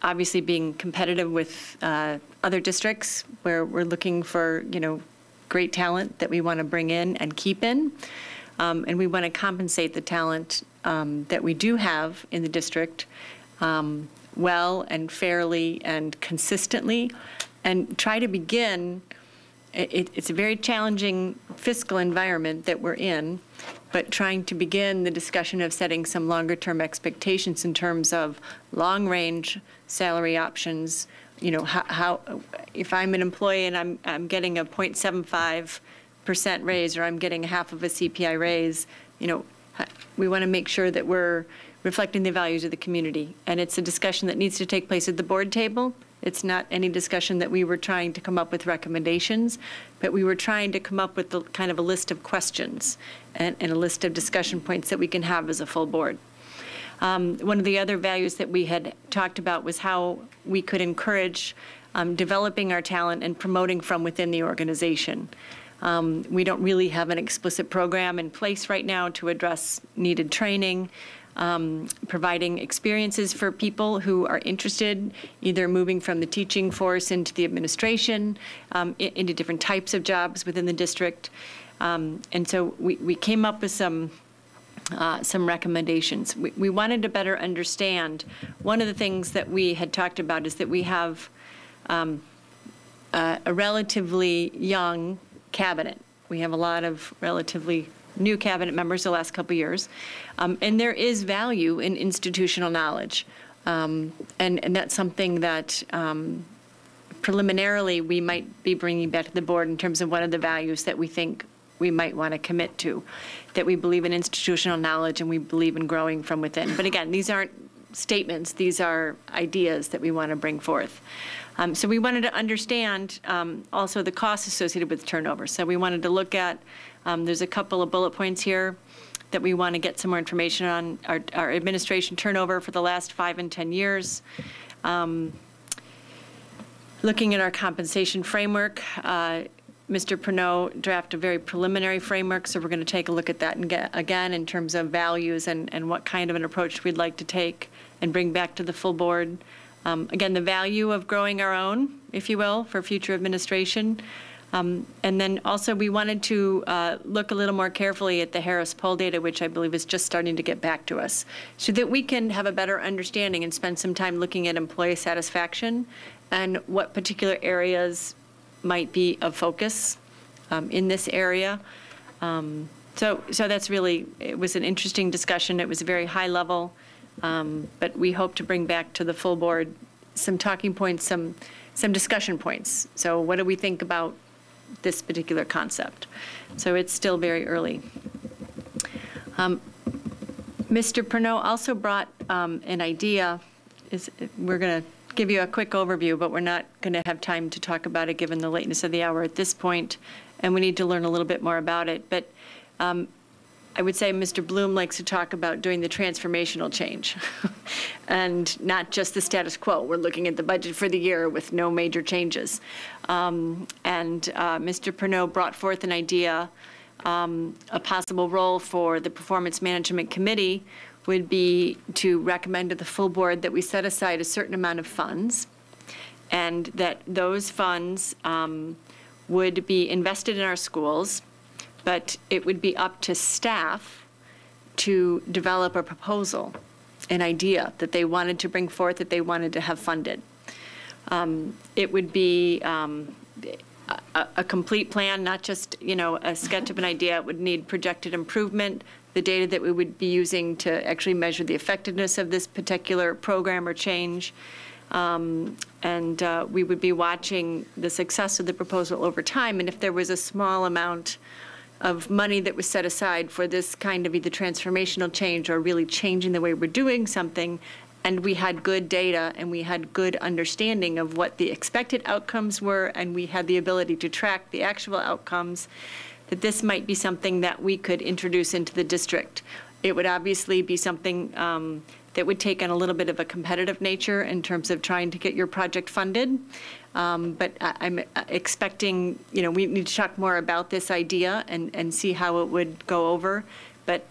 obviously being competitive with other districts where we're looking for, you know, great talent that we want to bring in and keep in. And we want to compensate the talent that we do have in the district well and fairly and consistently, and try to begin, it's a very challenging fiscal environment that we're in, but trying to begin the discussion of setting some longer-term expectations in terms of long-range salary options. You know, how if I'm an employee and I'm getting a 0.75% raise, or I'm getting half of a CPI raise, you know, we want to make sure that we're reflecting the values of the community. And it's a discussion that needs to take place at the board table. It's not any discussion that we were trying to come up with recommendations, but we were trying to come up with the kind of a list of questions and a list of discussion points that we can have as a full board. One of the other values that we had talked about was how we could encourage developing our talent and promoting from within the organization. We don't really have an explicit program in place right now to address needed training, providing experiences for people who are interested, either moving from the teaching force into the administration, into different types of jobs within the district. And so we came up with some recommendations. We wanted to better understand. One of the things that we had talked about is that we have a relatively young cabinet. We have a lot of relatively new cabinet members the last couple of years, and there is value in institutional knowledge, and that's something that preliminarily we might be bringing back to the board in terms of one of the values that we think we might want to commit to, that we believe in institutional knowledge and we believe in growing from within. But again, these aren't statements, these are ideas that we want to bring forth. So we wanted to understand also the costs associated with turnover. So we wanted to look at, there's a couple of bullet points here that we want to get some more information on, our administration turnover for the last 5 and 10 years. Looking at our compensation framework, Mr. Pernod drafted a very preliminary framework, so we're going to take a look at that and again in terms of values and what kind of an approach we'd like to take and bring back to the full board. Again, the value of growing our own, if you will, for future administration. And then also we wanted to look a little more carefully at the Harris poll data, which I believe is just starting to get back to us, so that we can have a better understanding and spend some time looking at employee satisfaction and what particular areas might be of focus in this area. So that's really, it was an interesting discussion. It was very high level, but we hope to bring back to the full board some talking points, some discussion points. So what do we think about this particular concept? So it's still very early. Mr. Pernod also brought an idea. We're going to give you a quick overview, but we're not going to have time to talk about it given the lateness of the hour at this point, and we need to learn a little bit more about it. But I would say Mr. Bloom likes to talk about doing the transformational change and not just the status quo. We're looking at the budget for the year with no major changes. And Mr. Pernod brought forth an idea, a possible role for the Performance Management Committee would be to recommend to the full board that we set aside a certain amount of funds, and that those funds would be invested in our schools, but it would be up to staff to develop a proposal, an idea that they wanted to bring forth, that they wanted to have funded. It would be a complete plan, not just, a sketch of an idea. It would need projected improvement, the data that we would be using to actually measure the effectiveness of this particular program or change. And we would be watching the success of the proposal over time. And if there was a small amount of money that was set aside for this kind of either transformational change or really changing the way we're doing something, and we had good data and we had good understanding of what the expected outcomes were, and we had the ability to track the actual outcomes, that this might be something that we could introduce into the district. It would obviously be something that would take on a little bit of a competitive nature in terms of trying to get your project funded. But I'm expecting, we need to talk more about this idea and see how it would go over. But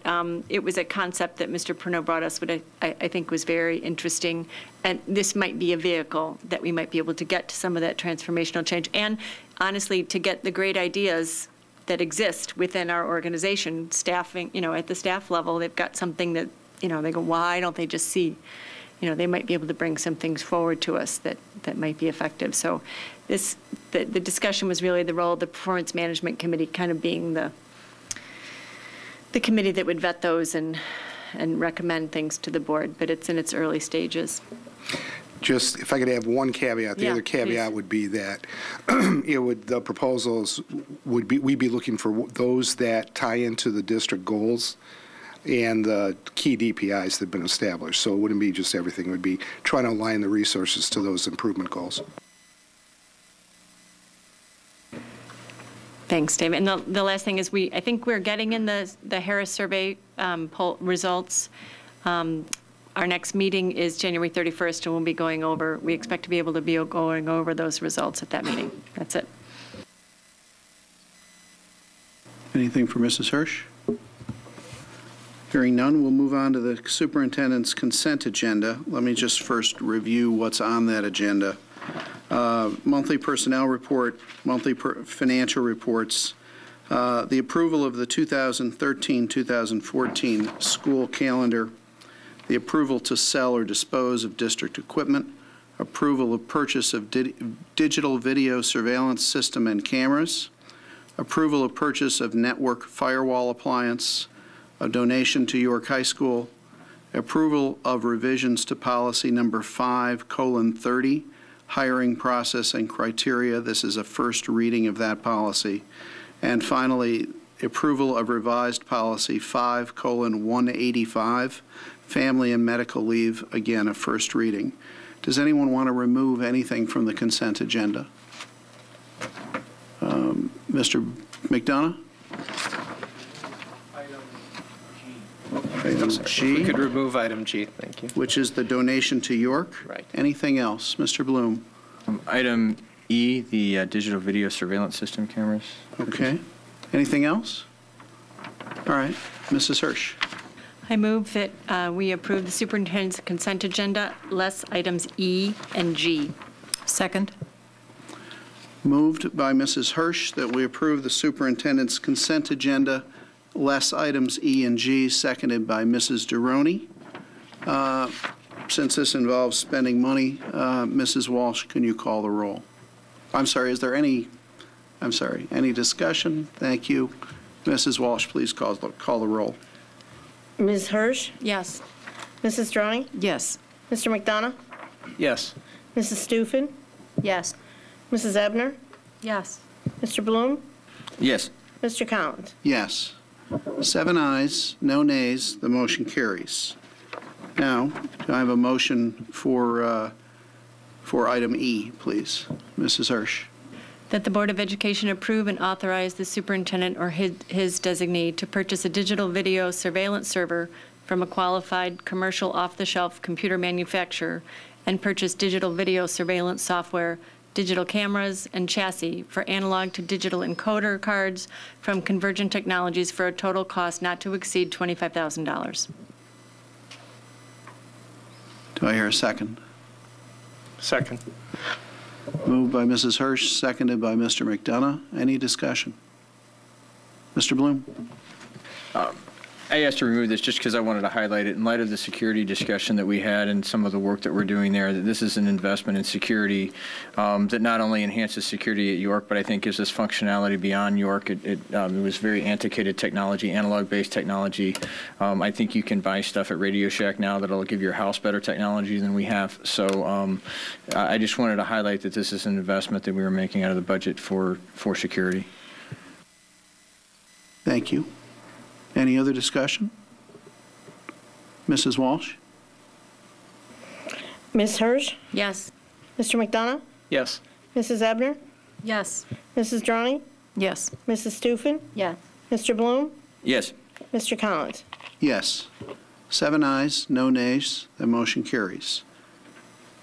it was a concept that Mr. Pernod brought us, which I think was very interesting. And this might be a vehicle that we might be able to get to some of that transformational change. And honestly, to get the great ideas that exist within our organization, staffing, at the staff level, they've got something that, they go, why don't they just see? They might be able to bring some things forward to us that might be effective. So the discussion was really the role of the Performance Management Committee kind of being the committee that would vet those and recommend things to the board, but it's in its early stages. Just, if I could have one caveat, the other caveat please. would be that the proposals would be, we'd be looking for those that tie into the district goals and the key DPIs that have been established. So it wouldn't be just everything. It would be trying to align the resources to those improvement goals. Thanks, David. And the last thing is I think we're getting in the Harris survey poll results. Our next meeting is January 31st, and we'll be going over, we expect to be able to be going over those results at that meeting. That's it. Anything for Mrs. Hirsch? Hearing none, we'll move on to the superintendent's consent agenda. Let me just first review what's on that agenda. Monthly personnel report, monthly financial reports, the approval of the 2013-2014 school calendar, the approval to sell or dispose of district equipment, approval of purchase of digital video surveillance system and cameras, approval of purchase of network firewall appliance, a donation to York High School, approval of revisions to policy number 5:30, hiring process and criteria. This is a first reading of that policy. And finally, approval of revised policy 5:185, family and medical leave, again, a first reading. Does anyone want to remove anything from the consent agenda? Mr. McDonough? Item G. We could remove item G, thank you. Which is the donation to York. Right. Anything else? Mr. Bloom? Item E, the digital video surveillance system cameras. Okay. Anything else? All right. Mrs. Hirsch? I move that we approve the superintendent's consent agenda, less items E and G. Second. Moved by Mrs. Hirsch that we approve the superintendent's consent agenda, less items E and G, seconded by Mrs. Duroni. Since this involves spending money, Mrs. Walsh, can you call the roll? I'm sorry, is there any discussion? Thank you. Mrs. Walsh, please call the roll. Ms. Hirsch? Yes. Mrs. Droney? Yes. Mr. McDonough? Yes. Mrs. Stufen? Yes. Mrs. Ebner? Yes. Mr. Bloom? Yes. Mr. Collins? Yes. 7 ayes, no nays, the motion carries. Now, do I have a motion for item E, please? Mrs. Hirsch. That the Board of Education approve and authorize the superintendent or his designee to purchase a digital video surveillance server from a qualified commercial off-the-shelf computer manufacturer and purchase digital video surveillance software, digital cameras, and chassis for analog to digital encoder cards from Convergent Technologies for a total cost not to exceed $25,000. Do I hear a second? Second. Moved by Mrs. Hirsch, seconded by Mr. McDonough. Any discussion? Mr. Bloom? I asked to remove this just because I wanted to highlight it in light of the security discussion that we had and some of the work that we're doing there, that this is an investment in security that not only enhances security at York, but I think gives us functionality beyond York. It was very antiquated technology, analog-based technology. I think you can buy stuff at Radio Shack now that'll give your house better technology than we have. So I just wanted to highlight that this is an investment that we were making out of the budget for security. Thank you. Any other discussion? Mrs. Walsh? Ms. Hirsch? Yes. Mr. McDonough? Yes. Mrs. Ebner? Yes. Mrs. Droney? Yes. Mrs. Stufen? Yes. Mr. Bloom? Yes. Mr. Collins? Yes. 7 ayes, no nays. The motion carries.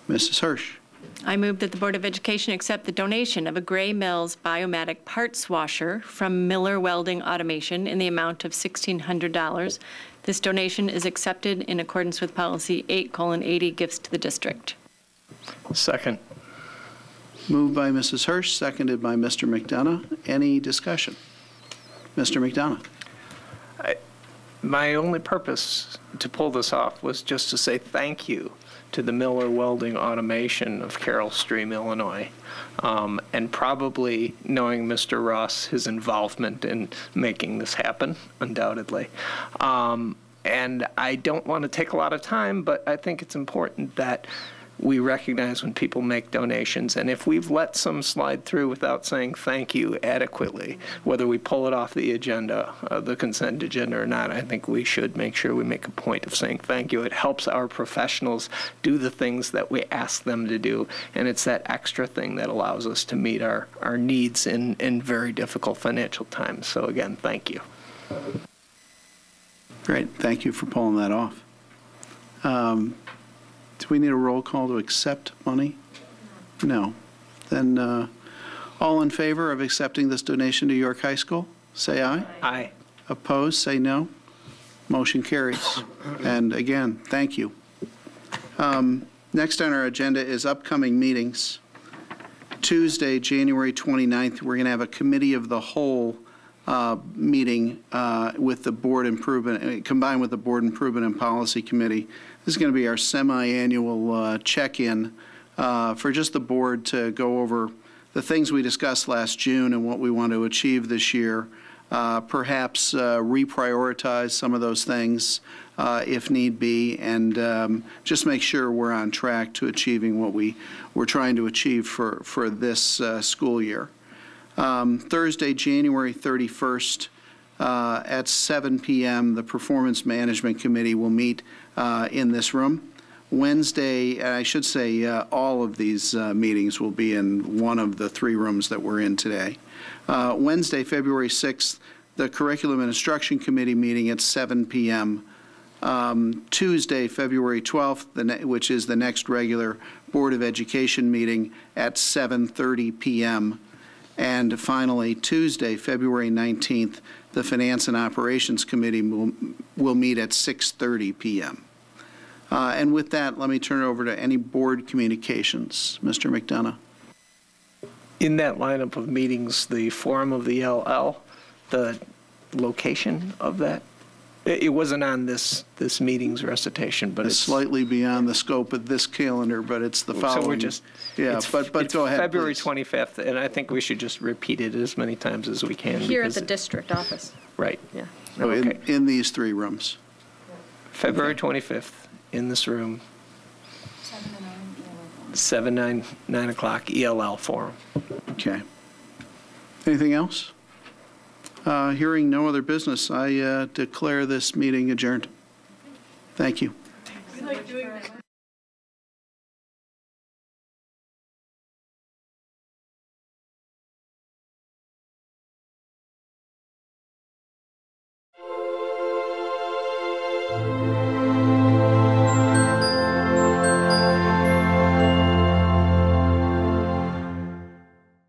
Mrs. Hirsch? I move that the Board of Education accept the donation of a Gray Mills Biomatic parts washer from Miller Welding Automation in the amount of $1,600. This donation is accepted in accordance with Policy 8:80, gifts to the district. Second. Moved by Mrs. Hirsch, seconded by Mr. McDonough. Any discussion? Mr. McDonough? My only purpose to pull this off was just to say thank you to the Miller Welding Automation of Carroll Stream, Illinois, and probably knowing Mr. Ross, his involvement in making this happen, undoubtedly. And I don't want to take a lot of time, but I think it's important that we recognize when people make donations, and if we've let some slide through without saying thank you adequately, whether we pull it off the agenda, the consent agenda or not, I think we should make sure we make a point of saying thank you. It helps our professionals do the things that we ask them to do, and it's that extra thing that allows us to meet our needs in very difficult financial times. So again, thank you. Great. Thank you for pulling that off. Do we need a roll call to accept money? No. Then all in favor of accepting this donation to York High School, say aye. Aye. Opposed, say no. Motion carries. And again, thank you. Next on our agenda is upcoming meetings. Tuesday, January 29th, we're going to have a committee of the whole meeting with the board improvement, combined with the board improvement and policy committee. This is going to be our semi-annual check-in for just the board to go over the things we discussed last June and what we want to achieve this year, perhaps reprioritize some of those things if need be, and just make sure we're on track to achieving what we're trying to achieve for this school year. Thursday, January 31st, at 7 p.m., the Performance Management Committee will meet in this room. Wednesday, I should say all of these meetings will be in one of the 3 rooms that we're in today. Wednesday, February 6th, the Curriculum and Instruction Committee meeting at 7 p.m. Tuesday, February 12th, which is the next regular Board of Education meeting at 7:30 p.m. And finally, Tuesday, February 19th, the Finance and Operations Committee will meet at 6:30 p.m. And with that, let me turn it over to any board communications. Mr. McDonough. In that lineup of meetings, the Forum of the LL, the location of that, it wasn't on this meeting's recitation, but it's slightly beyond the scope of this calendar, but it's the following. So we're just, but go ahead, February please. 25th, and I think we should just repeat it as many times as we can. Here at the district office. Right. Yeah. So Okay. in these 3 rooms. February 25th, in this room. 9 o'clock, ELL Forum. Okay. Anything else? Hearing no other business, I declare this meeting adjourned. Thank you.